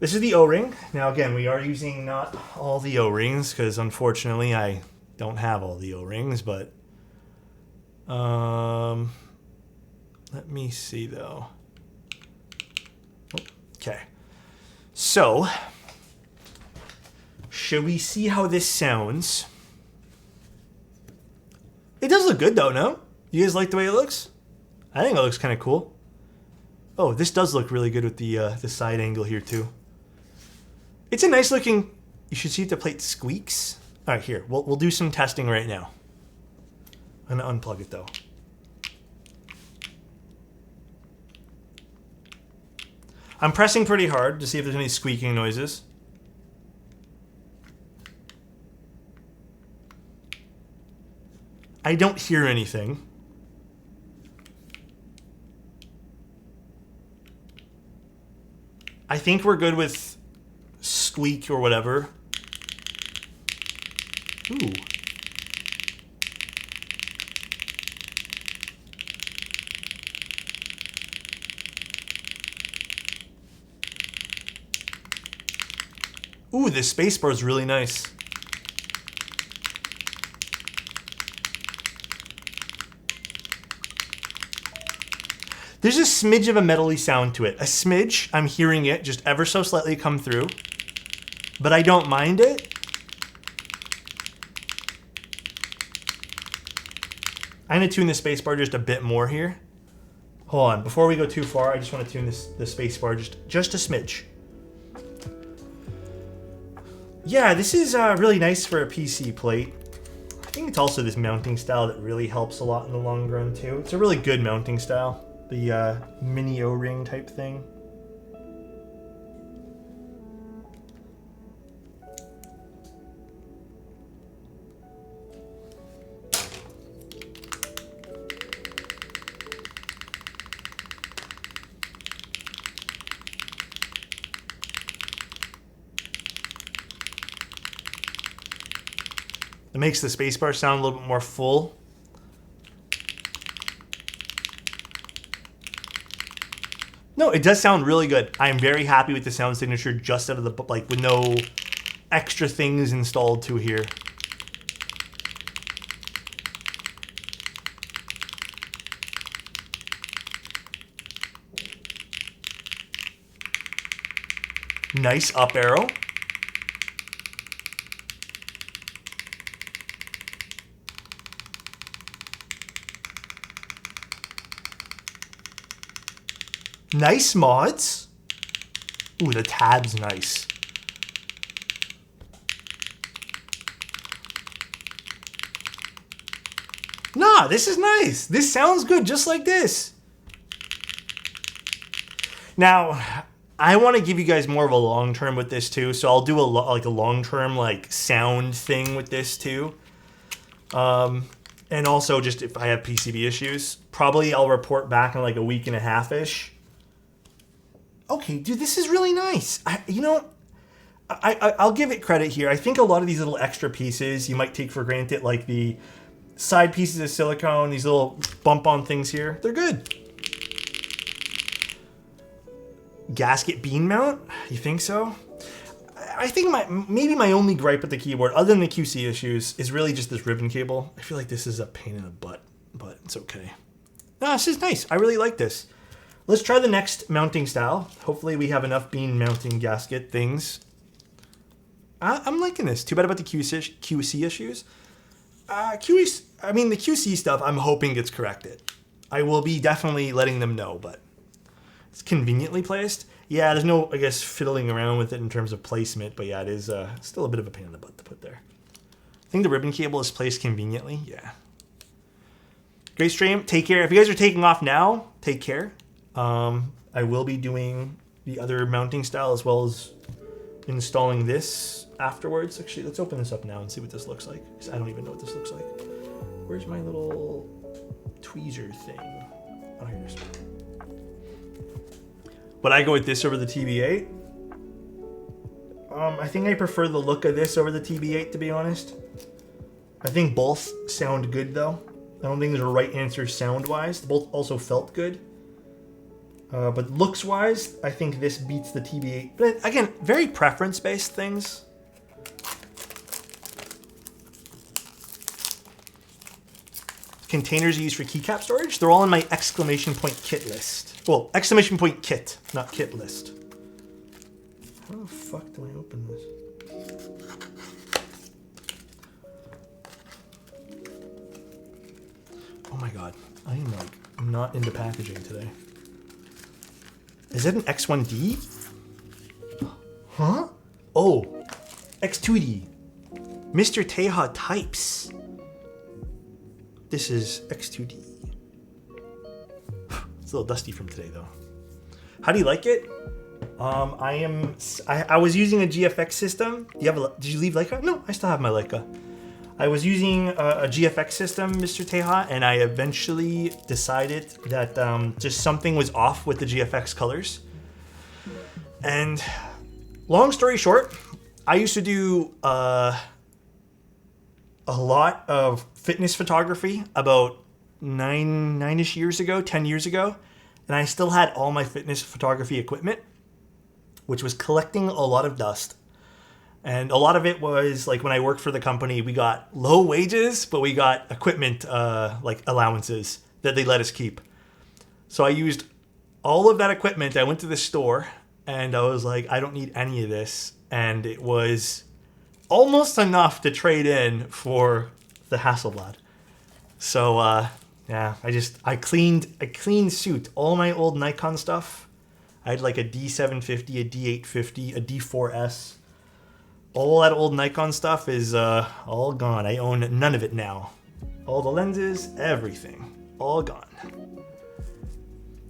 This is the O-ring. Now again, we are using not all the O-rings because unfortunately I don't have all the O-rings, but let me see though. Okay. So, should we see how this sounds? It does look good though, no? You guys like the way it looks? I think it looks kind of cool. Oh, this does look really good with the side angle here too. It's a nice looking, you should see if the plate squeaks. All right, here, we'll do some testing right now. I'm gonna unplug it though. I'm pressing pretty hard to see if there's any squeaking noises. I don't hear anything. I think we're good with squeak or whatever. Ooh. Ooh, this spacebar is really nice. There's a smidge of a metally sound to it. A smidge. I'm hearing it just ever so slightly come through. But I don't mind it. I'm going to tune the spacebar just a bit more here. Hold on. Before we go too far, I just want to tune the spacebar just a smidge. Yeah, this is really nice for a PC plate. I think it's also this mounting style that really helps a lot in the long run too. It's a really good mounting style. The mini O-ring type thing. It makes the spacebar sound a little bit more full. No, it does sound really good. I'm very happy with the sound signature just out of the, like, with no extra things installed to here. Nice up arrow. Nice mods. Ooh, the tab's nice. Nah, this is nice. This sounds good just like this. Now, I want to give you guys more of a long term with this too, so I'll do a long term like sound thing with this too. And also just if I have PCB issues, probably I'll report back in like a week and a half-ish. Okay, dude, this is really nice. I'll give it credit here. I think a lot of these little extra pieces you might take for granted, like the side pieces of silicone, these little bump-on things here, they're good. Gasket bean mount? You think so? I think maybe my only gripe with the keyboard, other than the QC issues, is really just this ribbon cable. I feel like this is a pain in the butt, but it's okay. No, this is nice. I really like this. Let's try the next mounting style. Hopefully we have enough bean mounting gasket things. I'm liking this. Too bad about the QC issues. The QC stuff I'm hoping gets corrected. I will be definitely letting them know, but it's conveniently placed. Yeah, there's no, I guess, fiddling around with it in terms of placement, but yeah, it is still a bit of a pain in the butt to put there. I think the ribbon cable is placed conveniently. Yeah. Great stream. Take care. If you guys are taking off now, take care. I will be doing the other mounting style as well as installing this afterwards. Actually, let's open this up now and see what this looks like, because I don't even know what this looks like. Where's my little tweezer thing? Oh, here it is. Would I go with this over the TB8? I think I prefer the look of this over the TB8, to be honest. I think both sound good, though. I don't think there's a right answer sound-wise. Both also felt good. But looks-wise, I think this beats the TB8. But again, very preference-based things. Containers used for keycap storage. They're all in my exclamation point kit list. Well, exclamation point kit, not kit list. How the fuck do I open this? Oh my god, I am like not into packaging today. Is that an X1D? Huh? Oh, X2D. Mr. Teja types. This is X2D. It's a little dusty from today, though. How do you like it? I was using a GFX system. Did you leave Leica? No, I still have my Leica. I was using a GFX system, Mr. Teja, and I eventually decided that just something was off with the GFX colors. And long story short, I used to do a lot of fitness photography about 9-ish years ago, 10 years ago, and I still had all my fitness photography equipment, which was collecting a lot of dust. And a lot of it was like when I worked for the company, we got low wages, but we got equipment like allowances that they let us keep. So I used all of that equipment. I went to the store and I was like, I don't need any of this. And it was almost enough to trade in for the Hasselblad. So yeah, I clean suit all my old Nikon stuff. I had like a D750, a D850, a D4S. All that old Nikon stuff is all gone. I own none of it now. All the lenses, everything, all gone.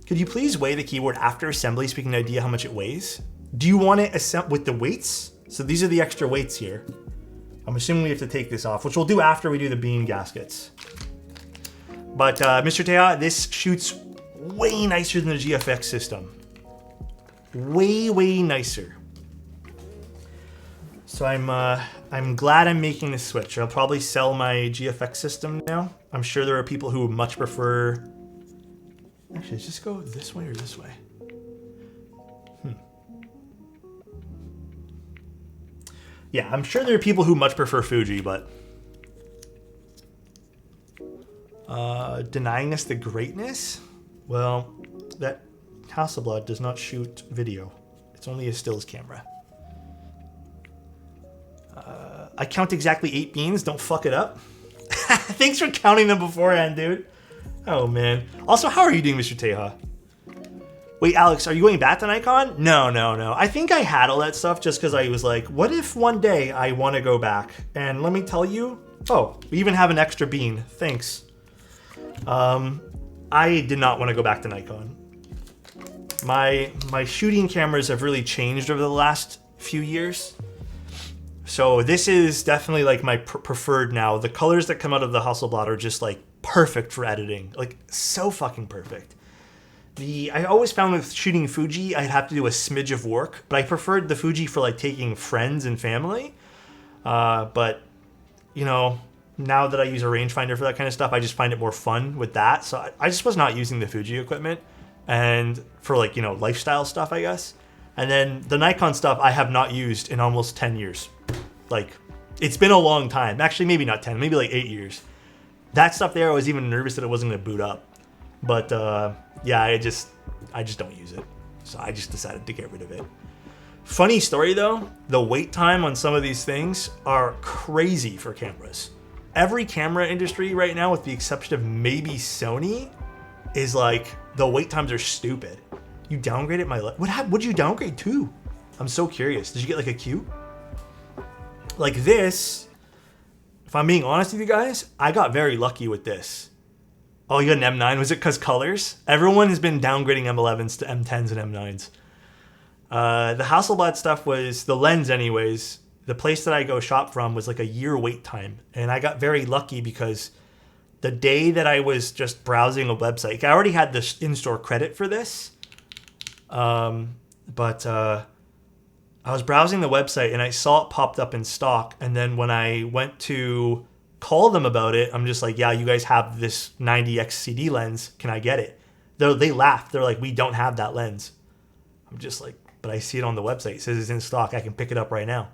Could you please weigh the keyboard after assembly so we can get an idea how much it weighs? Do you want it with the weights? So these are the extra weights here. I'm assuming we have to take this off, which we'll do after we do the bean gaskets. But Mr. Teja, this shoots way nicer than the GFX system. Way, way nicer. So I'm glad I'm making this switch. I'll probably sell my GFX system now. I'm sure there are people who would much prefer... Actually, just go this way or this way? Yeah, I'm sure there are people who much prefer Fuji, but... denying us the greatness? Well, that Hasselblad does not shoot video. It's only a stills camera. I count exactly 8 beans. Don't fuck it up. Thanks for counting them beforehand, dude. Oh, man. Also, how are you doing, Mr. Teja? Wait, Alex, are you going back to Nikon? No. I think I had all that stuff just because I was like, what if one day I want to go back? And let me tell you, oh, we even have an extra bean. Thanks. I did not want to go back to Nikon. My shooting cameras have really changed over the last few years. So this is definitely like my preferred now. The colors that come out of the Hasselblad are just like perfect for editing. Like so fucking perfect. I always found with shooting Fuji, I'd have to do a smidge of work, but I preferred the Fuji for like taking friends and family. But you know, now that I use a rangefinder for that kind of stuff, I just find it more fun with that. So I just was not using the Fuji equipment and for like, you know, lifestyle stuff, I guess. And then the Nikon stuff I have not used in almost 10 years. Like, it's been a long time. Actually, maybe not 10, maybe like 8 years. That stuff there, I was even nervous that it wasn't going to boot up. But yeah, I just don't use it. So I just decided to get rid of it. Funny story though, the wait time on some of these things are crazy for cameras. Every camera industry right now, with the exception of maybe Sony, is like, the wait times are stupid. You downgraded my... What'd you downgrade to? I'm so curious. Did you get like a Q? Like this, if I'm being honest with you guys, I got very lucky with this. Oh, you got an M9? Was it because colors? Everyone has been downgrading M11s to M10s and M9s. The Hasselblad stuff was, the lens anyways, the place that I go shop from was like a year wait time. And I got very lucky because the day that I was just browsing a website, I already had the in-store credit for this. But I was browsing the website and I saw it popped up in stock. And then when I went to call them about it, I'm just like, yeah, you guys have this 90x CD lens. Can I get it? They laughed. They're like, we don't have that lens. I'm just like, but I see it on the website. It says it's in stock. I can pick it up right now.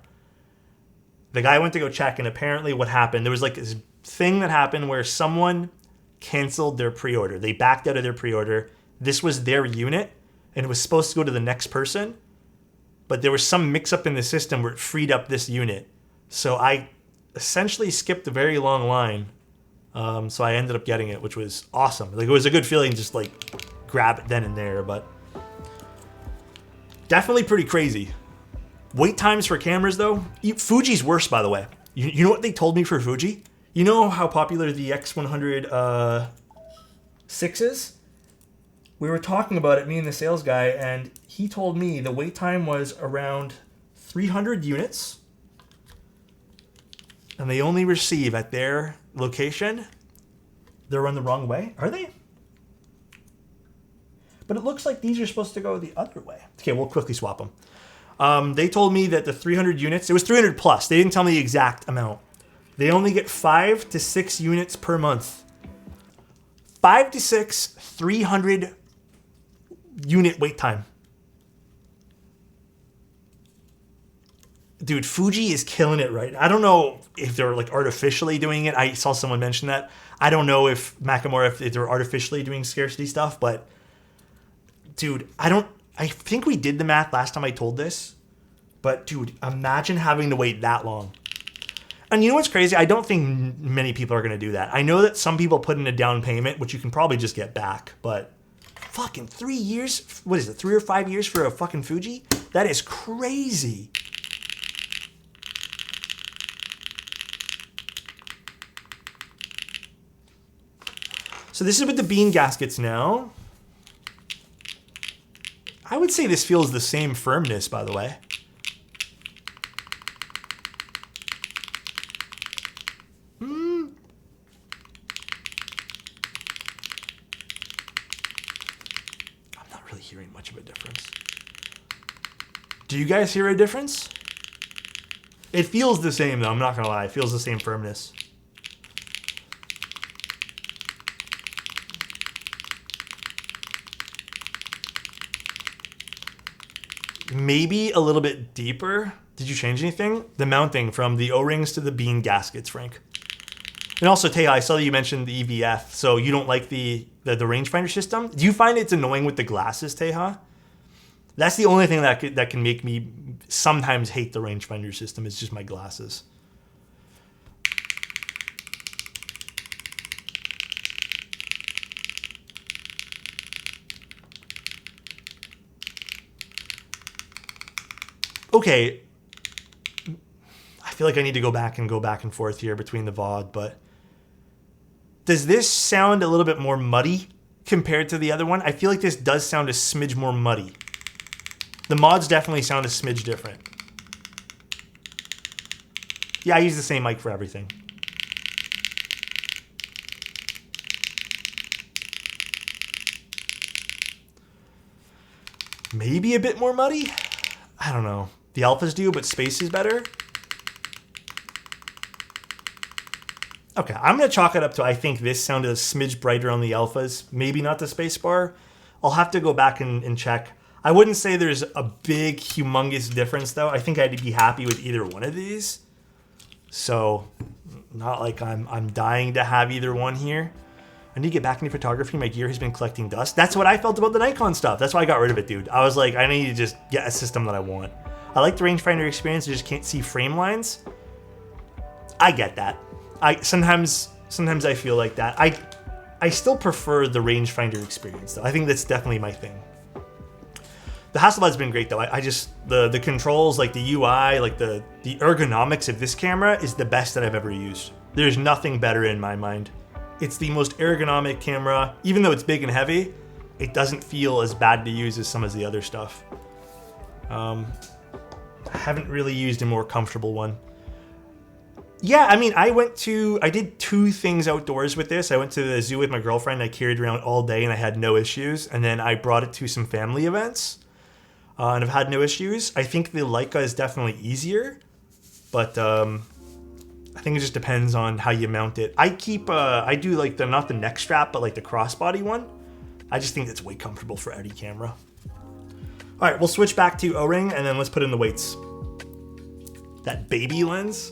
The guy went to go check, and apparently what happened, there was like this thing that happened where someone canceled their pre-order. They backed out of their pre-order. This was their unit, and it was supposed to go to the next person. But there was some mix-up in the system where it freed up this unit. So I essentially skipped a very long line. So I ended up getting it, which was awesome. Like, it was a good feeling just like grab it then and there, but definitely pretty crazy. Wait times for cameras though, Fuji's worse, by the way. You know what they told me for Fuji? You know how popular the X100 6 is? we were talking about it, me and the sales guy, and he told me the wait time was around 300 units. And they only receive at their location. They're run the wrong way. Are they? But it looks like these are supposed to go the other way. Okay, we'll quickly swap them. They told me that the 300 units, it was 300 plus. They didn't tell me the exact amount. They only get 5 to 6 units per month. 5 to 6, 300 unit wait time. Dude, Fuji is killing it, right? I don't know if they're like artificially doing it. I saw someone mention that. I don't know if Macklemore, if they're artificially doing scarcity stuff, but dude, I think we did the math last time I told this, but dude, imagine having to wait that long. And you know what's crazy? I don't think many people are going to do that. I know that some people put in a down payment, which you can probably just get back, but fucking 3 years? What is it, 3 or 5 years for a fucking Fuji? That is crazy. So this is with the bean gaskets now. I would say this feels the same firmness, by the way. I'm not really hearing much of a difference. Do you guys hear a difference? It feels the same, though. I'm not going to lie. It feels the same firmness. Maybe a little bit deeper. Did you change anything? The mounting from the O-rings to the bean gaskets, Frank. And also, Teja, I saw that you mentioned the EVF, so you don't like the rangefinder system. Do you find it's annoying with the glasses, Teja? That's the only thing that can make me sometimes hate the rangefinder system. It's just my glasses. Okay, I feel like I need to go back and forth here between the VOD, but does this sound a little bit more muddy compared to the other one? I feel like this does sound a smidge more muddy. The mods definitely sound a smidge different. Yeah, I use the same mic for everything. Maybe a bit more muddy? I don't know. The alphas do, but space is better. Okay, I'm going to chalk it up to I think this sounded a smidge brighter on the alphas. Maybe not the space bar. I'll have to go back and check. I wouldn't say there's a big, humongous difference, though. I think I'd be happy with either one of these. So, not like I'm dying to have either one here. I need to get back into photography. My gear has been collecting dust. That's what I felt about the Nikon stuff. That's why I got rid of it, dude. I was like, I need to just get a system that I want. I like the rangefinder experience. I just can't see frame lines. I get that. Sometimes I feel like that. I still prefer the rangefinder experience, though. I think that's definitely my thing. The Hasselblad's been great, though. I just, the controls, like the UI, like the ergonomics of this camera is the best that I've ever used. There's nothing better in my mind. It's the most ergonomic camera. Even though it's big and heavy, it doesn't feel as bad to use as some of the other stuff. I haven't really used a more comfortable one. Yeah, I mean, I did 2 things outdoors with this. I went to the zoo with my girlfriend. I carried it around all day and I had no issues. And then I brought it to some family events and I've had no issues. I think the Leica is definitely easier, but I think it just depends on how you mount it. I do like not the neck strap, but like the crossbody one. I just think it's way comfortable for any camera. All right, we'll switch back to O-ring and then let's put in the weights. That baby lens.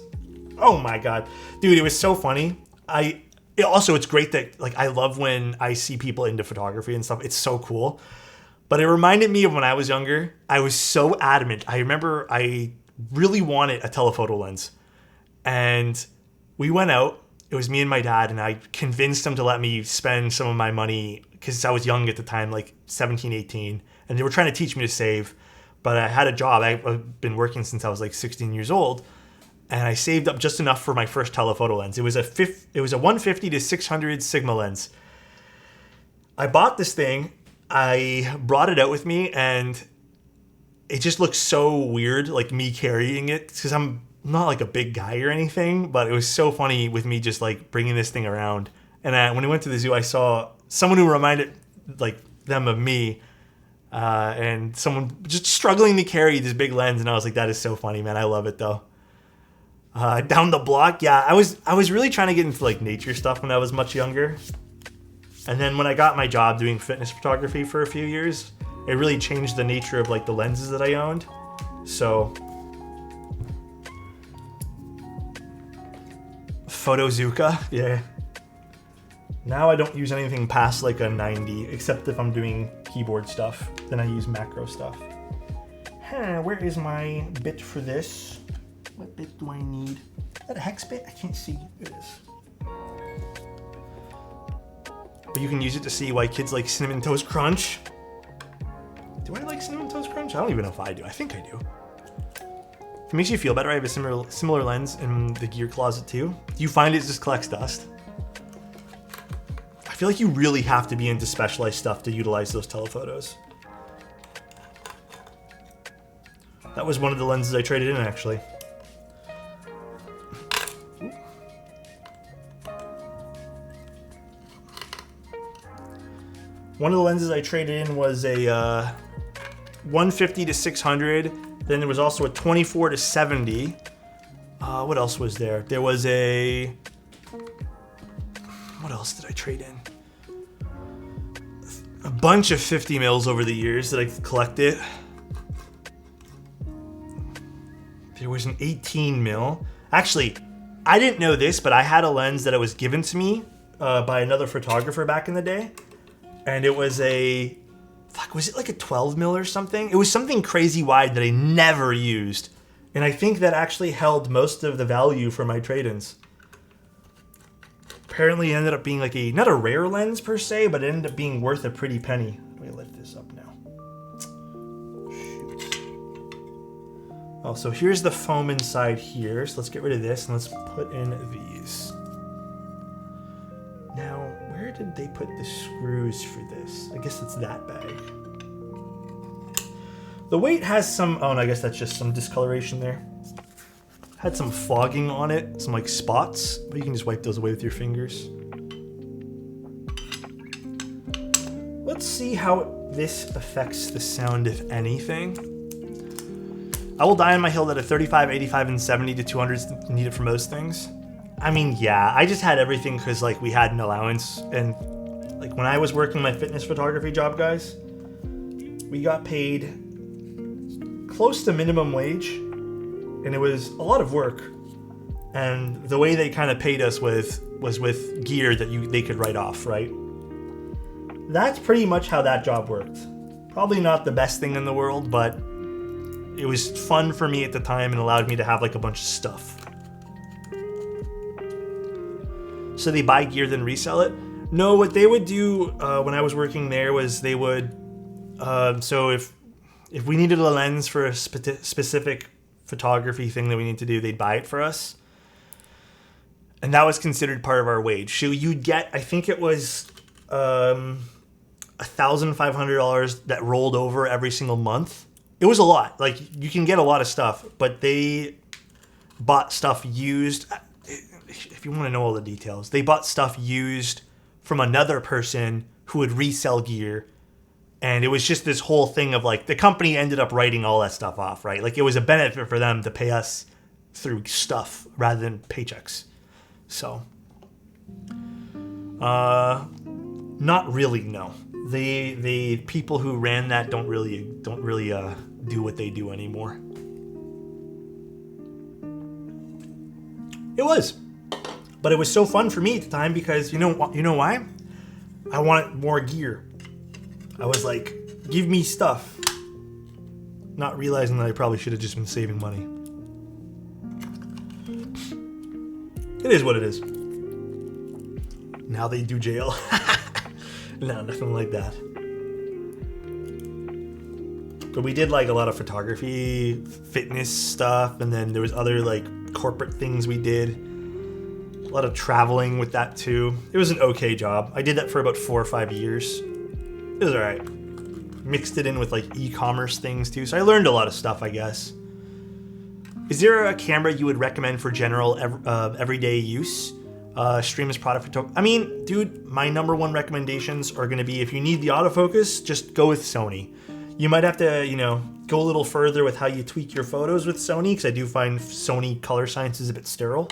Oh my God, dude, it was so funny. It's great that, like, I love when I see people into photography and stuff. It's so cool. But it reminded me of when I was younger. I was so adamant. I remember I really wanted a telephoto lens. And we went out. It was me and my dad, and I convinced him to let me spend some of my money because I was young at the time, like 17, 18. And they were trying to teach me to save. But I had a job. I've been working since I was like 16 years old. And I saved up just enough for my first telephoto lens. It was a 150 to 600 Sigma lens. I bought this thing. I brought it out with me, and it just looks so weird, like me carrying it, because I'm not like a big guy or anything, but it was so funny with me just like bringing this thing around. And when I went to the zoo, I saw someone who reminded like them of me, and someone just struggling to carry this big lens, and I was like, that is so funny, man. I love it though. Down the block, yeah, I was really trying to get into like nature stuff when I was much younger. And then when I got my job doing fitness photography for a few years, it really changed the nature of like the lenses that I owned. So Photozuka, yeah. Now I don't use anything past like a 90, except if I'm doing keyboard stuff. Then I use macro stuff. Where is my bit for this? What bit do I need? Is that a hex bit? I can't see. It is. But you can use it to see why kids like Cinnamon Toast Crunch. Do I like Cinnamon Toast Crunch? I don't even know if I do. I think I do. If it makes you feel better, I have a similar lens in the gear closet too. Do you find it just collects dust? I feel like you really have to be into specialized stuff to utilize those telephotos. That was one of the lenses I traded in, actually. One of the lenses I traded in was a 150 to 600. Then there was also a 24 to 70. What else was there? There was a... What else did I trade in? A bunch of 50 mils over the years that I collected. There was an 18 mil. Actually, I didn't know this, but I had a lens that was given to me by another photographer back in the day. And it was a, was it like a 12 mil or something? It was something crazy wide that I never used. And I think that actually held most of the value for my trade-ins. Apparently it ended up being like not a rare lens per se, but it ended up being worth a pretty penny. Let me lift this up now. Shoot. Oh, so here's the foam inside here. So let's get rid of this and let's put in these. Now, where did they put the screws for this? I guess it's that bag. The weight has some, oh, and I guess that's just some discoloration there. Had some fogging on it, some like spots, but you can just wipe those away with your fingers. Let's see how this affects the sound, if anything. I will die on my hill that a 35, 85, and 70 to 200 is needed for most things. I mean, yeah, I just had everything because like we had an allowance, and like when I was working my fitness photography job, guys, we got paid close to minimum wage, and it was a lot of work. And the way they kind of paid us was with gear that they could write off, right? That's pretty much how that job worked. Probably not the best thing in the world, but it was fun for me at the time and allowed me to have like a bunch of stuff. So they buy gear, then resell it? No, what they would do when I was working there was they would, so if we needed a lens for a specific photography thing that we need to do, they'd buy it for us. And that was considered part of our wage. So you'd get, I think it was $1,500 that rolled over every single month. It was a lot. Like, you can get a lot of stuff, but they bought stuff used. If you want to know all the details, they bought stuff used from another person who would resell gear. And it was just this whole thing of like, the company ended up writing all that stuff off, right? Like, it was a benefit for them to pay us through stuff rather than paychecks. So, not really, no. The people who ran that don't really do what they do anymore. It was. But it was so fun for me at the time because you know why? I wanted more gear. I was like, give me stuff. Not realizing that I probably should have just been saving money. It is what it is. Now they do jail. No, nothing like that. But we did like a lot of photography, fitness stuff, and then there was other like corporate things we did. A lot of traveling with that too. It was an okay job. I did that for about 4 or 5 years. It was all right. mixed it in with like e-commerce things too. So I learned a lot of stuff, I guess. Is there a camera you would recommend for general everyday use? Stream as product photography. I mean, dude, my number one recommendations are going to be if you need the autofocus, just go with Sony. You might have to, you know, go a little further with how you tweak your photos with Sony, because I do find Sony color science is a bit sterile.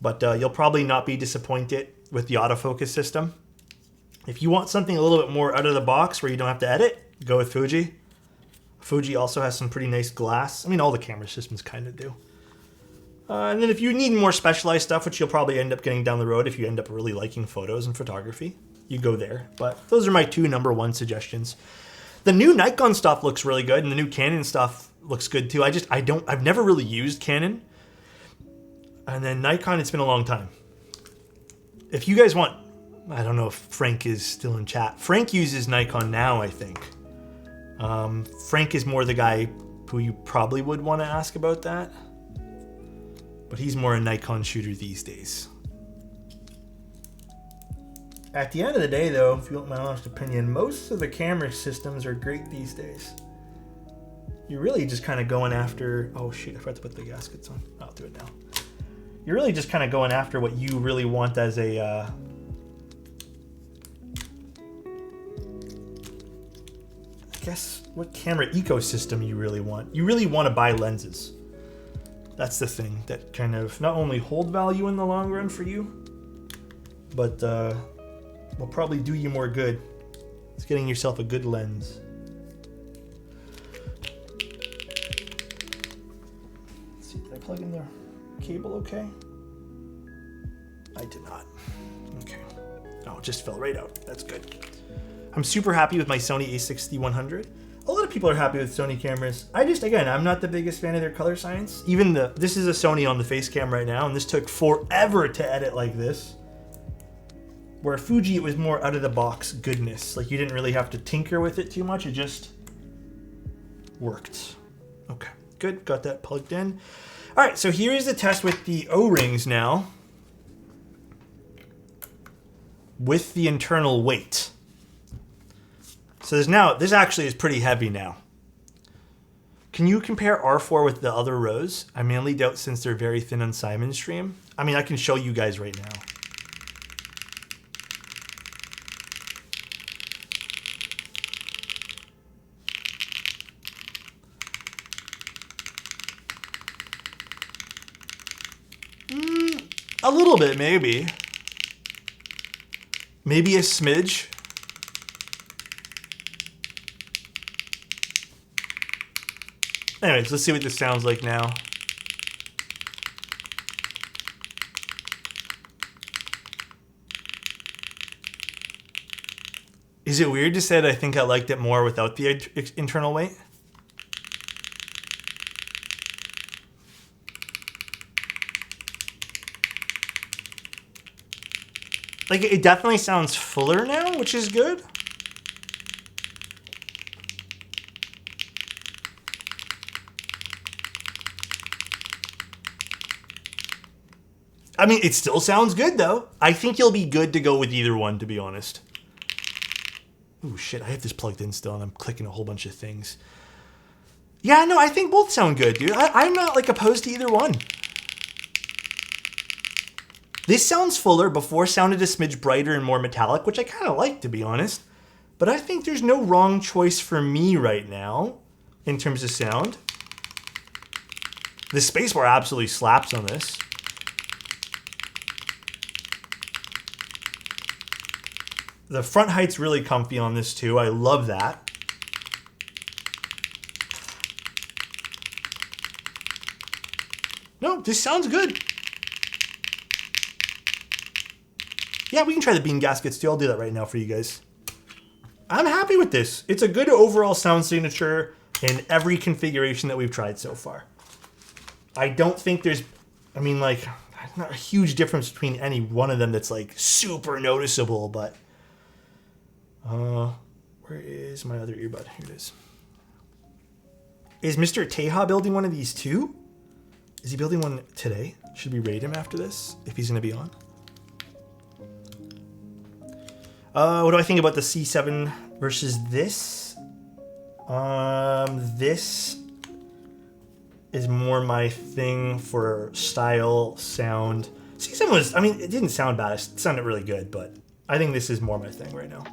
But you'll probably not be disappointed with the autofocus system. If you want something a little bit more out of the box where you don't have to edit, go with Fuji. Fuji also has some pretty nice glass. I mean, all the camera systems kind of do. And then if you need more specialized stuff, which you'll probably end up getting down the road if you end up really liking photos and photography, you go there. But those are my two number one suggestions. The new Nikon stuff looks really good, and the new Canon stuff looks good too. I've never really used Canon. And then Nikon, it's been a long time. If you guys want, I don't know if Frank is still in chat. Frank uses Nikon now, I think. Frank is more the guy who you probably would want to ask about that. But he's more a Nikon shooter these days. At the end of the day, though, if you want my honest opinion, most of the camera systems are great these days. You're really just kind of going after... Oh, shit, I forgot to put the gaskets on. I'll do it now. You're really just kind of going after what you really want as a... I guess what camera ecosystem you really want. You really want to buy lenses. That's the thing that kind of not only hold value in the long run for you, but will probably do you more good. It's getting yourself a good lens. Let's see, did I plug in the cable okay? I did not. Okay. Oh, it just fell right out. That's good. I'm super happy with my Sony a6100. A lot of people are happy with Sony cameras. Again, I'm not the biggest fan of their color science. This is a Sony on the face cam right now, and this took forever to edit like this. Where Fuji, it was more out of the box goodness. Like you didn't really have to tinker with it too much. It just worked. Okay, good, got that plugged in. All right, so here is the test with the O-rings now. With the internal weight. So this actually is pretty heavy now. Can you compare R4 with the other rows? I mainly doubt since they're very thin on Simon's stream. I mean, I can show you guys right now. A little bit, maybe. Maybe a smidge. Anyways, let's see what this sounds like now. Is it weird to say that I think I liked it more without the internal weight? Like, it definitely sounds fuller now, which is good. I mean, it still sounds good, though. I think you'll be good to go with either one, to be honest. Oh, shit, I have this plugged in still, and I'm clicking a whole bunch of things. Yeah, no, I think both sound good, dude. I'm not, like, opposed to either one. This sounds fuller. Before sounded a smidge brighter and more metallic, which I kind of like, to be honest. But I think there's no wrong choice for me right now in terms of sound. The spacebar absolutely slaps on this. The front height's really comfy on this too. I love that. No, this sounds good. Yeah, we can try the bean gaskets too. I'll do that right now for you guys. I'm happy with this. It's a good overall sound signature in every configuration that we've tried so far. I don't think there's, I mean, like, not a huge difference between any one of them that's like super noticeable, but where is my other earbud? Here it is. Is Mr. Teja building one of these too? Is he building one today? Should we raid him after this if he's going to be on? What do I think about the C7 versus this. This is more my thing for style, sound. C7 was, I mean, it didn't sound bad. It sounded really good, but I think this is more my thing right now.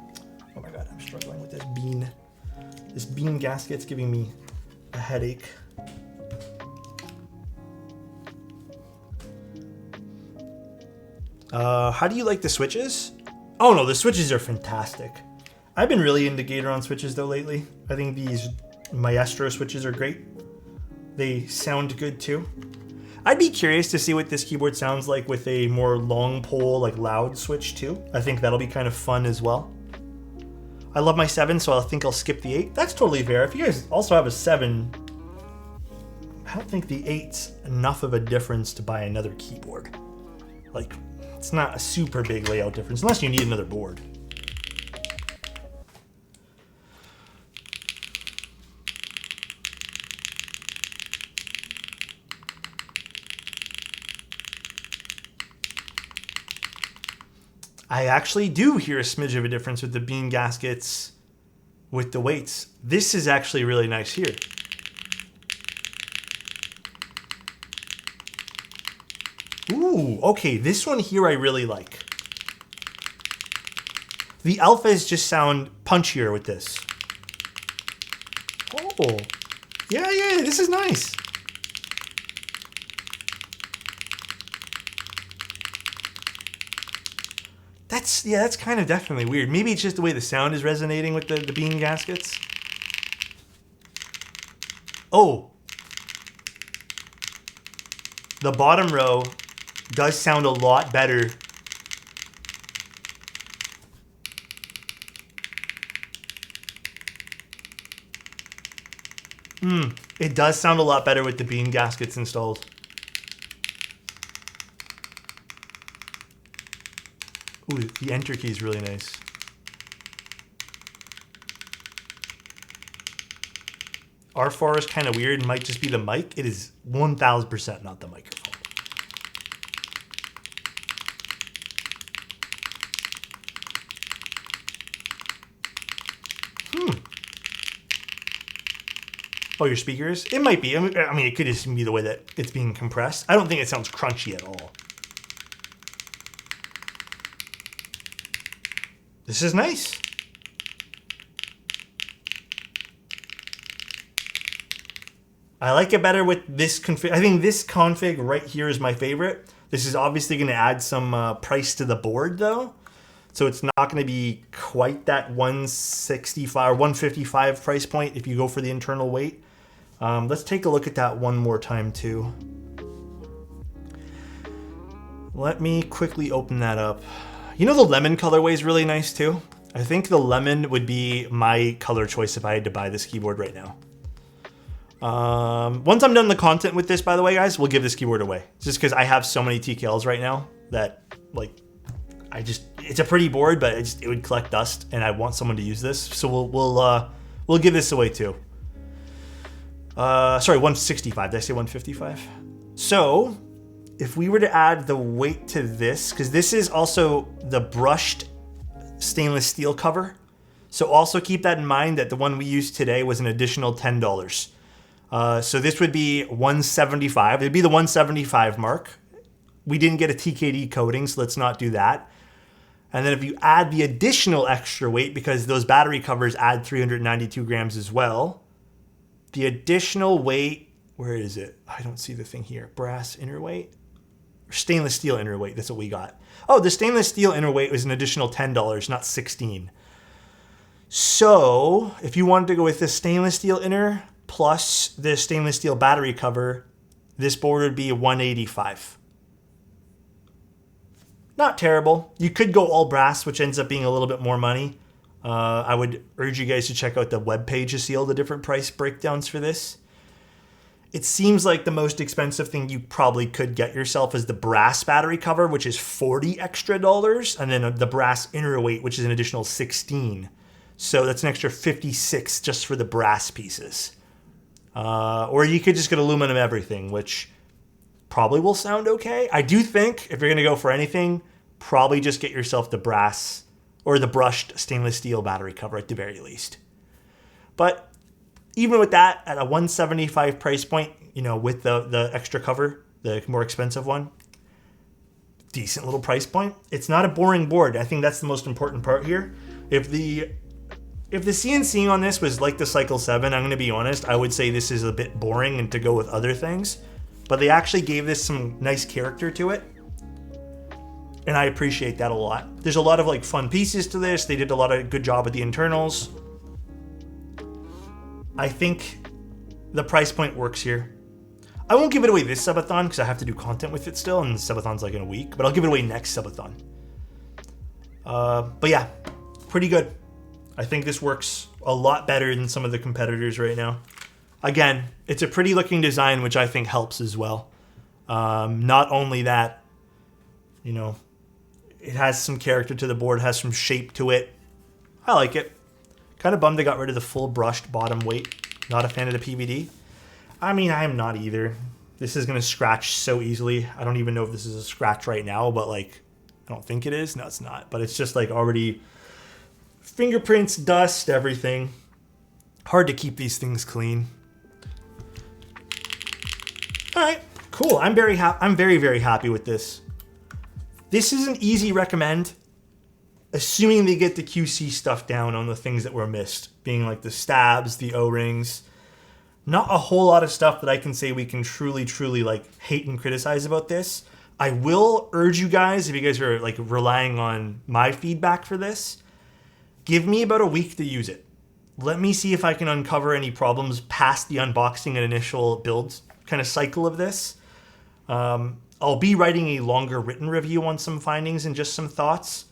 Oh my God, I'm struggling with this bean. This bean gasket's giving me a headache. How do you like the switches? Oh no, the switches are fantastic. I've been really into Gateron switches though lately. I think these Maestro switches are great. They sound good too. I'd be curious to see what this keyboard sounds like with a more long pole, like loud switch too. I think that'll be kind of fun as well. I love my 7, so I think I'll skip the 8. That's totally fair. If you guys also have a 7, I don't think the 8's enough of a difference to buy another keyboard. Like, it's not a super big layout difference, unless you need another board. I actually do hear a smidge of a difference with the bean gaskets with the weights. This is actually really nice here. Ooh, okay, this one here I really like. The alphas just sound punchier with this. Oh, yeah, this is nice. That's kind of definitely weird. Maybe it's just the way the sound is resonating with the bean gaskets. Oh. The bottom row does sound a lot better. It does sound a lot better with the bean gaskets installed. Ooh, the enter key is really nice. R4 is kind of weird. It might just be the mic. It is 1000% not the microphone. Oh, your speakers? It might be. I mean, it could just be the way that it's being compressed. I don't think it sounds crunchy at all. This is nice. I like it better with this config. I think this config right here is my favorite. This is obviously going to add some price to the board though. So it's not going to be quite that 165 or 155 price point if you go for the internal weight. Let's take a look at that one more time too. Let me quickly open that up. You know, the lemon colorway is really nice too. I think the lemon would be my color choice if I had to buy this keyboard right now. Once I'm done the content with this, by the way, guys, we'll give this keyboard away. Just because I have so many TKLs right now that, like, it's a pretty board, but it would collect dust, and I want someone to use this. So we'll give this away too. Sorry, 165. Did I say 155? So if we were to add the weight to this, because this is also the brushed stainless steel cover. So also keep that in mind that the one we used today was an additional $10. So this would be 175. It'd be the 175 mark. We didn't get a TKD coating, so let's not do that. And then if you add the additional extra weight, because those battery covers add 392 grams as well, the additional weight, where is it? I don't see the thing here. Brass inner weight? Or stainless steel inner weight, that's what we got. Oh, the stainless steel inner weight was an additional $10, not 16. So if you wanted to go with the stainless steel inner plus the stainless steel battery cover, this board would be 185. Not terrible. You could go all brass, which ends up being a little bit more money. I would urge you guys to check out the webpage to see all the different price breakdowns for this. It seems like the most expensive thing you probably could get yourself is the brass battery cover, which is $40 extra, and then the brass inner weight, which is an additional 16. So that's an extra 56 just for the brass pieces. Or you could just get aluminum everything, which probably will sound okay. I do think if you're going to go for anything, probably just get yourself the brass or the brushed stainless steel battery cover at the very least. But even with that, at a 175 price point, you know, with the extra cover, the more expensive one, decent little price point. It's not a boring board. I think that's the most important part here. If the CNC on this was like the Cycle 7, I'm going to be honest, I would say this is a bit boring and to go with other things. But they actually gave this some nice character to it. And I appreciate that a lot. There's a lot of like fun pieces to this. They did a lot of good job with the internals. I think the price point works here. I won't give it away this subathon because I have to do content with it still, and the subathon's like in a week, but I'll give it away next subathon. But yeah, pretty good. I think this works a lot better than some of the competitors right now. Again, it's a pretty looking design, which I think helps as well. Not only that, you know, it has some character to the board, has some shape to it. I like it. Kind of bummed they got rid of the full brushed bottom weight. Not a fan of the PVD. I mean, I am not either. This is going to scratch so easily. I don't even know if this is a scratch right now, but like, I don't think it is. No, it's not. But it's just like already fingerprints, dust, everything. Hard to keep these things clean. All right, cool. I'm very, very happy with this. This is an easy recommend, assuming they get the QC stuff down on the things that were missed, being like the stabs, the O-rings. Not a whole lot of stuff that I can say we can truly like hate and criticize about this. I will urge you guys, if you guys are like relying on my feedback for this, give me about a week to use it. Let me see if I can uncover any problems past the unboxing and initial build kind of cycle of this. I'll be writing a longer written review on some findings and just some thoughts.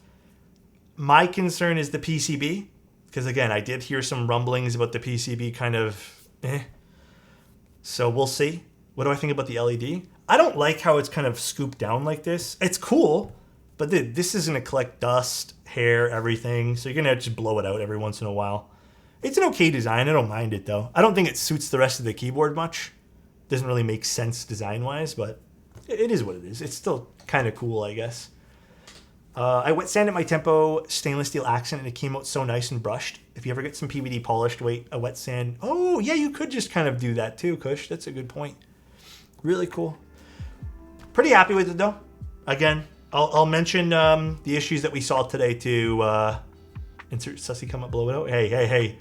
My concern is the PCB, because again, I did hear some rumblings about the PCB kind of So we'll see. What do I think about the LED? I don't like how it's kind of scooped down like this. It's cool, but this is going to collect dust, hair, everything. So you're going to just blow it out every once in a while. It's an okay design. I don't mind it though. I don't think it suits the rest of the keyboard much. Doesn't really make sense design-wise, but it is what it is. It's still kind of cool, I guess. I wet sanded my Tempo stainless steel accent and it came out so nice and brushed. If you ever get some PVD polished, wait, a wet sand. Oh, yeah, you could just kind of do that too, Kush. That's a good point. Really cool. Pretty happy with it though. Again, I'll mention the issues that we saw today to insert sussy come up, blow it out. Hey.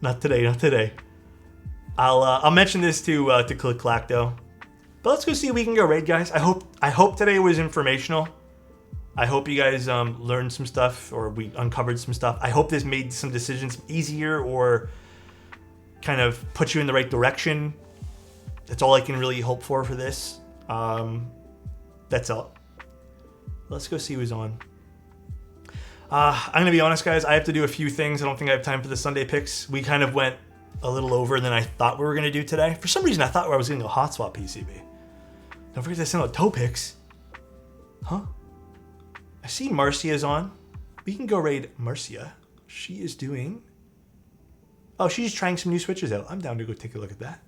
Not today. I'll mention this to Click Clack though. But let's go see if we can go raid, guys. I hope today was informational. I hope you guys learned some stuff, or we uncovered some stuff. I hope this made some decisions easier or kind of put you in the right direction. That's all I can really hope for this. That's all. Let's go see who's on. I'm going to be honest, guys. I have to do a few things. I don't think I have time for the Sunday picks. We kind of went a little over than I thought we were going to do today. For some reason, I thought I was going to go hot swap PCB. Don't forget to send out toe picks. Huh? I see Marcia's on. We can go raid Marcia. She is doing... Oh, she's trying some new switches out. I'm down to go take a look at that.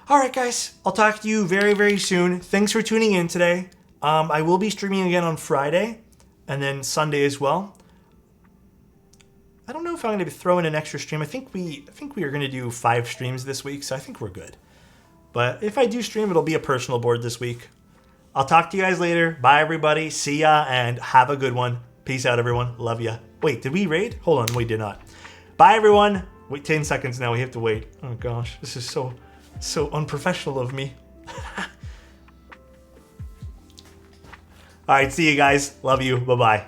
All right, guys. I'll talk to you very, very soon. Thanks for tuning in today. I will be streaming again on Friday and then Sunday as well. I don't know if I'm going to throw in an extra stream. I think we are going to do 5 streams this week, so I think we're good. But if I do stream, it'll be a personal board this week. I'll talk to you guys later. Bye, everybody. See ya, and have a good one. Peace out, everyone. Love ya. Wait, did we raid? Hold on, we did not. Bye, everyone. Wait, 10 seconds now. We have to wait. Oh, gosh. This is so unprofessional of me. All right, see you guys. Love you. Bye-bye.